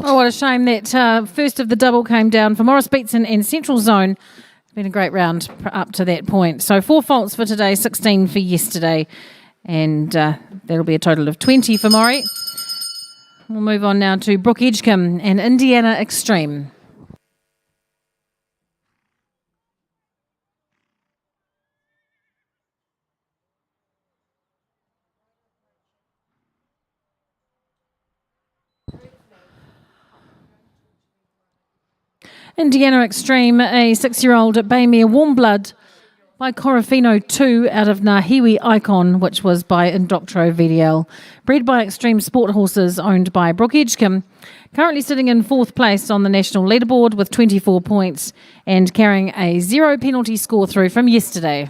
Oh, what a shame that first of the double came down for Morris Beatson and Central Zone. It's been a great round up to that point. So 4 faults for today, 16 for yesterday. And that'll be a total of 20 for Maury. We'll move on now to Brooke Edgecombe and Indiana Extreme. Indiana Extreme, a 6-year-old Baymere Warm Blood by Corofino 2 out of Nahiwi Icon, which was by Indoctro VDL. Bred by Extreme Sport Horses, owned by Brooke Edgecombe. Currently sitting in 4th place on the national leaderboard with 24 points and carrying a 0 penalty score through from yesterday.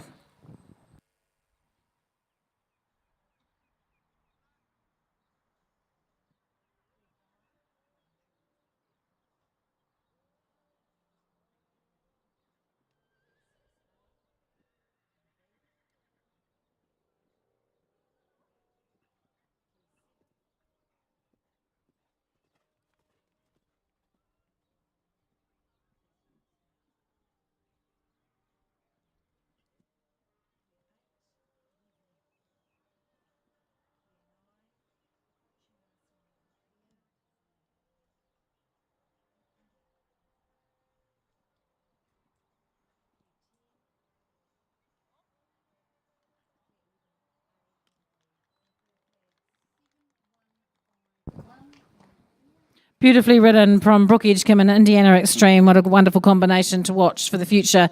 Beautifully ridden from Brooke Edgecombe and Indiana Extreme. What a wonderful combination to watch for the future.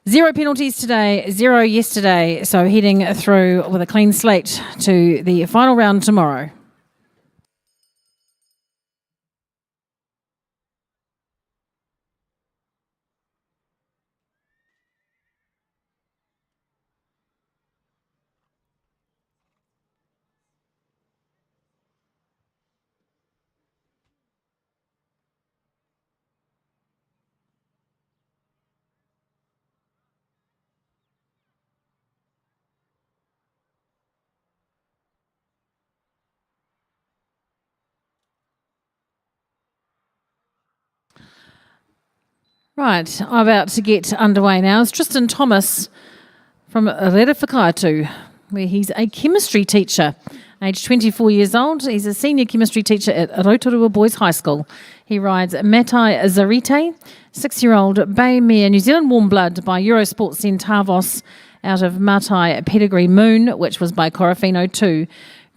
0 penalties today, 0 yesterday. So heading through with a clean slate to the final round tomorrow. Right, I'm about to get underway now. It's Tristan Thomas from Rerewhakaitu, where he's a chemistry teacher, aged 24 years old. He's a senior chemistry teacher at Rotorua Boys High School. He rides Matai Zarite, 6-year-old Baymere New Zealand Warm Blood by Eurosport Centavos out of Matai Pedigree Moon, which was by Corofino 2.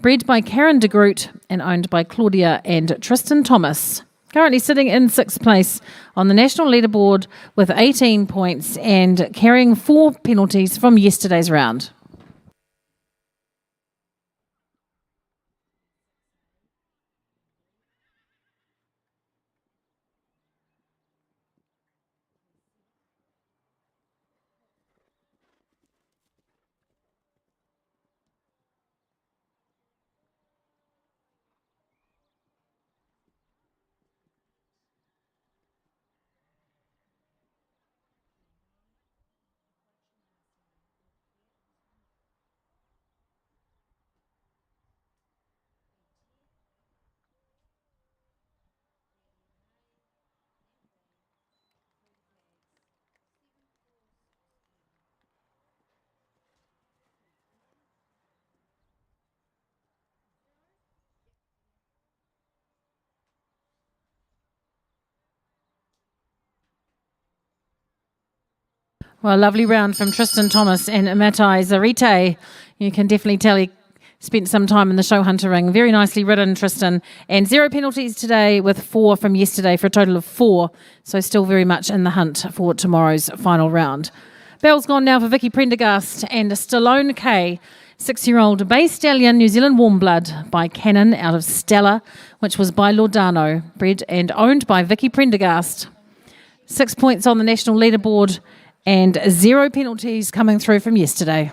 Bred by Karen de Groot and owned by Claudia and Tristan Thomas. Currently sitting in 6th place on the national leaderboard with 18 points and carrying 4 penalties from yesterday's round. Well, a lovely round from Tristan Thomas and Matai Zarite. You can definitely tell he spent some time in the show hunter ring. Very nicely ridden, Tristan. And 0 penalties today with 4 from yesterday for a total of 4. So still very much in the hunt for tomorrow's final round. Bell's gone now for Vicky Prendergast and Stallone K. 6-year-old Bay Stallion New Zealand Warm Blood by Cannon out of Stella, which was by Lordano, bred and owned by Vicky Prendergast. 6 points on the national leaderboard and 0 penalties coming through from yesterday.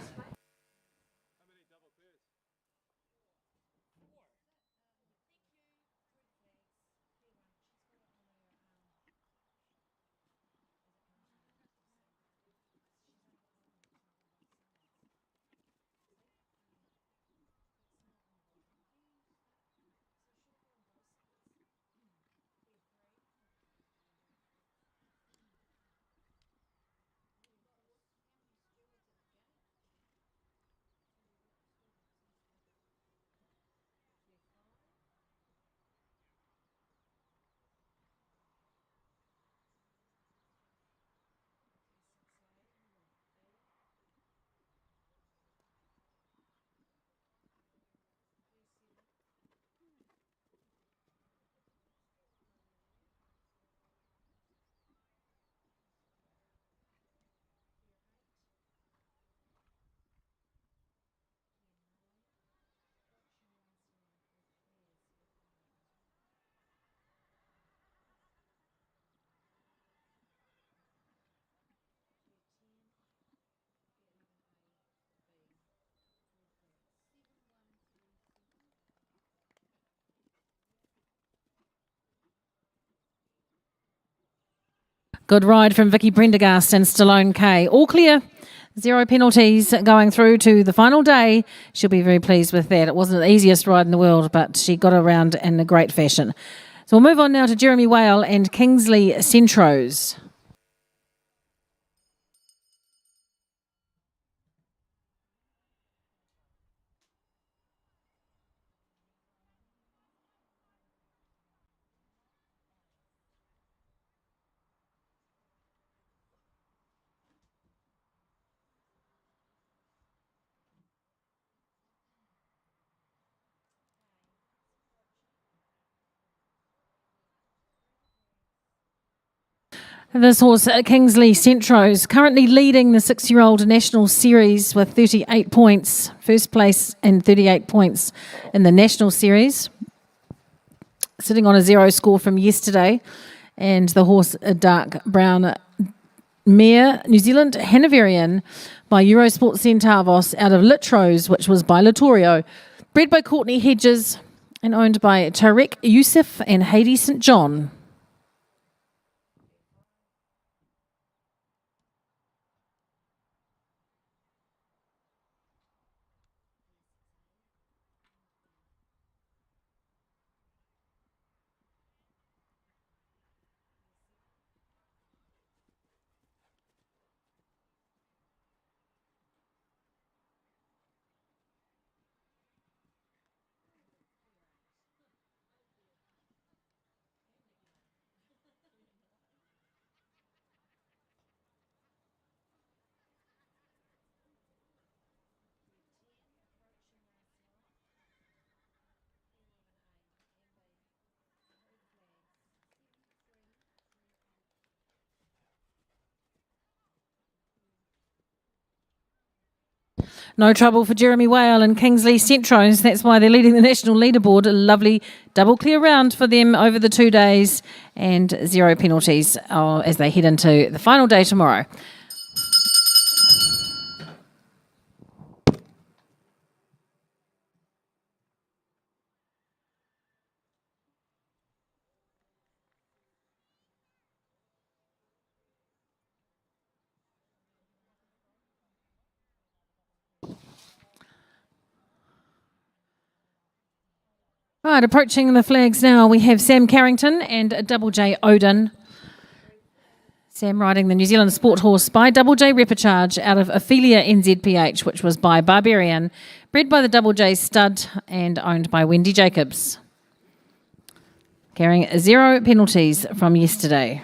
Good ride from Vicky Prendergast and Stallone K. All clear. 0 penalties going through to the final day. She'll be very pleased with that. It wasn't the easiest ride in the world, but she got around in a great fashion. So we'll move on now to Jeremy Whale and Kingsley Centros. This horse, Kingsley Centros, currently leading the 6-year-old National Series with 38 points. First place and 38 points in the National Series. Sitting on a 0 score from yesterday. And the horse, a dark brown mare, New Zealand Hanoverian by Eurosport Centavos out of Litros, which was by Latorio. Bred by Courtney Hedges and owned by Tarek Youssef and Haiti St. John. No trouble for Jeremy Whale and Kingsley Centros. That's why they're leading the national leaderboard. A lovely double clear round for them over the 2 days and 0 penalties as they head into the final day tomorrow. Right, approaching the flags now, we have Sam Carrington and Double J Odin. Sam riding the New Zealand Sport Horse by Double J Repicharge out of Ophelia NZPH, which was by Barbarian, bred by the Double J Stud and owned by Wendy Jacobs. Carrying 0 penalties from yesterday.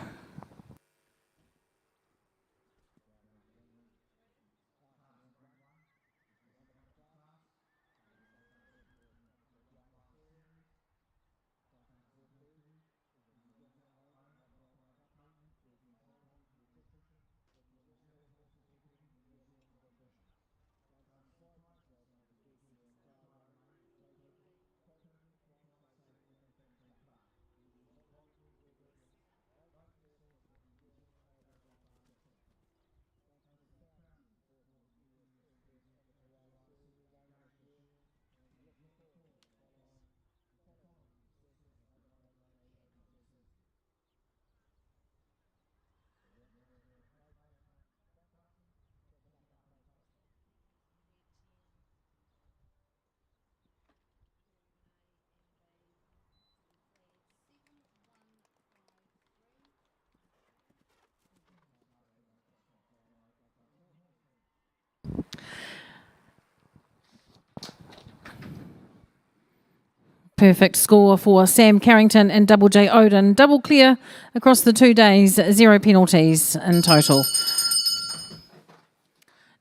perfect score for Sam Carrington and Double J Odin. Double clear across the 2 days, 0 penalties in total.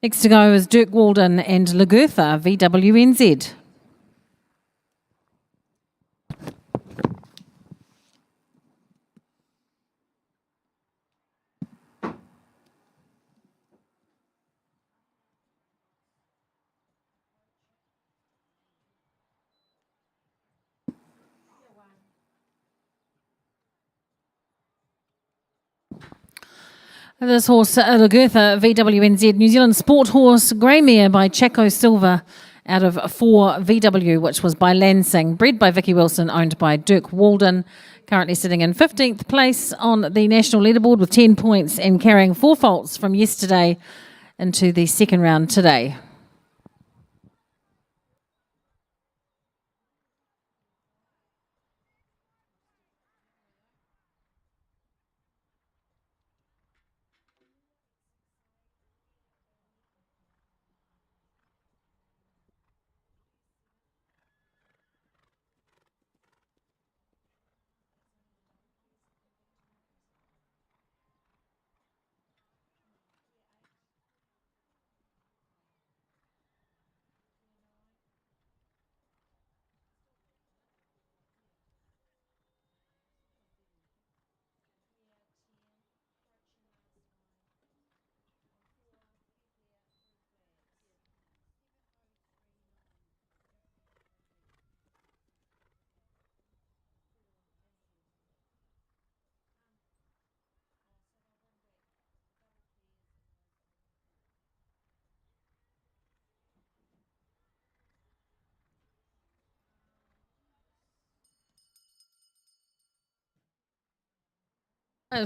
Next to go is Dirk Walden and Lagertha, VWNZ. This horse, Lagertha, VWNZ, New Zealand sport horse, Grey Mare by Chaco Silva out of 4 VW, which was by Lansing, bred by Vicky Wilson, owned by Dirk Walden. Currently sitting in 15th place on the national leaderboard with 10 points and carrying 4 faults from yesterday into the second round today.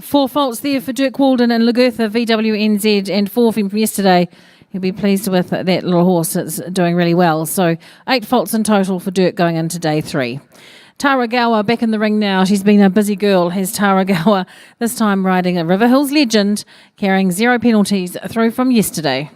Four faults there for Dirk Walden and Lagertha, VWNZ, and 4 from yesterday. He'll be pleased with that little horse. It's doing really well. So 8 faults in total for Dirk going into day 3. Tara Gower back in the ring now. She's been a busy girl, has Tara Gower, this time riding a River Hills Legend, carrying 0 penalties through from yesterday.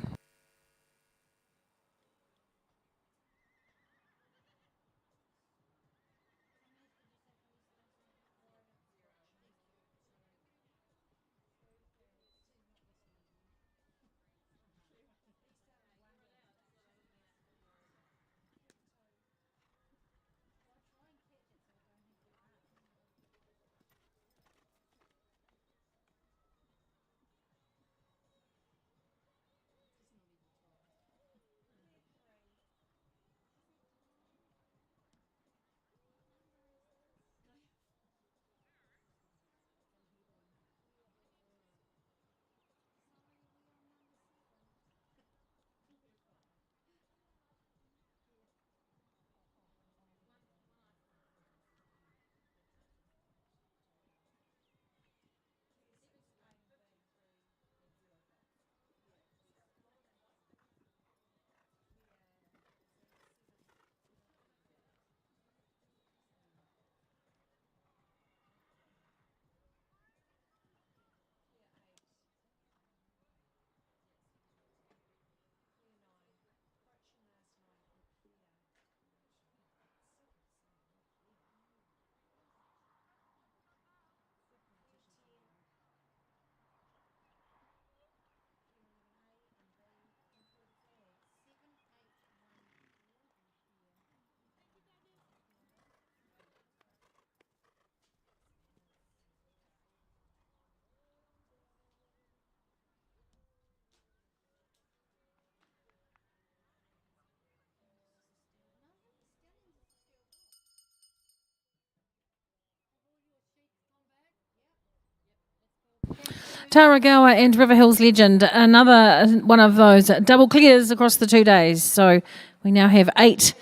Tara Gower and River Hills Legend, another one of those double clears across the 2 days. So we now have 8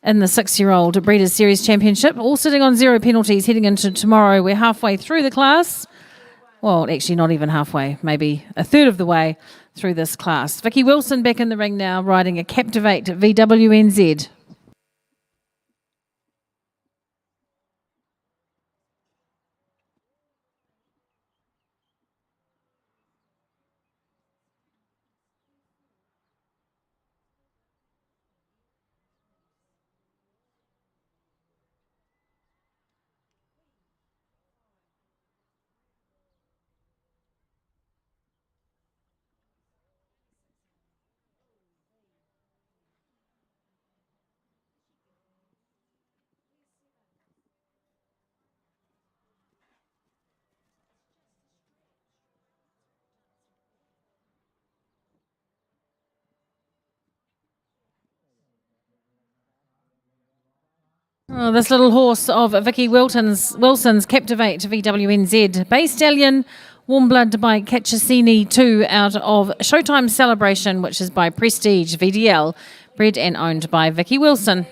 in the 6-year-old Breeders' Series Championship, all sitting on 0 penalties heading into tomorrow. We're halfway through the class. Well, actually not even halfway, maybe a third of the way through this class. Vicky Wilson back in the ring now, riding a Captivate VWNZ. Oh, this little horse of Vicky Wilson's Captivate VWNZ. Bay Stallion, Warm Blood by Catchesini 2 out of Showtime Celebration, which is by Prestige VDL, bred and owned by Vicky Wilson.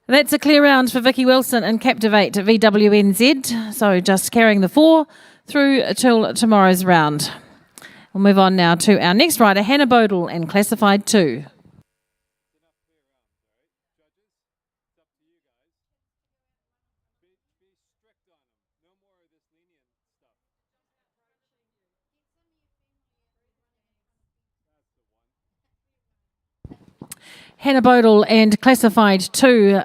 That's a clear round for Vicky Wilson and Captivate VWNZ. So just carrying the 4 through till tomorrow's round. We'll move on now to our next rider, Hannah Bodle and Classified 2. Hannah Bodle and Classified 2,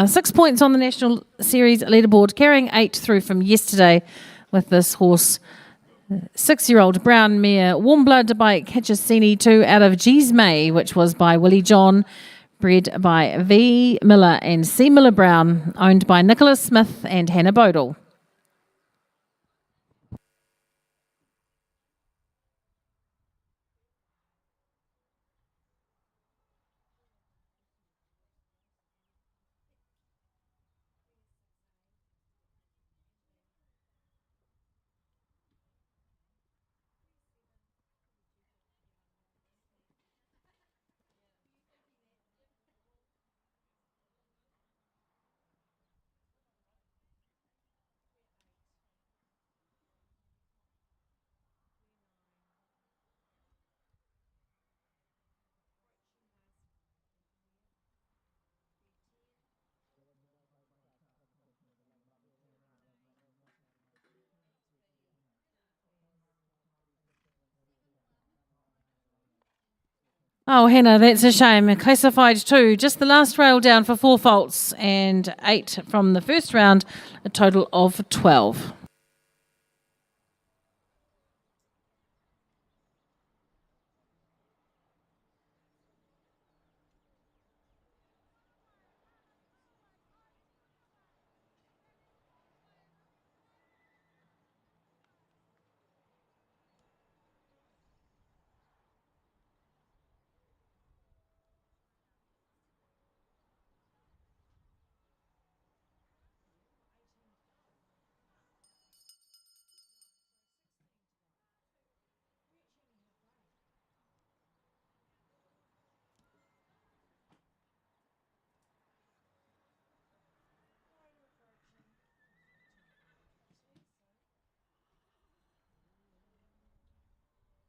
6 points on the National Series leaderboard, carrying 8 through from yesterday with this horse. 6-year-old brown mare, Warm Blood by Catchesini 2 out of G's May, which was by Willie John, bred by V. Miller and C. Miller Brown, owned by Nicholas Smith and Hannah Bodle. Oh, Hannah, that's a shame. Classified 2, just the last rail down for 4 faults and 8 from the first round, a total of 12.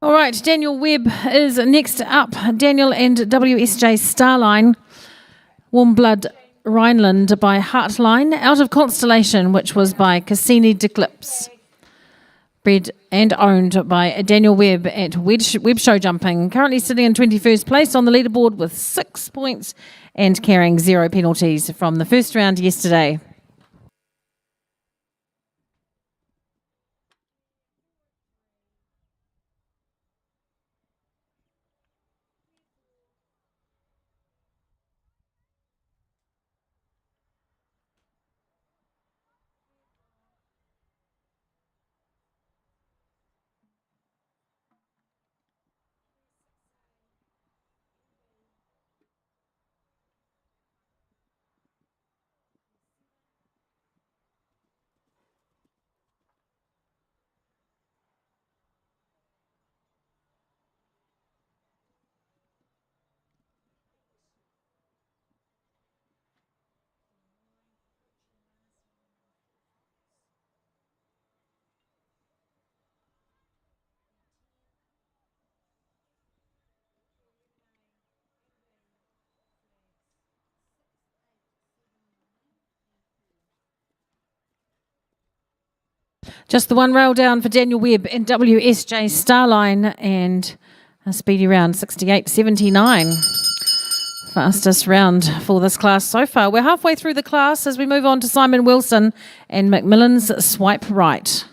All right, Daniel Webb is next up. Daniel and WSJ Starline. Warm Blood Rhineland by Heartline. Out of Constellation, which was by Cassini Declips. Bred and owned by Daniel Webb at Web Show Jumping. Currently sitting in 21st place on the leaderboard with 6 points and carrying 0 penalties from the first round yesterday. Just the one rail down for Daniel Webb and WSJ Starline, and a speedy round 68.79. Fastest round for this class so far. We're halfway through the class as we move on to Simon Wilson and Macmillan's Swipe Right.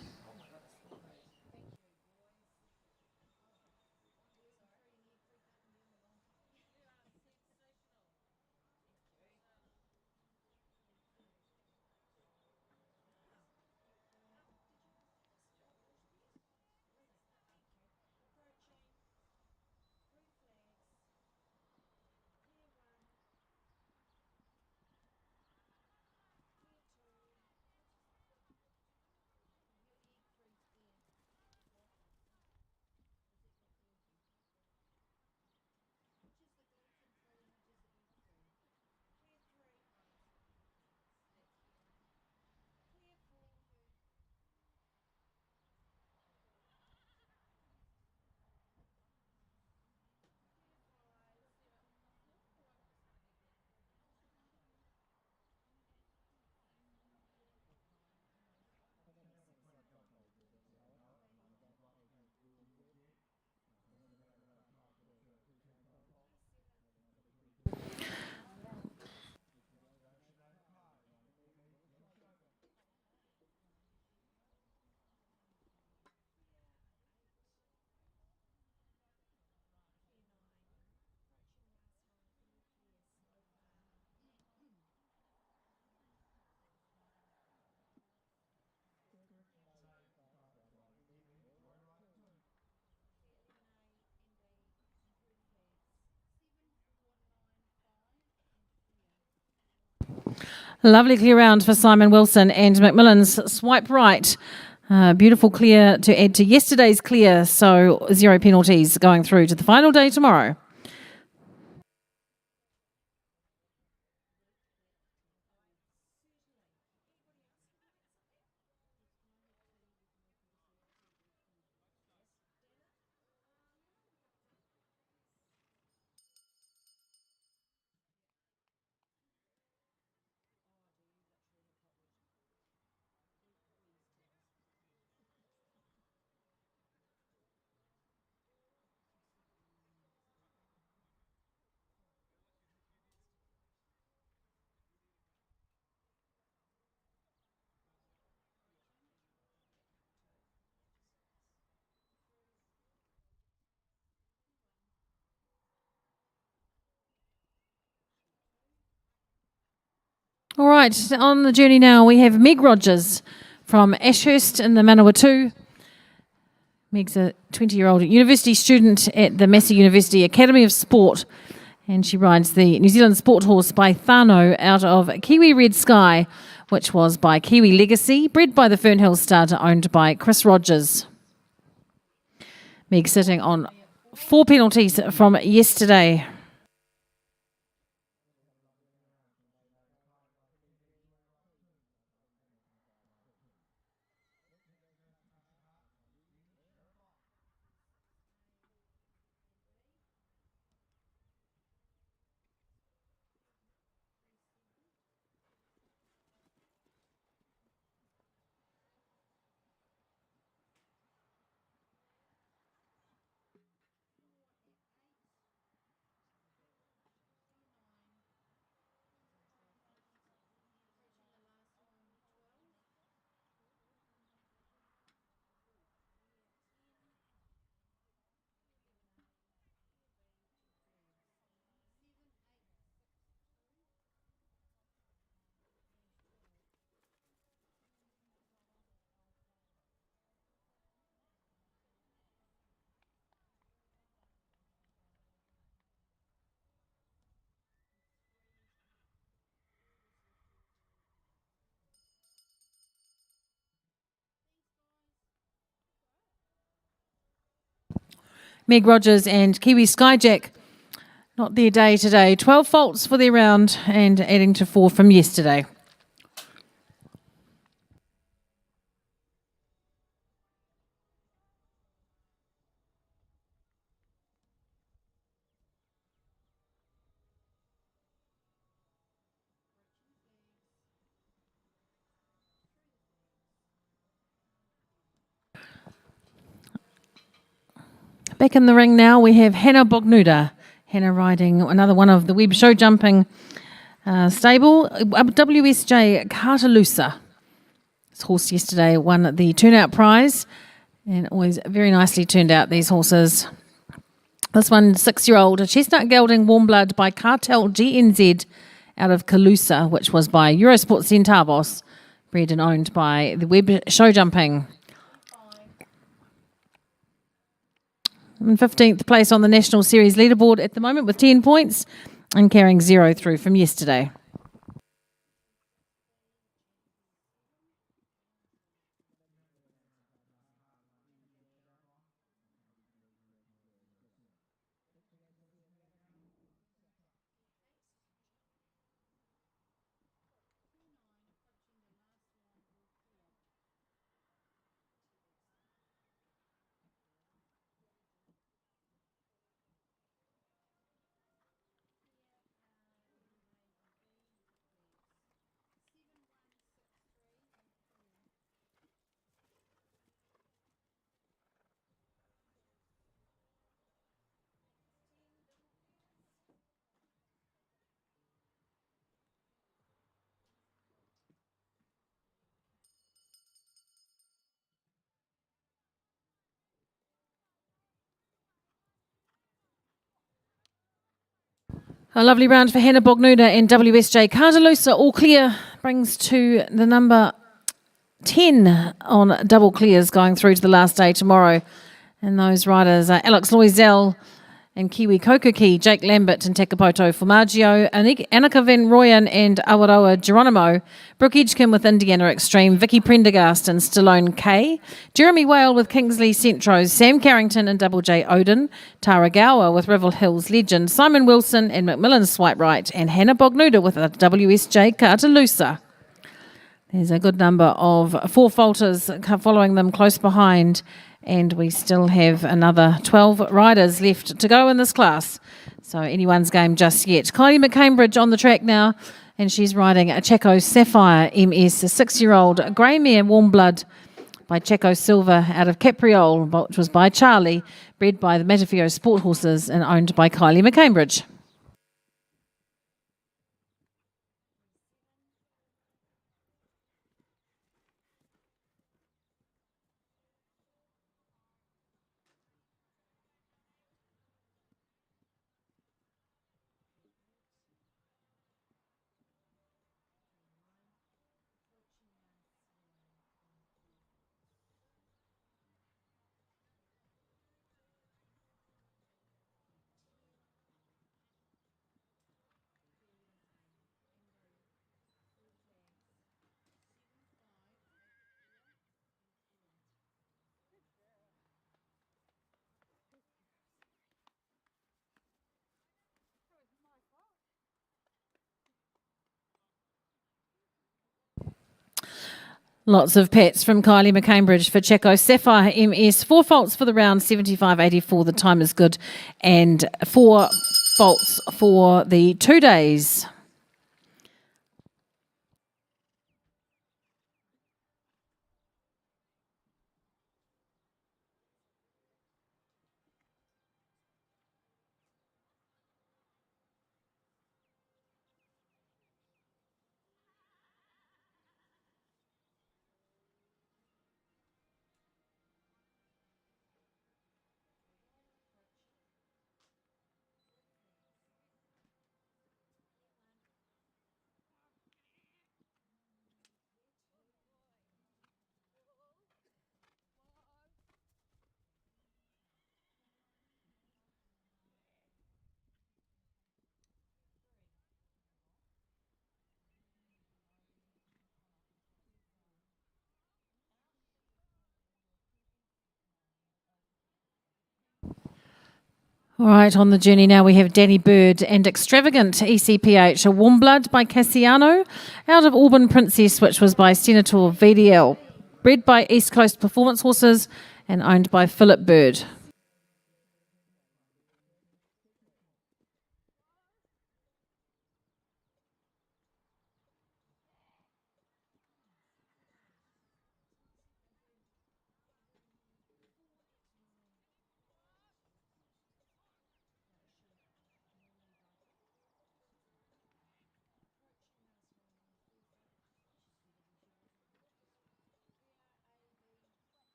Lovely clear round for Simon Wilson and Macmillan's Swipe Right. Beautiful clear to add to yesterday's clear, so 0 penalties going through to the final day tomorrow. All right, on the journey now we have Meg Rogers from Ashurst in the Manawatu. Meg's a 20-year-old university student at the Massey University Academy of Sport, and she rides the New Zealand Sport Horse by Thano out of Kiwi Red Sky, which was by Kiwi Legacy, bred by the Fernhill starter, owned by Chris Rogers. Meg sitting on 4 penalties from yesterday. Meg Rogers and Kiwi Skyjack, not their day today. 12 faults for their round and adding to 4 from yesterday. Back in the ring now, we have Hannah Bognuda. Hannah riding another one of the Web Show Jumping stable, WSJ Cartalusa. This horse yesterday won the turnout prize and always very nicely turned out, these horses. This one, 6-year-old chestnut gelding warm blood by Cartel GNZ out of Calusa, which was by Eurosport Centavos, bred and owned by the Web Show Jumping. In 15th place on the National Series leaderboard at the moment with 10 points and carrying 0 through from yesterday. A lovely round for Hannah Bognuda and WSJ Cartalusa. All clear brings to the number 10 on double clears going through to the last day tomorrow. And those riders are Alex Loisel and Kiwi Kokuki, Jake Lambert and Takapoto Formaggio, Annika Van Royen and Awaroa Geronimo, Brooke Edgecombe with Indiana Extreme, Vicky Prendergast and Stallone K, Jeremy Whale with Kingsley Centros, Sam Carrington and Double J Odin, Tara Gower with Rival Hills Legend, Simon Wilson and Macmillan Swipe Right, and Hannah Bognuda with a WSJ Cartalusa. There's a good number of four falters following them close behind, and we still have another 12 riders left to go in this class. So anyone's game just yet. Kylie McCambridge on the track now, and she's riding a Checo Sapphire MS, a 6-year-old grey mare warm blood by Checo Silva out of Capriole, which was by Charlie, bred by the Matafio Sport Horses and owned by Kylie McCambridge. Lots of pets from Kylie McCambridge for Checo Sapphire MS. 4 faults for the round, 75.84. The time is good. And 4 faults for the 2 days. All right, on the journey now we have Danny Bird and Extravagant ECPH, a warm blood by Cassiano, out of Auburn Princess, which was by Senator VDL, bred by East Coast Performance Horses and owned by Philip Bird.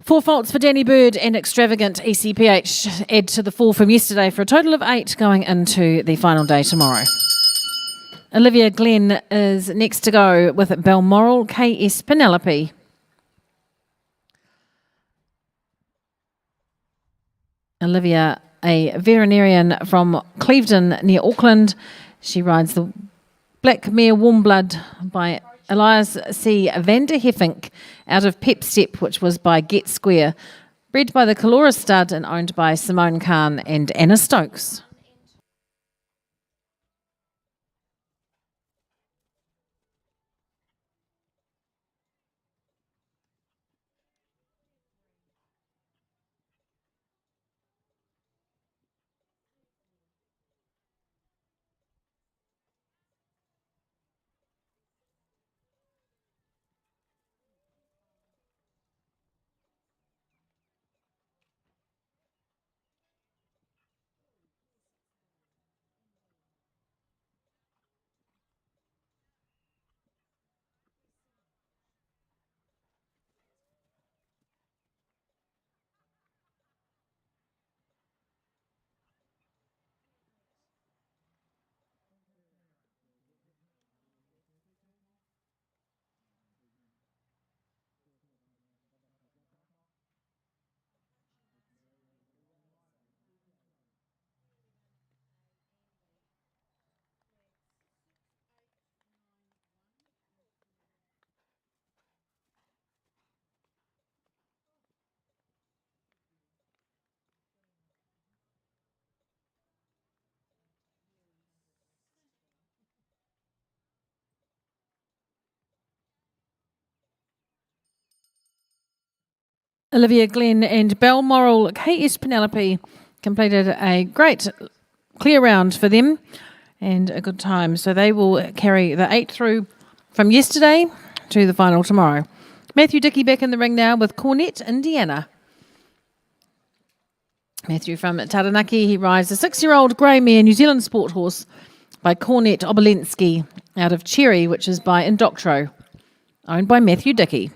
4 faults for Danny Bird and Extravagant ECPH add to the 4 from yesterday for a total of 8 going into the final day tomorrow. Olivia Glenn is next to go with Balmoral KS Penelope. Olivia, a veterinarian from Clevedon near Auckland. She rides the Black Mare Warmblood by Elias C. van der Heffink out of Pep Step, which was by Get Square. Bred by the Calora Stud and owned by Simone Khan and Anna Stokes. Olivia Glenn and Balmoral KS Penelope completed a great clear round for them and a good time. So they will carry the 8 through from yesterday to the final tomorrow. Matthew Dickey back in the ring now with Cornet, Indiana. Matthew from Taranaki, he rides a 6-year-old grey mare New Zealand sport horse by Cornet Obolensky out of Cherry, which is by Indoctro, owned by Matthew Dickey.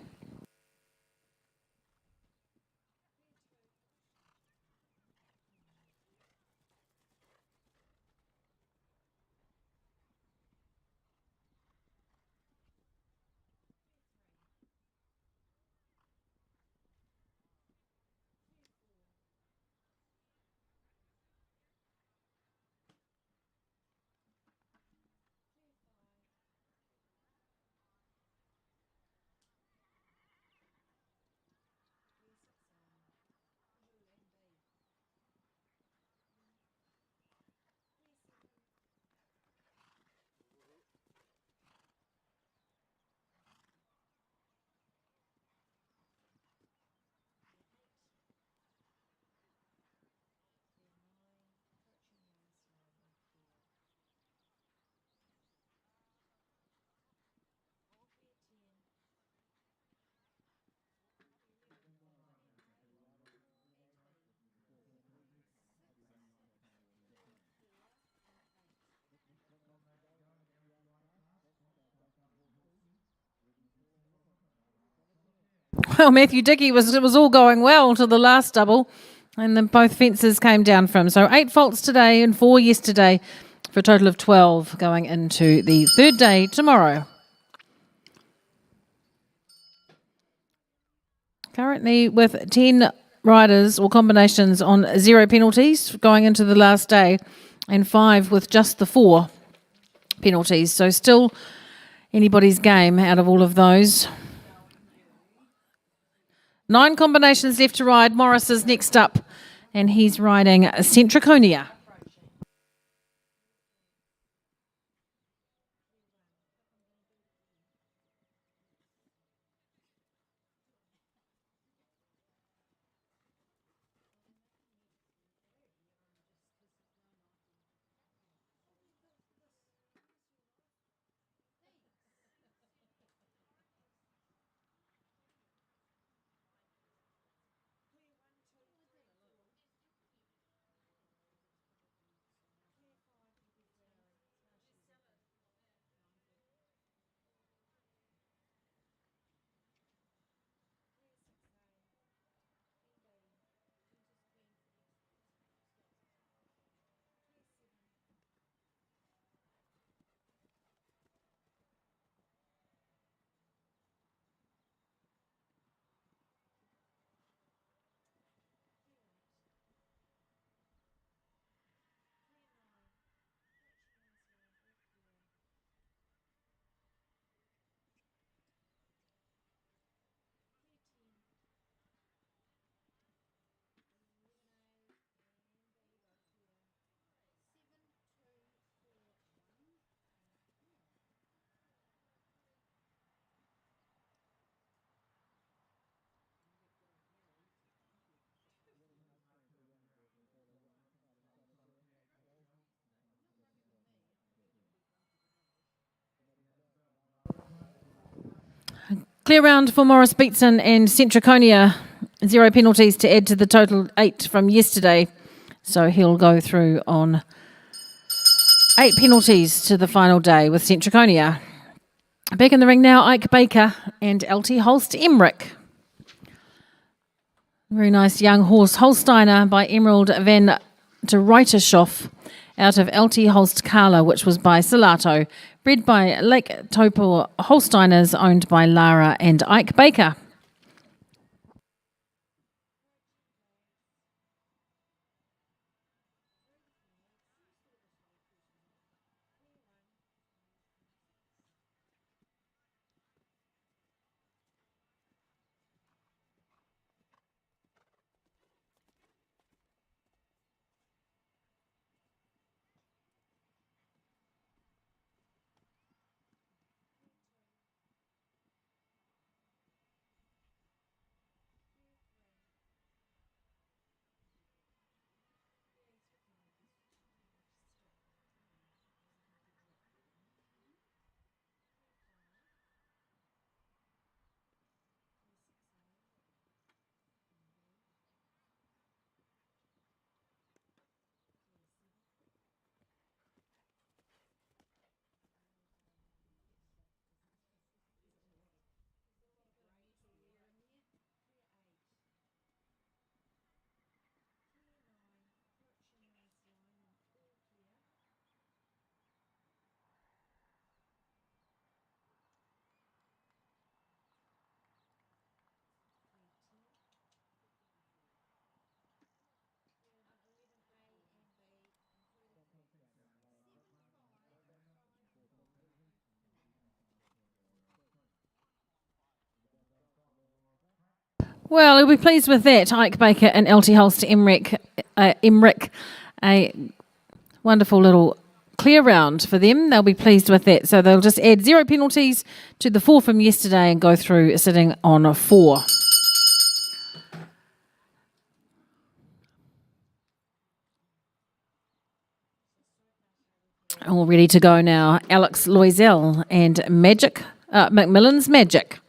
Well, Matthew Dickey it was all going well to the last double, and then both fences came down for him. So 8 faults today and 4 yesterday for a total of 12 going into the third day tomorrow. Currently with 10 riders or combinations on 0 penalties going into the last day and 5 with just the 4 penalties. So still anybody's game out of all of those. 9 combinations left to ride. Morris is next up, and he's riding Centriconia. Clear round for Morris Beatson and Centriconia. 0 penalties to add to the total 8 from yesterday. So he'll go through on 8 penalties to the final day with Centriconia. Back in the ring now, Ike Baker and LT Holst Emmerich. Very nice young horse, Holsteiner by Emerald van de Ruytershoff out of LT Holst Kala, which was by Salato. Bred by Lake Taupo Holsteiners, owned by Lara and Ike Baker. Well, he'll be pleased with that. Ike Baker and LT Holst Emmerich. A wonderful little clear round for them. They'll be pleased with that. So they'll just add 0 penalties to the 4 from yesterday and go through sitting on 4. All ready to go now. Alex Loisel and Macmillan's Magic.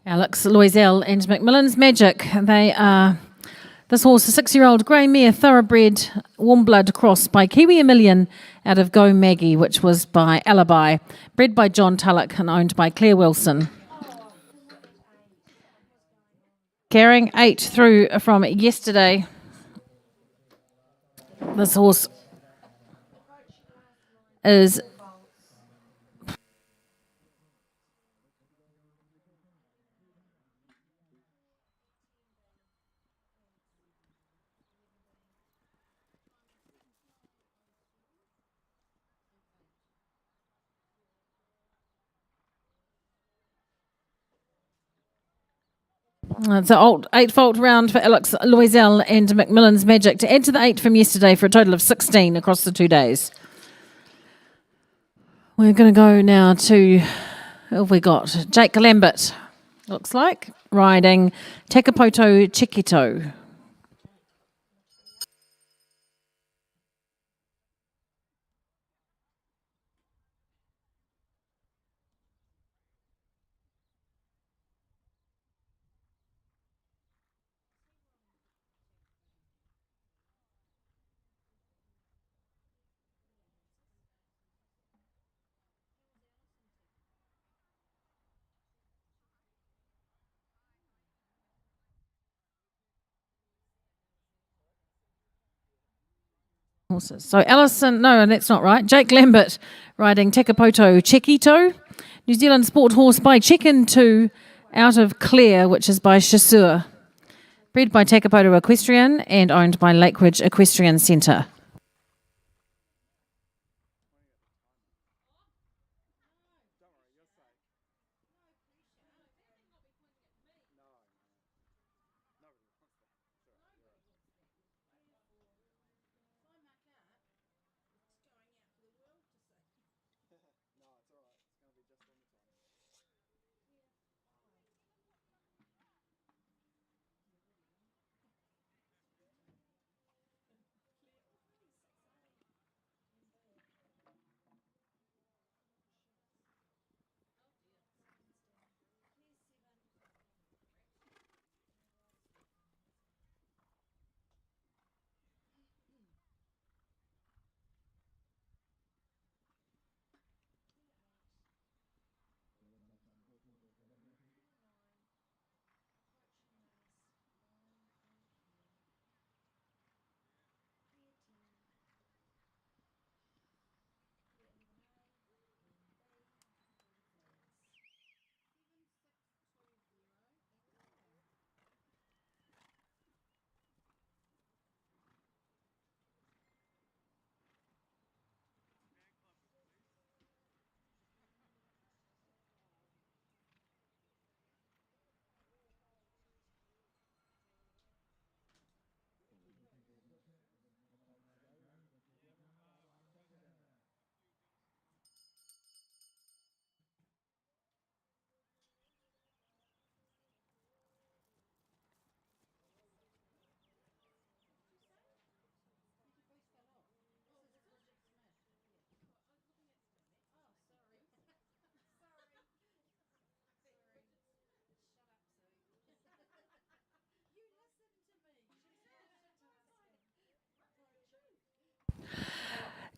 Alex Loisel and Macmillan's Magic. They are this horse, a 6-year-old grey mare, thoroughbred, warm blood cross by Kiwi A Million out of Go Maggie, which was by Alibi, bred by John Tulloch and owned by Claire Wilson. Carrying 8 through from yesterday. This horse is it's an old 8-fold round for Alex Loisel and Macmillan's Magic to add to the 8 from yesterday for a total of 16 across the 2 days. We're going to go now to, who have we got? Jake Lambert, looks like, riding Takapoto Chiquito. horses. So Alison, no, that's not right. Jake Lambert riding Tekapoto Chiquito. New Zealand Sport Horse by Chicken 2 out of Clare, which is by Chasseur. Bred by Tekapoto Equestrian and owned by Lakeridge Equestrian Centre.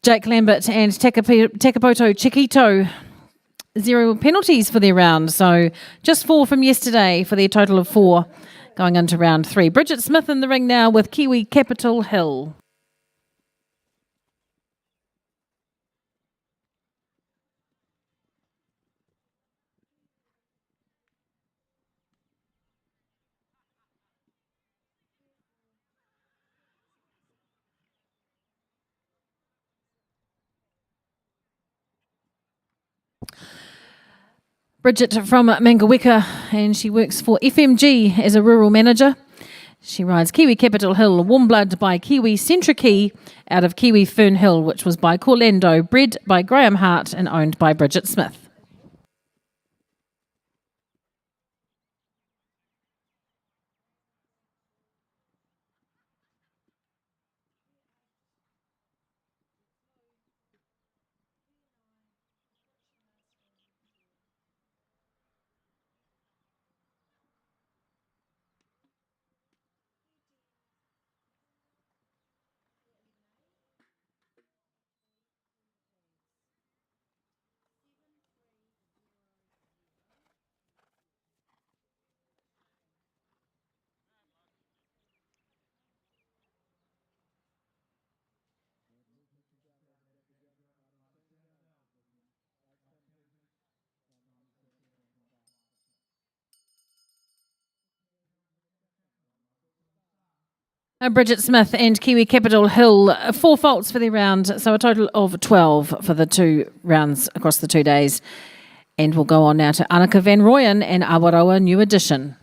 Jake Lambert and Tekapoto Chiquito. 0 penalties for their round, so just 4 from yesterday for their total of 4 going into round 3. Bridget Smith in the ring now with Kiwi Capitol Hill. Bridget from Mangaweka, and she works for FMG as a rural manager. She rides Kiwi Capitol Hill, Warm Blood by Kiwi Centric out of Kiwi Fern Hill, which was by Corlando, bred by Graham Hart and owned by Bridget Smith. Bridget Smith and Kiwi Capitol Hill, 4 faults for their round, so a total of 12 for the 2 rounds across the 2 days. And we'll go on now to Annika Van Rooyen and Awaroa New Edition.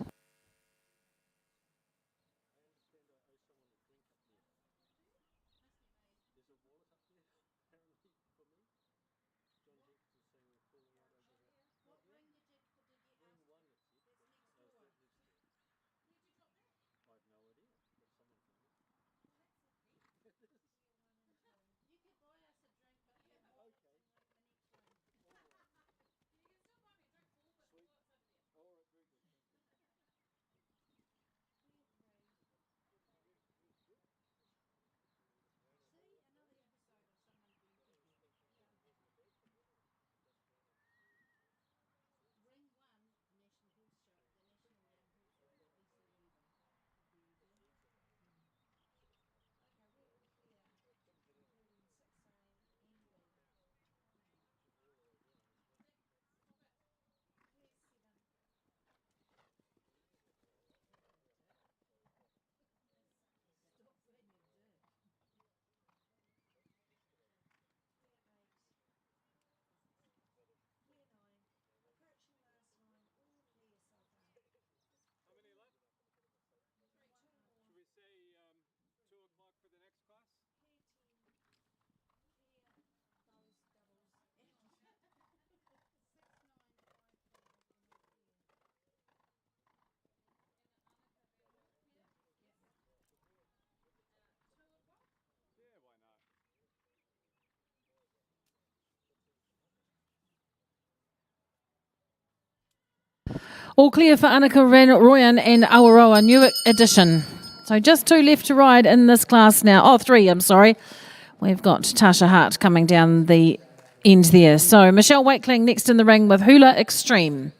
All clear for Annika Royan and Awaroa, new edition. So just 2 left to ride in this class now. Oh, 3, I'm sorry. We've got Tasha Hart coming down the end there. So Michelle Wakeling next in the ring with Hula Extreme.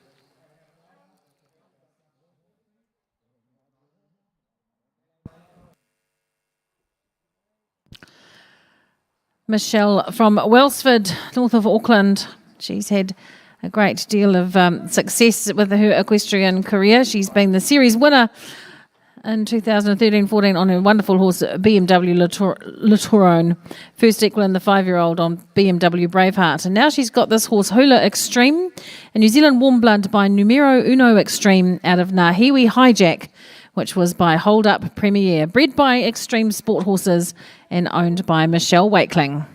Michelle from Wellsford, north of Auckland. She's had a great deal of success with her equestrian career. She's been the series winner in 2013-14 on her wonderful horse BMW Latourone. First equal in the 5-year-old on BMW Braveheart. And now she's got this horse Hula Extreme, a New Zealand warm blood by Numero Uno Extreme out of Nahiwi Hijack, which was by Hold Up Premier, bred by Extreme Sport Horses and owned by Michelle Wakeling.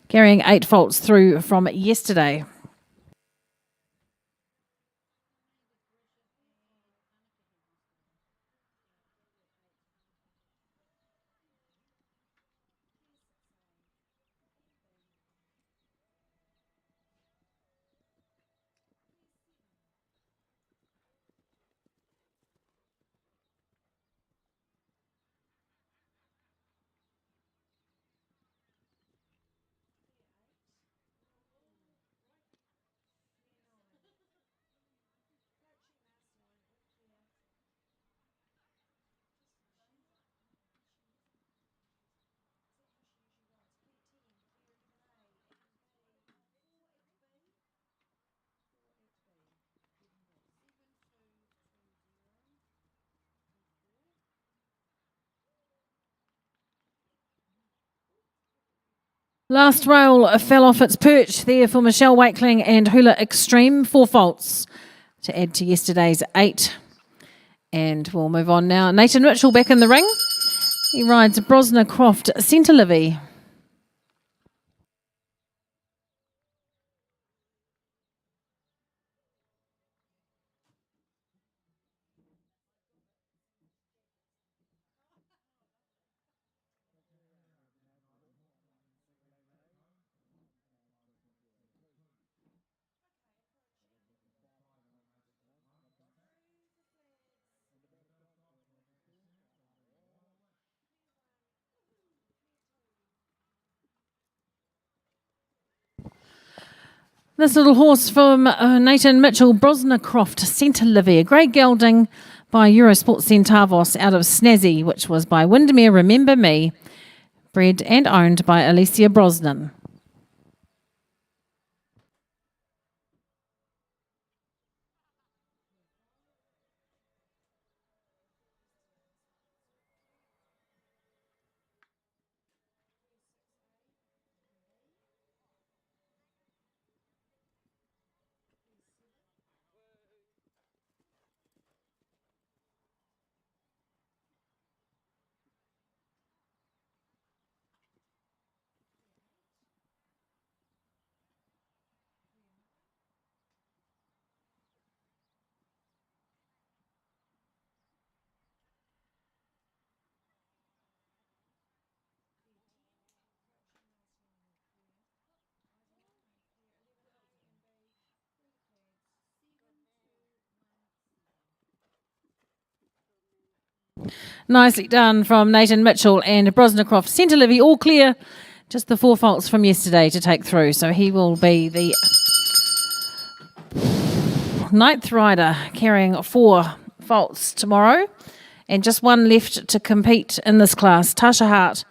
Carrying 8 faults through from yesterday. Last rail fell off its perch there for Michelle Wakeling and Hula Extreme. 4 faults to add to yesterday's 8. And we'll move on now. Nathan Mitchell back in the ring. He rides Brosna Croft Centre Livy. This little horse from Nathan Mitchell, Brosna Croft Centre Livy, a great gelding by Eurosport Centavos out of Snazzy, which was by Windermere Remember Me, bred and owned by Alicia Brosnan. Nicely done from Nathan Mitchell and Brosna Croft Centre Livy, all clear. Just the 4 faults from yesterday to take through. So he will be the 9th rider carrying 4 faults tomorrow. And just 1 left to compete in this class. Tasha Hart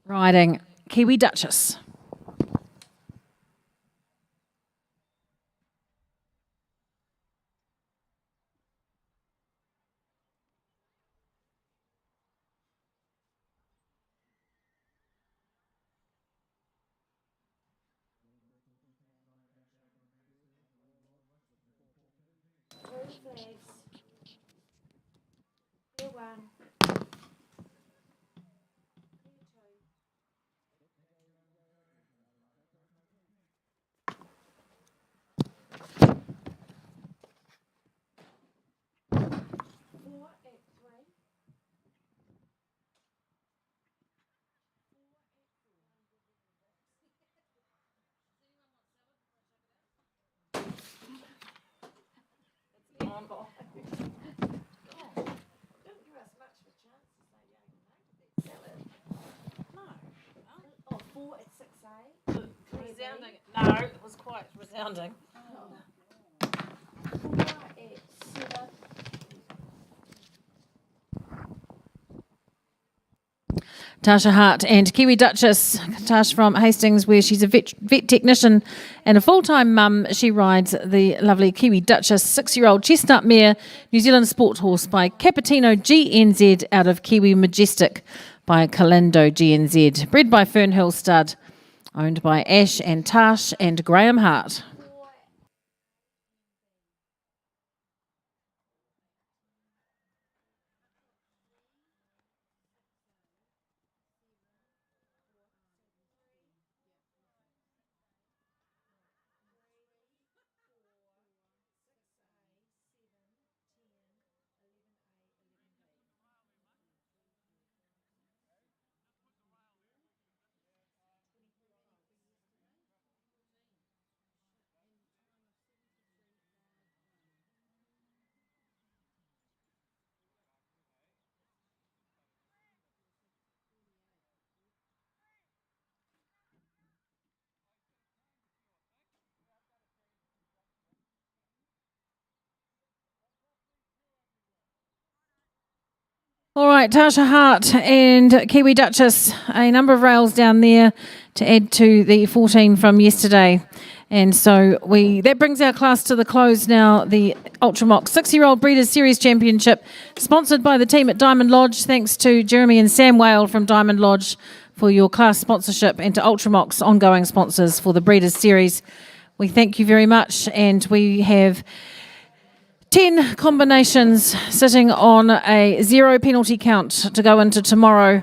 riding Kiwi Duchess. Resounding. No, it was quite resounding. Tasha Hart and Kiwi Duchess. Tash from Hastings, where she's a vet technician and a full-time mum. She rides the lovely Kiwi Duchess 6-year-old chestnut mare, New Zealand sport horse by Capitino GNZ out of Kiwi Majestic by Kalindo GNZ. Bred by Fernhill Stud, owned by Ash and Tash and Graham Hart. All right, Tasha Hart and Kiwi Duchess, a number of rails down there to add to the 14 from yesterday. And so that brings our class to the close now. The Ultramox 6-year-old Breeders' Series Championship, sponsored by the team at Diamond Lodge. Thanks to Jeremy and Sam Whale from Diamond Lodge for your class sponsorship, and to Ultramox, ongoing sponsors for the Breeders' Series. We thank you very much, and we have 10 combinations sitting on a 0 penalty count to go into tomorrow.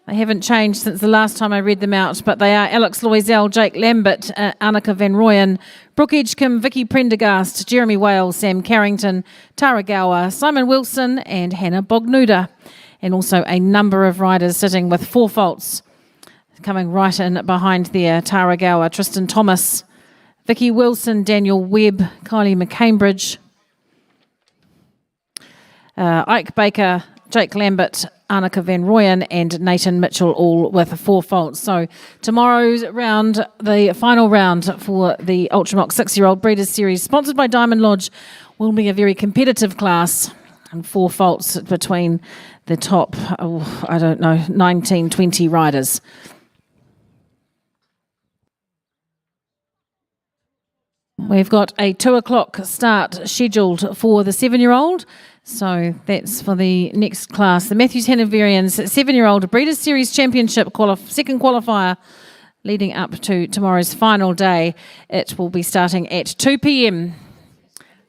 They haven't changed since the last time I read them out, but they are Alex Loisel, Jake Lambert, Annika Van Rooyen, Brooke Edgecombe, Vicky Prendergast, Jeremy Whale, Sam Carrington, Tara Gower, Simon Wilson and Hannah Bognuda. And also a number of riders sitting with 4 faults coming right in behind there. Tara Gower, Tristan Thomas, Vicky Wilson, Daniel Webb, Kylie McCambridge, Ike Baker, Jake Lambert, Annika Van Rooyen and Nathan Mitchell, all with 4 faults. So tomorrow's round, the final round for the Ultramox 6-year-old Breeders' Series, sponsored by Diamond Lodge, will be a very competitive class, and 4 faults between the top, 19, 20 riders. We've got a 2 o'clock start scheduled for the 7-year-old. So that's for the next class. The Matthews Hanoverians 7-year-old Breeders' Series Championship second qualifier leading up to tomorrow's final day. It will be starting at 2 p.m.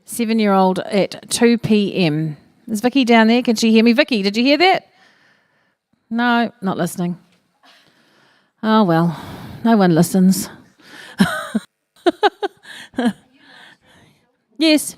7-year-old at 2 p.m. Is Vicky down there? Can she hear me? Vicky, did you hear that? No, not listening. Oh, well, no one listens. Yes.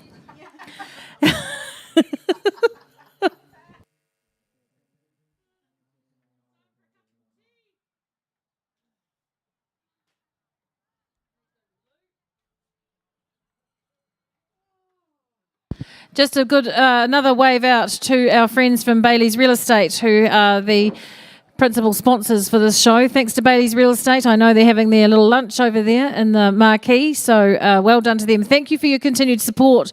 Just a good another wave out to our friends from Bailey's Real Estate, who are the principal sponsors for this show. Thanks to Bailey's Real Estate. I know they're having their little lunch over there in the marquee, so well done to them. Thank you for your continued support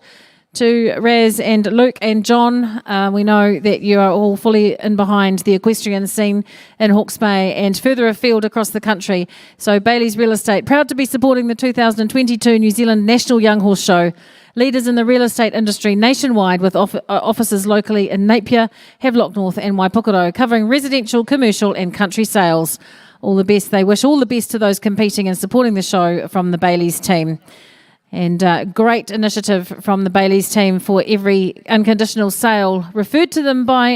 to Raz and Luke and John. We know that you are all fully in behind the equestrian scene in Hawke's Bay and further afield across the country. So Bailey's Real Estate, proud to be supporting the 2022 New Zealand National Young Horse Show. Leaders in the real estate industry nationwide, with offices locally in Napier, Havelock North and Waipokoro, covering residential, commercial and country sales. All the best. They wish all the best to those competing and supporting the show from the Bailey's team. And great initiative from the Bailey's team for every unconditional sale referred to them by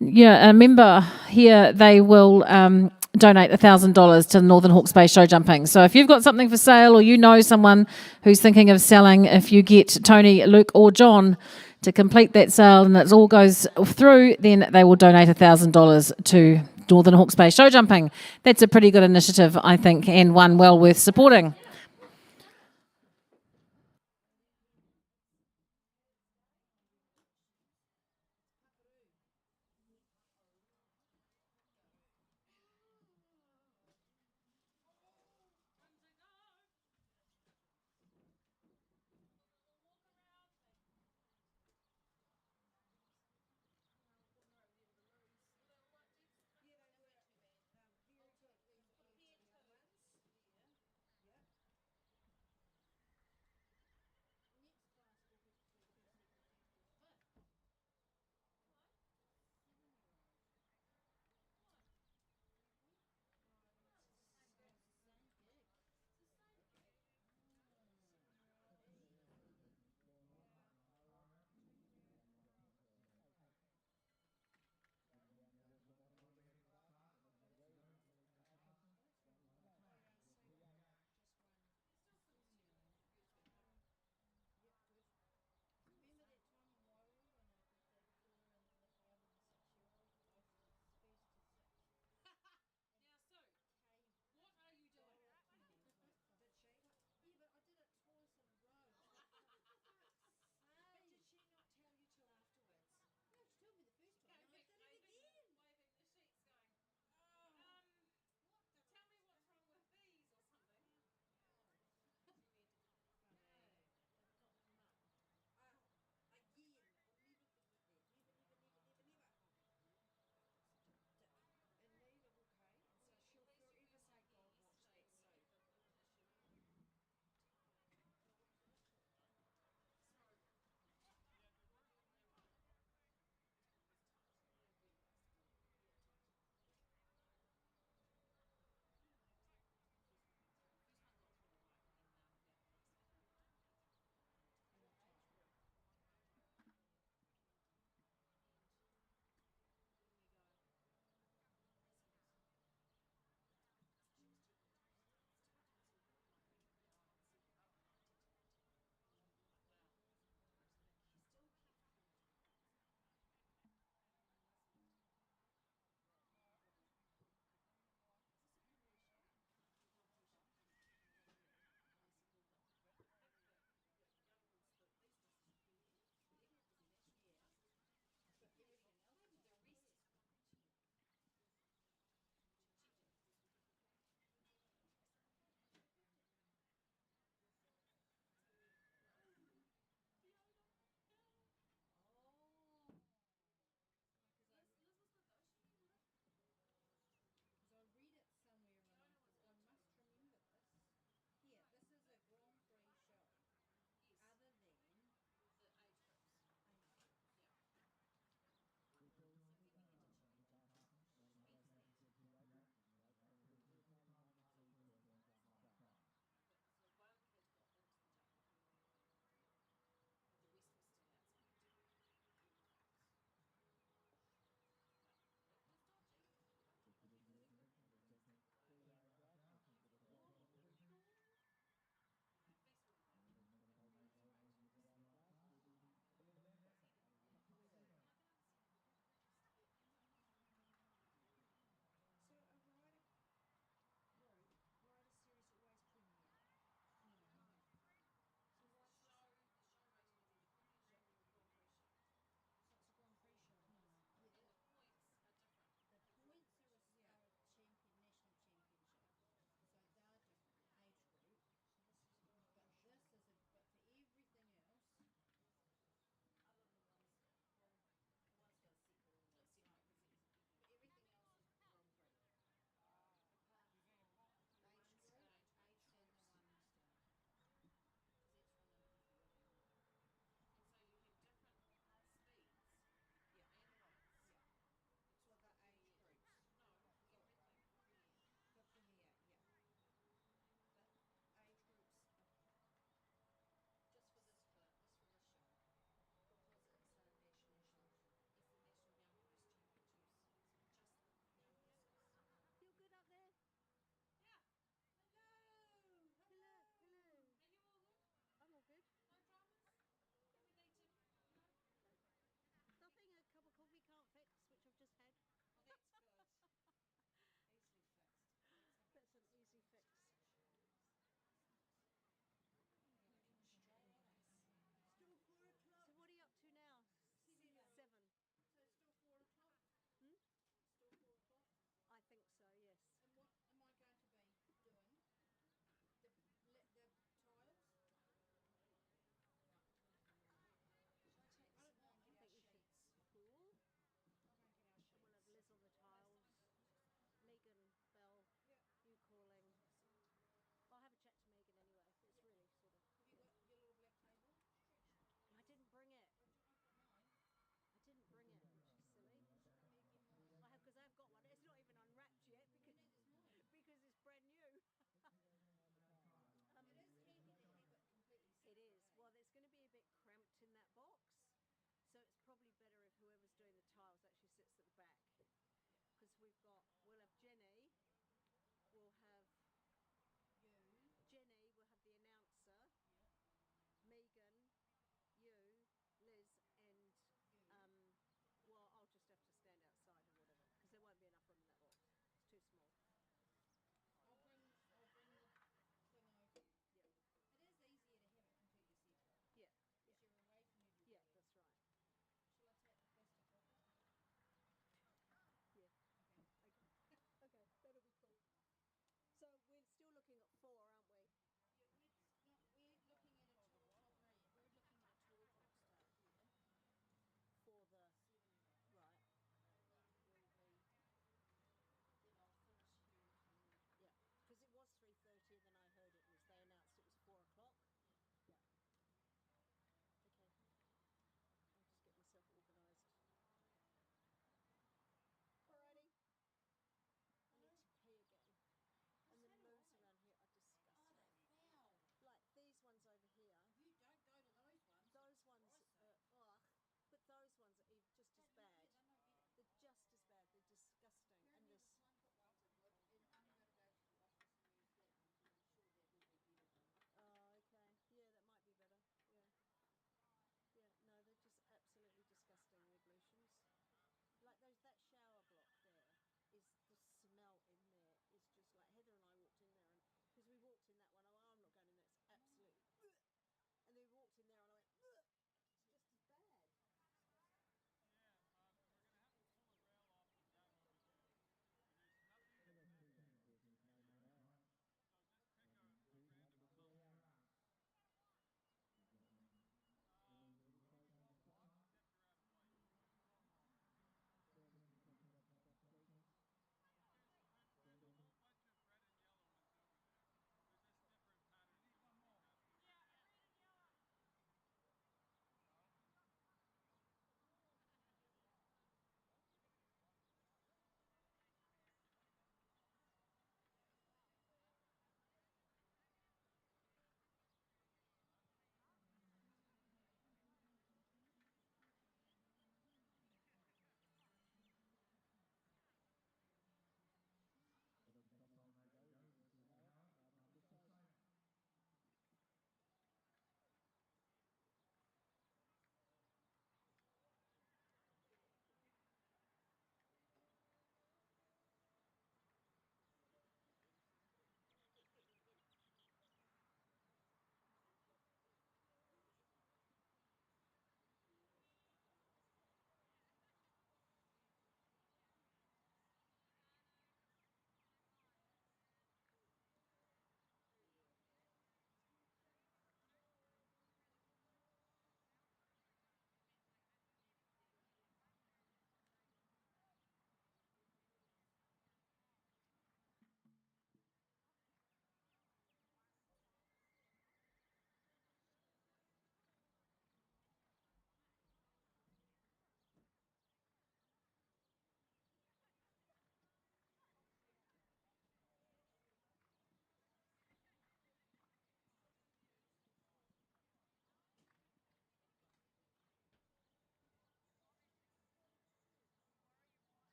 a member here. They will donate $1,000 to Northern Hawke's Bay Show Jumping. So if you've got something for sale, or you know someone who's thinking of selling, if you get Tony, Luke or John to complete that sale and it all goes through, then they will donate $1,000 to Northern Hawke's Bay Show Jumping. That's a pretty good initiative, I think, and one well worth supporting.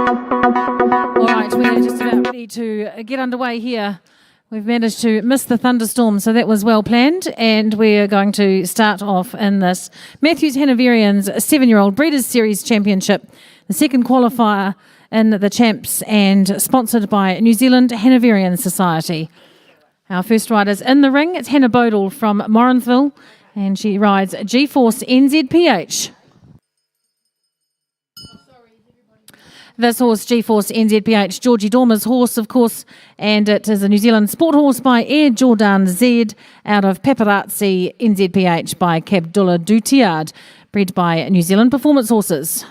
All right, we're just about ready to get underway here. We've managed to miss the thunderstorm, so that was well planned. And we're going to start off in this Matthews Hanoverians 7-year-old Breeders' Series Championship, the second qualifier in the Champs and sponsored by New Zealand Hanoverian Society. Our first rider's in the ring. It's Hannah Bodle from Morrinsville, and she rides G-Force NZPH. This horse, G-Force NZPH, Georgie Dormer's horse, of course, and it is a New Zealand sport horse by Air Jordan Z out of Paparazzi NZPH by Cabdullah Dutiard, bred by New Zealand Performance Horses.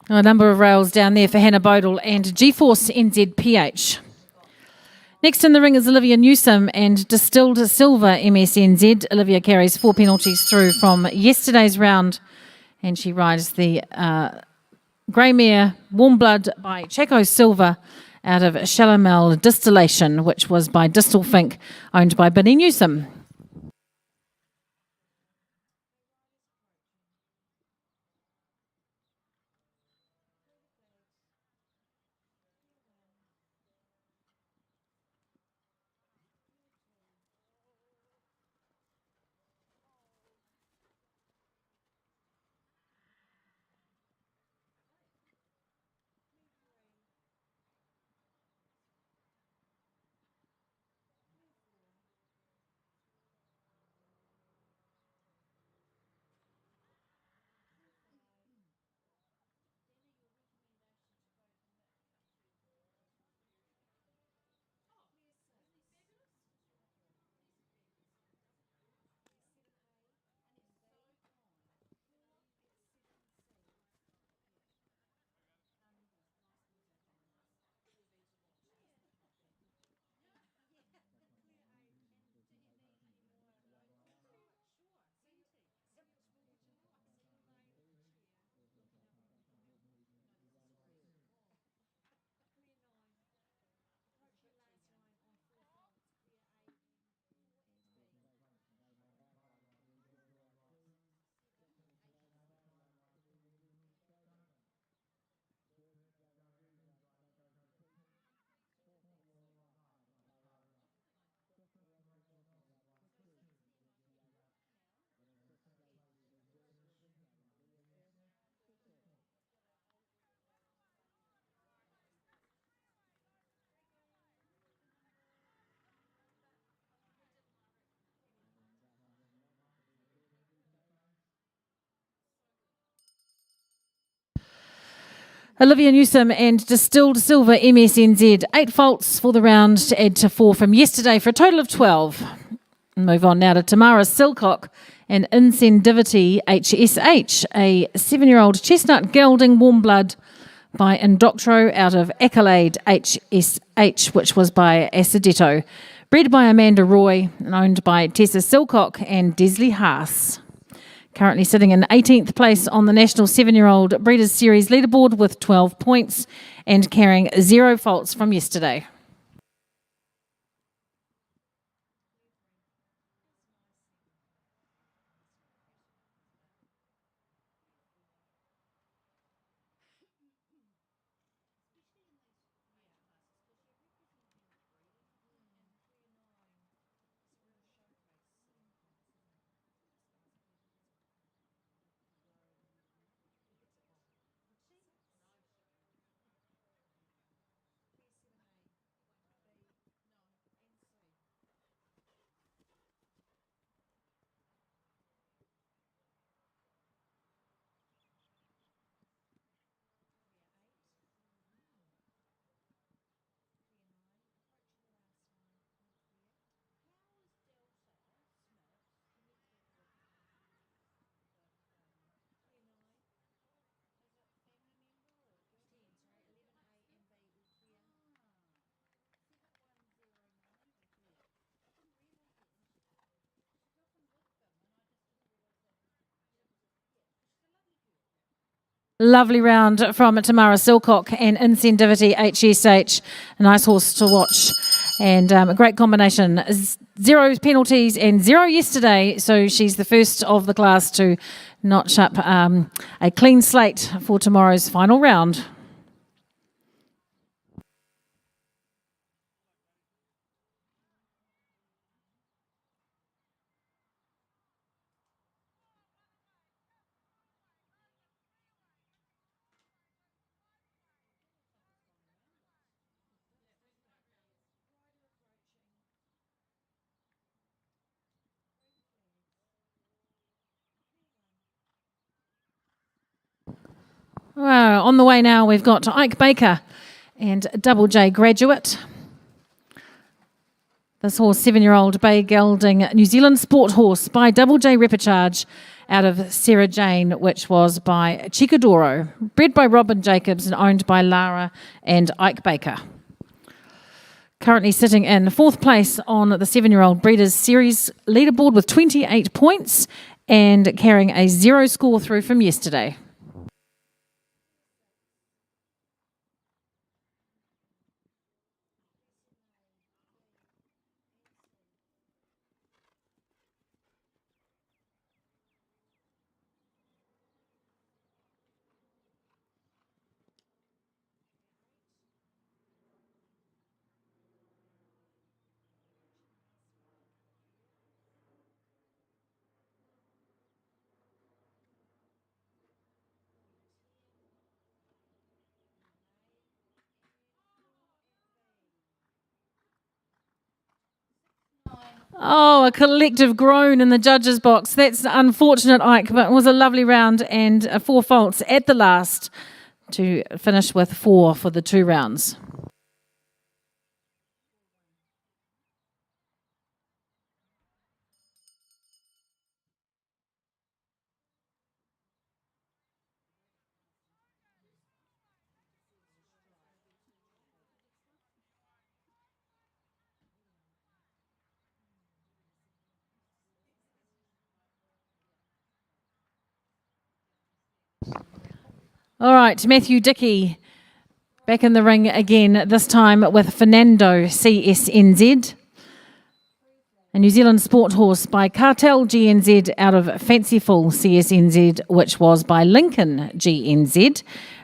A number of rails down there for Hannah Bodle and G-Force NZPH. Next in the ring is Olivia Newsom and Distilled Silver MSNZ. Olivia carries 4 penalties through from yesterday's round, and she rides the Grey Mare Warm Blood by Chaco Silver out of Chalamel Distillation, which was by Distal Fink, owned by Benny Newsom. Olivia Newsom and Distilled Silver MSNZ, 8 faults for the round to add to 4 from yesterday for a total of 12. Move on now to Tamara Silcock and Incendivity HSH, a 7-year-old chestnut gelding warm blood by Indoctro out of Accolade HSH, which was by Acidetto. Bred by Amanda Roy and owned by Tessa Silcock and Desley Haas. Currently sitting in 18th place on the National 7-year-old Breeders' Series leaderboard with 12 points and carrying 0 faults from yesterday. Lovely round from Tamara Silcock and Incendivity HSH. A nice horse to watch and a great combination. 0 penalties and 0 yesterday, so she's the first of the class to notch up a clean slate for tomorrow's final round. Well, on the way now, we've got Ike Baker and Double J Graduate. This horse, 7-year-old bay gelding New Zealand sport horse by Double J Repicharge out of Sarah Jane, which was by Chicadoro. Bred by Robin Jacobs and owned by Lara and Ike Baker. Currently sitting in 4th place on the 7-year-old Breeders' Series leaderboard with 28 points and carrying a 0 score through from yesterday. Oh, a collective groan in the judges' box. That's unfortunate, Ike, but it was a lovely round and 4 faults at the last to finish with 4 for the 2 rounds. All right, Matthew Dickey back in the ring again, this time with Fernando CSNZ. A New Zealand sport horse by Cartel GNZ out of Fanciful CSNZ, which was by Lincoln GNZ.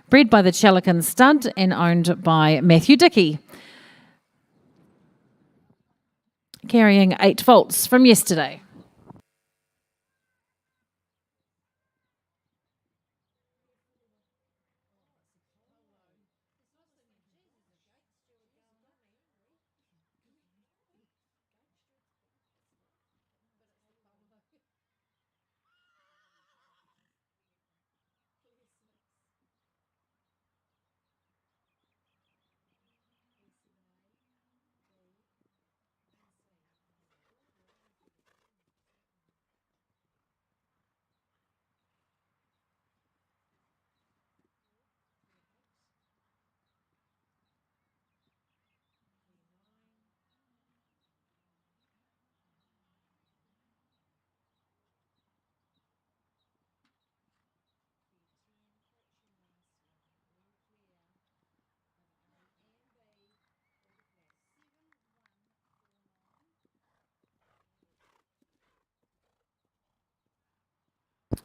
Bred by the Chalican Stud and owned by Matthew Dickey. Carrying 8 faults from yesterday.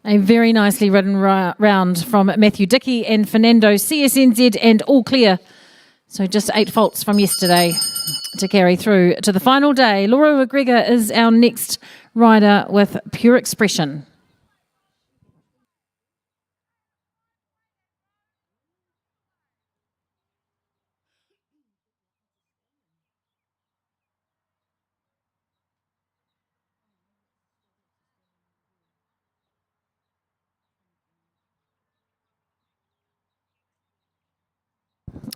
A very nicely ridden round from Matthew Dickey and Fernando CSNZ, and all clear. So just 8 faults from yesterday to carry through to the final day. Laura McGregor is our next rider with Pure Expression.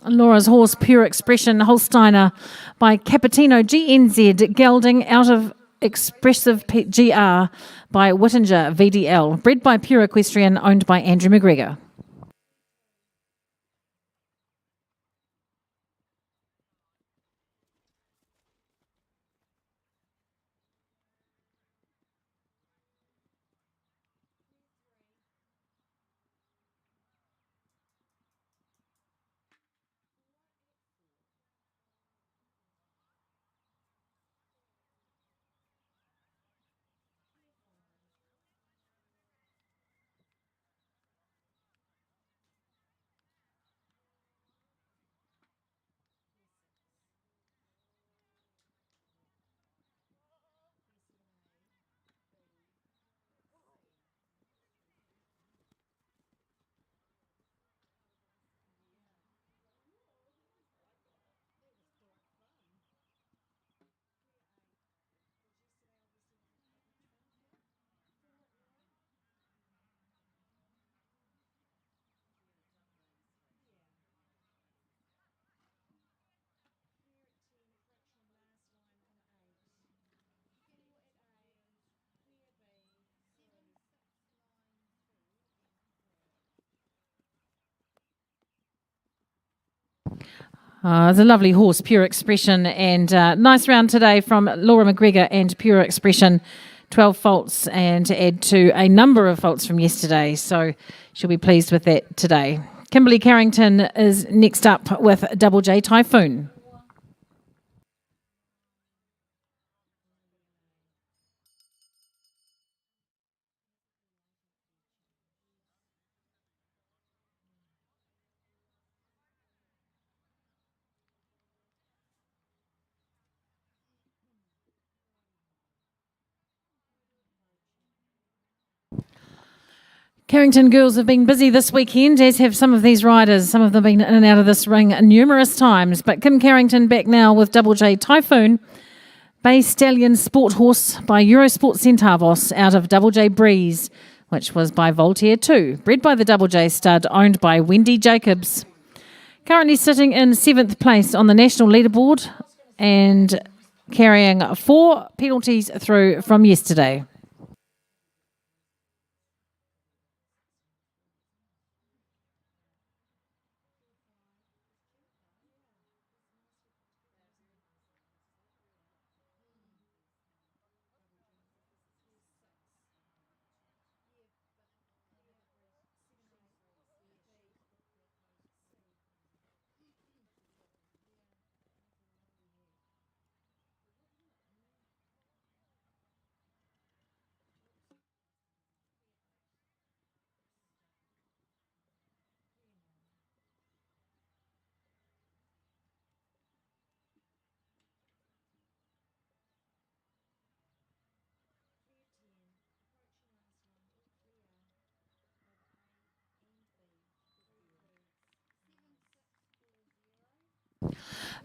Laura's horse, Pure Expression, Holsteiner by Capitino GNZ, gelding out of Expressive GR by Whittinger VDL, bred by Pure Equestrian, owned by Andrew McGregor. It's a lovely horse, Pure Expression, and nice round today from Laura McGregor and Pure Expression. 12 faults and to add to a number of faults from yesterday, so she'll be pleased with that today. Kimberly Carrington is next up with Double J Typhoon. Carrington girls have been busy this weekend, as have some of these riders. Some of them have been in and out of this ring numerous times. But Kim Carrington back now with Double J Typhoon, Bay Stallion Sport Horse by Eurosport Centavos out of Double J Breeze, which was by Voltaire 2, bred by the Double J stud, owned by Wendy Jacobs. Currently sitting in 7th place on the national leaderboard and carrying 4 penalties through from yesterday.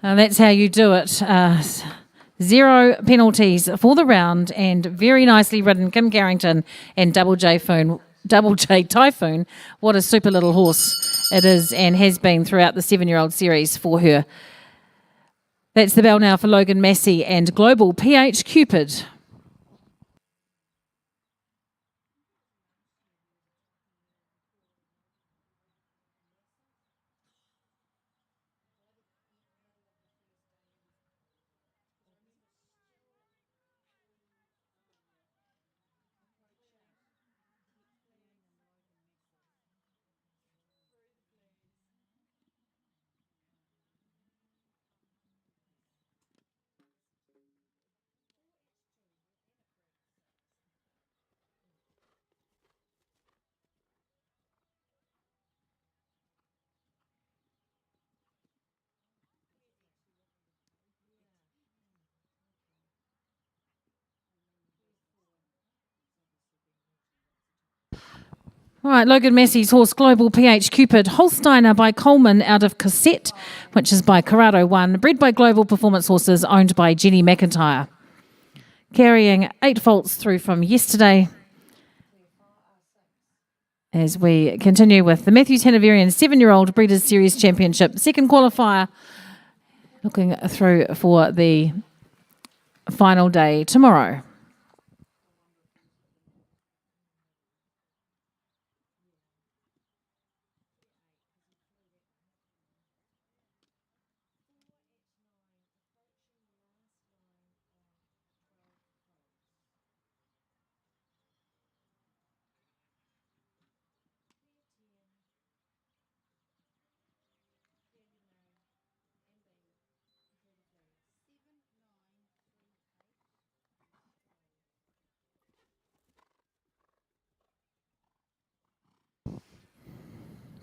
That's how you do it. 0 penalties for the round, and very nicely ridden Kim Carrington and Double J Typhoon. What a super little horse it is and has been throughout the 7-year-old series for her. That's the bell now for Logan Massey and Global PH Cupid. All right, Logan Massey's horse Global PH Cupid, Holsteiner by Coleman out of Cassette, which is by Corrado 1, bred by Global Performance Horses, owned by Jenny McIntyre. Carrying 8 faults through from yesterday. As we continue with the Matthews Hanoverian 7-year-old Breeders' Series Championship, second qualifier, looking through for the final day tomorrow.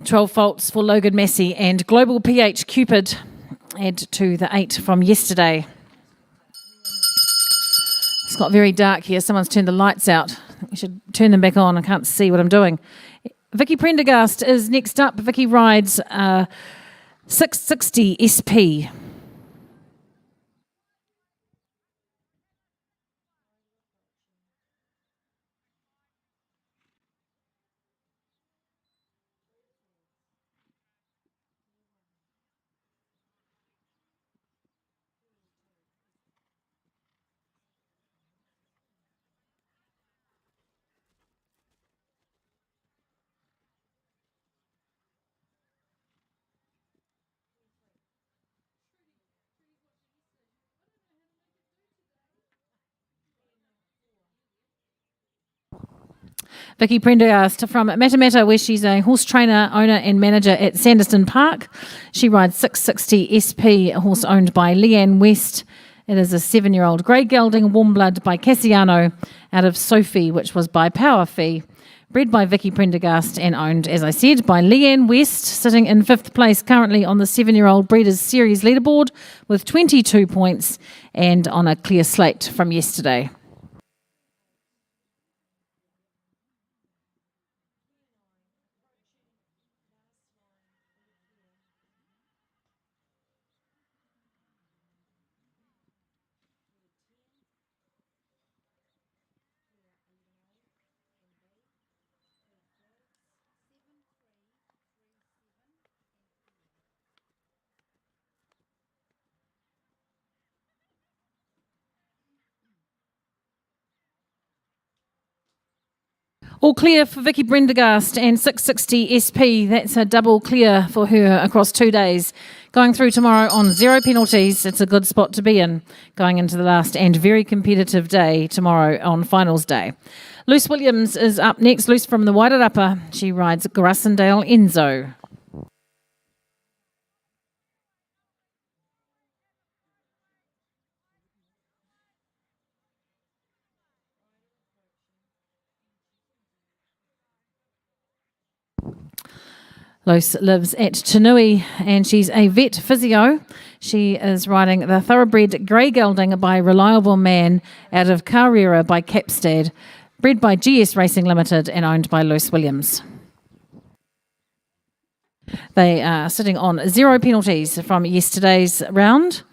Twelve faults for Logan Massey and Global PH Cupid add to the 8 from yesterday. It's got very dark here. Someone's turned the lights out. We should turn them back on. I can't see what I'm doing. Vicky Prendergast is next up. Vicky rides 660 SP. Vicky Prendergast from Matamata, where she's a horse trainer, owner and manager at Sanderson Park. She rides 660 SP, a horse owned by Leanne West. It is a 7-year-old grey gelding warm blood by Cassiano out of Sophie, which was by Power Fee. Bred by Vicky Prendergast and owned, as I said, by Leanne West, sitting in 5th place currently on the 7-year-old Breeders' Series leaderboard with 22 points and on a clear slate from yesterday. All clear for Vicky Prendergast and 660 SP. That's a double clear for her across 2 days. Going through tomorrow on 0 penalties. It's a good spot to be in going into the last and very competitive day tomorrow on finals day. Luce Williams is up next. Luce from the Wairarapa. She rides Grassendale Enzo. Luce lives at Tanui and she's a vet physio. She is riding the thoroughbred grey gelding by Reliable Man out of Carrera by Capstad, bred by GS Racing Limited and owned by Luce Williams. They are sitting on 0 penalties from yesterday's round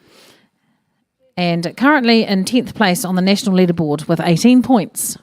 and currently in 10th place on the national leaderboard with 18 points.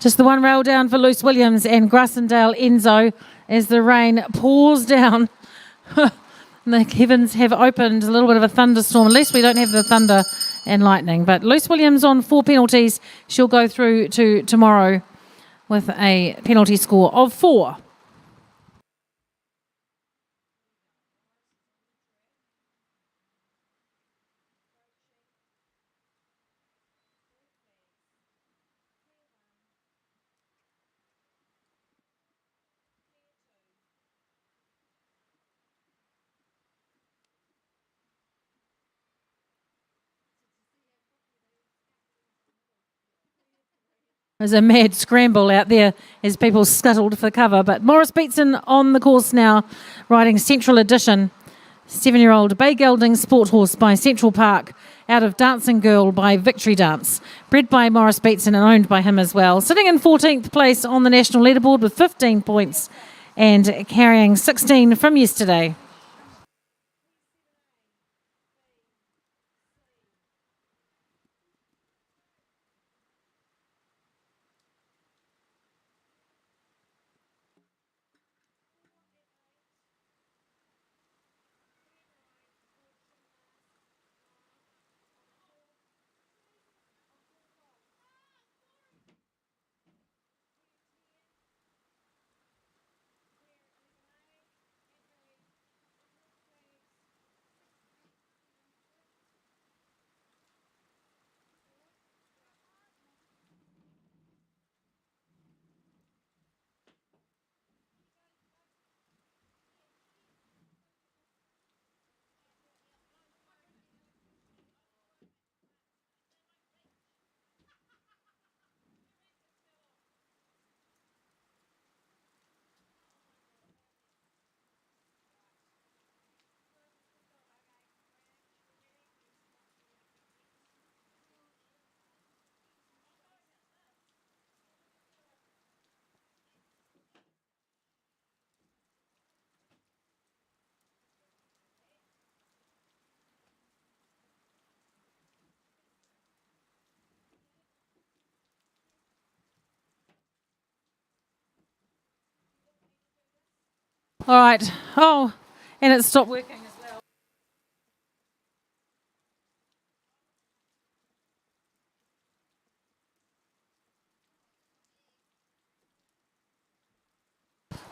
Just the one rail down for Luce Williams and Grassendale Enzo as the rain pours down. The heavens have opened, a little bit of a thunderstorm. At least we don't have the thunder and lightning. But Luce Williams on 4 penalties. She'll go through to tomorrow with a penalty score of 4. There's a mad scramble out there as people scuttled for cover. But Morris Beatson on the course now, riding Central Edition. 7-year-old Bay Gelding Sport Horse by Central Park, out of Dancing Girl by Victory Dance. Bred by Morris Beatson and owned by him as well. Sitting in 14th place on the national leaderboard with 15 points and carrying 16 from yesterday. All right. Oh, and it stopped working as well.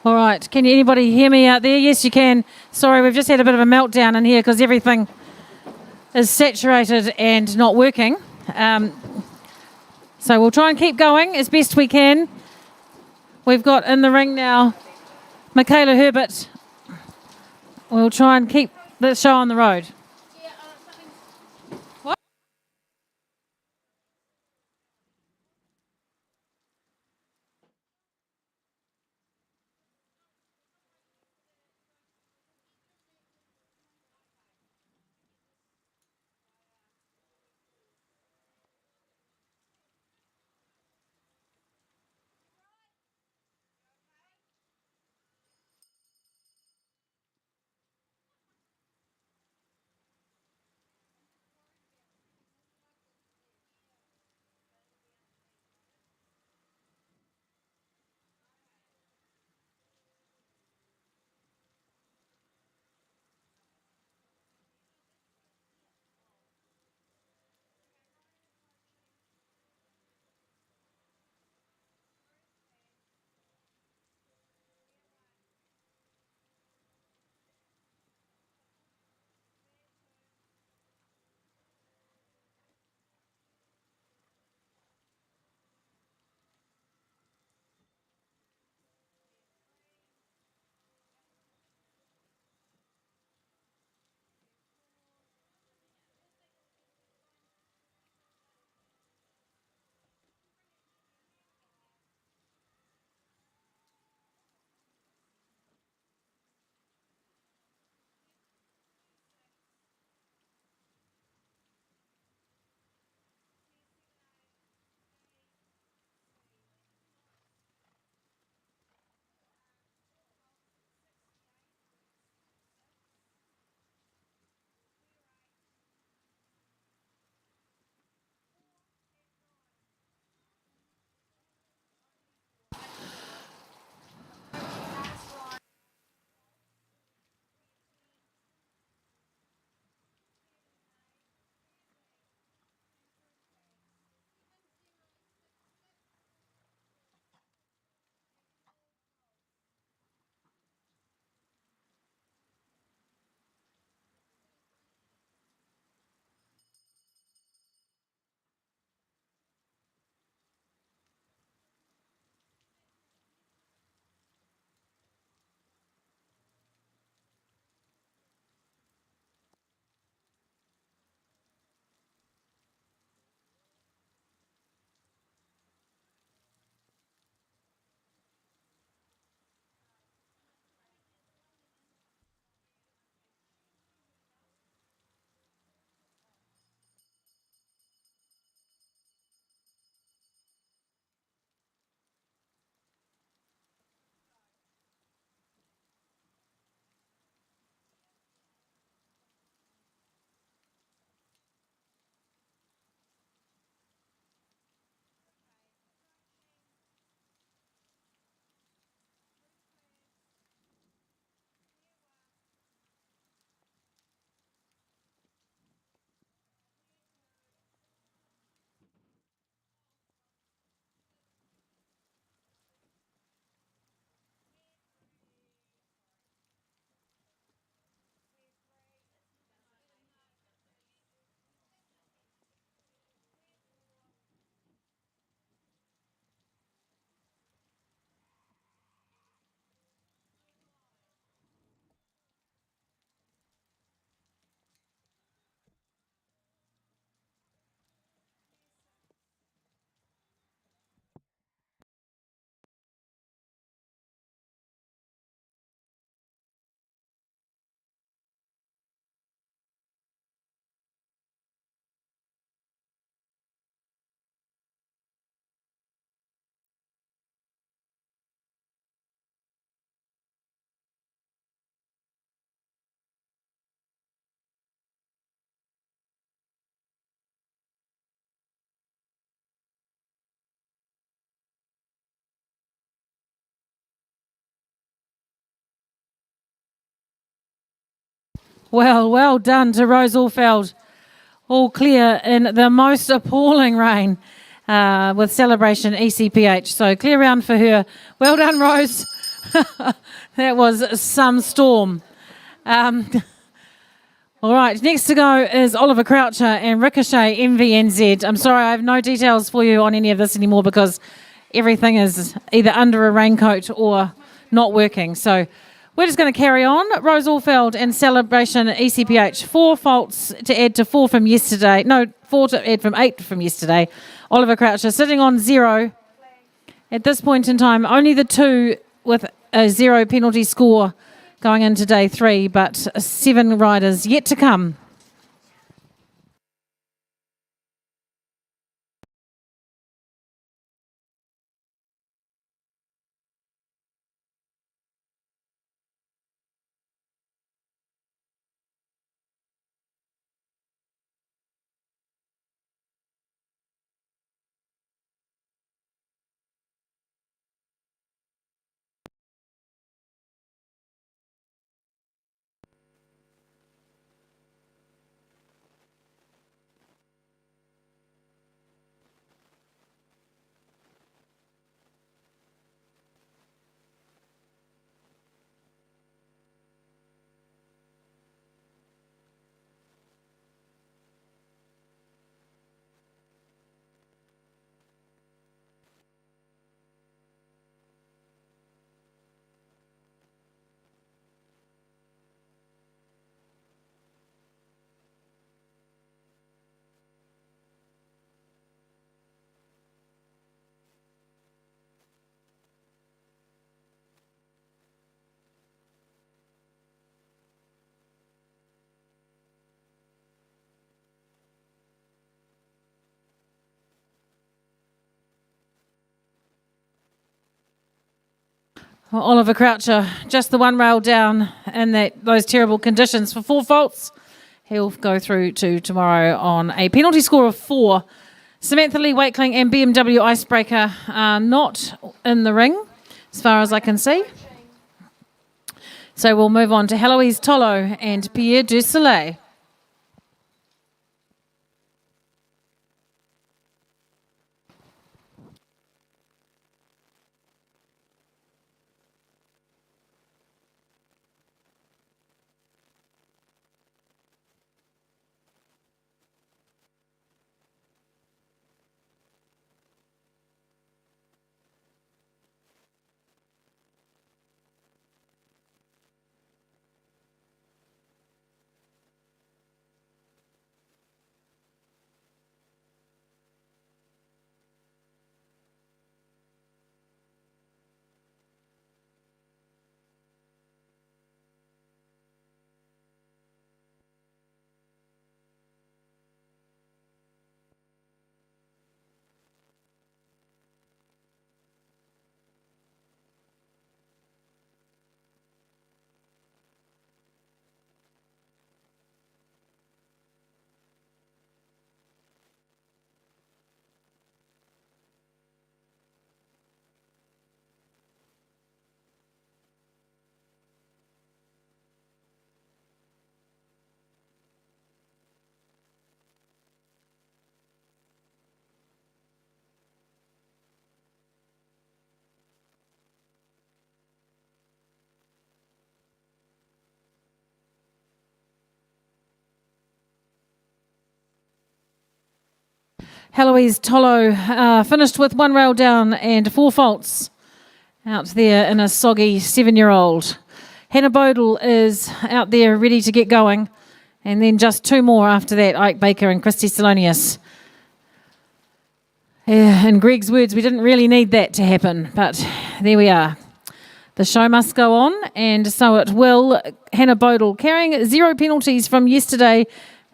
All right. Can anybody hear me out there? Yes, you can. Sorry, we've just had a bit of a meltdown in here because everything is saturated and not working. So we'll try and keep going as best we can. We've got in the ring now Michaela Herbert. We'll try and keep the show on the road. What? Well done to Rose Allfeld. All clear in the most appalling rain with Celebration ECPH. So clear round for her. Well done, Rose. That was some storm. All right, next to go is Oliver Croucher and Ricochet MVNZ. I'm sorry, I have no details for you on any of this anymore because everything is either under a raincoat or not working. So we're just going to carry on. Rose Allfeld and Celebration ECPH. 4 faults to add to 4 from yesterday. No, 4 to add from 8 from yesterday. Oliver Croucher sitting on 0. At this point in time, only the 2 with a 0 penalty score going into day 3, but 7 riders yet to come. Well, Oliver Croucher, just the 1 rail down in those terrible conditions for 4 faults. He'll go through to tomorrow on a penalty score of 4. Samantha Lee Wakeling and BMW Icebreaker are not in the ring, as far as I can see. So we'll move on to Heloise Tolo and Pierre du Soleil. Heloise Tolo finished with 1 rail down and 4 faults out there in a soggy 7-year-old. Hannah Bodle is out there ready to get going. And then just 2 more after that, Ike Baker and Christy Salonius. In Greg's words, we didn't really need that to happen, but there we are. The show must go on, and so it will. Hannah Bodle carrying 0 penalties from yesterday,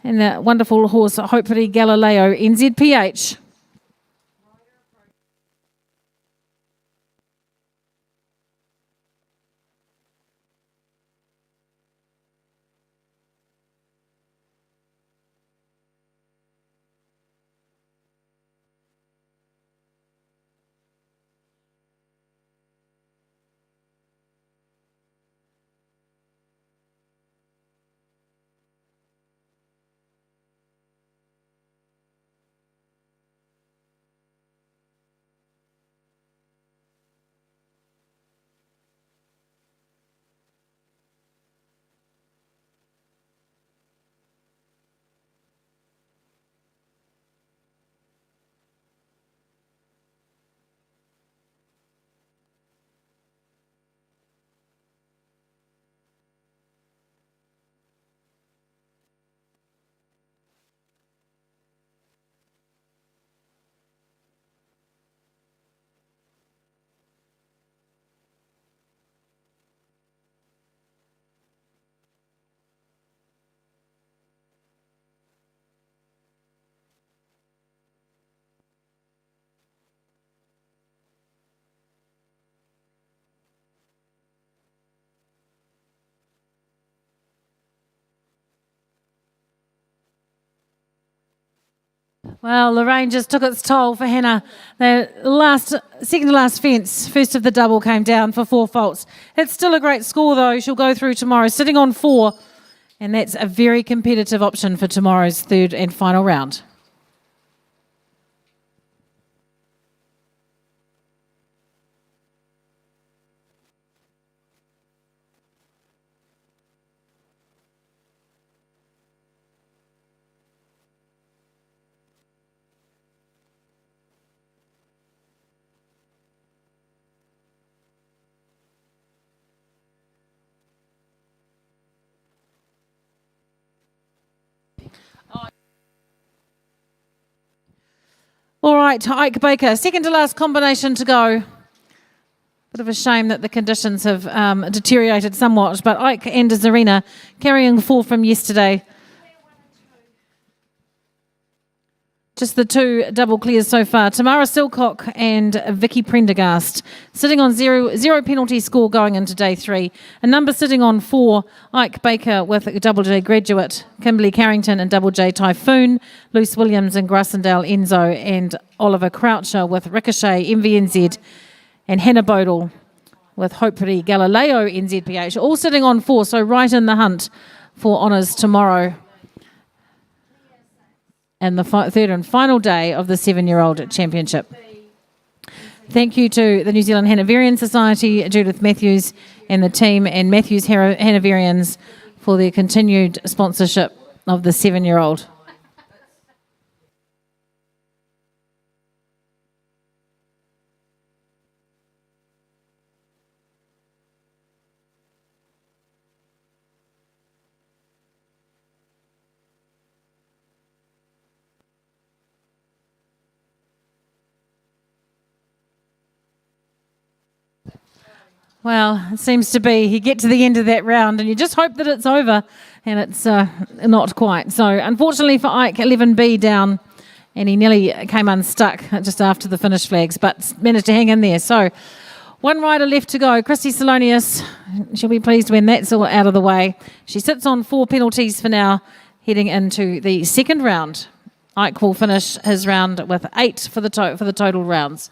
and the wonderful horse, Hopefully Galileo, NZPH. Well, the rain just took its toll for Hannah. The second to last fence, first of the double, came down for 4 faults. It's still a great score, though. She'll go through tomorrow, sitting on 4, and that's a very competitive option for tomorrow's third and final round. All right, Ike Baker, second to last combination to go. Bit of a shame that the conditions have deteriorated somewhat, but Ike and Zarina carrying 4 from yesterday. Just the 2 double clears so far. Tamara Silcock and Vicky Prendergast sitting on zero penalty score going into day 3. A number sitting on 4, Ike Baker with Double J Graduate, Kimberly Carrington and Double J Typhoon, Luce Williams and Grassendale Enzo, and Oliver Croucher with Ricochet MVNZ, and Hannah Bodle with Hopefully Galileo NZPH, all sitting on 4, so right in the hunt for honours tomorrow. And the third and final day of the 7-year-old championship. Thank you to the New Zealand Hanoverian Society, Judith Matthews and the team, and Matthews Hanoverians for their continued sponsorship of the 7-year-old. Well, it seems to be you get to the end of that round and you just hope that it's over, and it's not quite. So unfortunately for Ike, 11B down, and he nearly came unstuck just after the finish flags, but managed to hang in there. So 1 rider left to go. Christy Salonius, she'll be pleased when that's all out of the way. She sits on 4 penalties for now, heading into the second round. Ike will finish his round with 8 for the total rounds.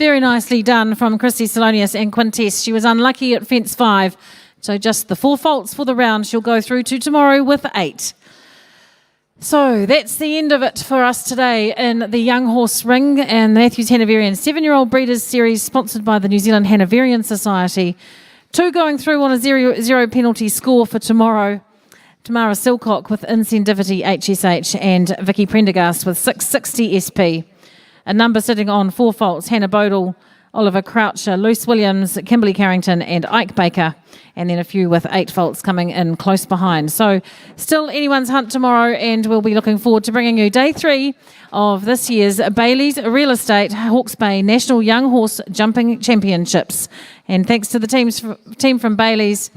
Very nicely done from Christy Salonius and Quintess. She was unlucky at fence 5, so just the 4 faults for the round. She'll go through to tomorrow with 8. So that's the end of it for us today in the Young Horse Ring and the Matthews Hanoverian 7-year-old Breeders' Series sponsored by the New Zealand Hanoverian Society. 2 going through on a 0 penalty score for tomorrow. Tamara Silcock with Incendivity HSH and Vicky Prendergast with 660 SP. A number sitting on 4 faults, Hannah Bodle, Oliver Croucher, Luce Williams, Kimberly Carrington and Ike Baker. And then a few with 8 faults coming in close behind. So still anyone's hunt tomorrow, and we'll be looking forward to bringing you day 3 of this year's Bailey's Real Estate Hawke's Bay National Young Horse Jumping Championships. And thanks to the team from Bailey's.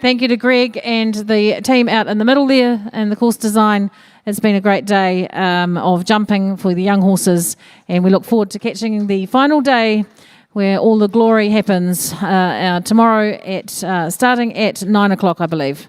Thank you to Greg and the team out in the middle there and the course design. It's been a great day of jumping for the young horses, and we look forward to catching the final day where all the glory happens tomorrow starting at 9 o'clock, I believe.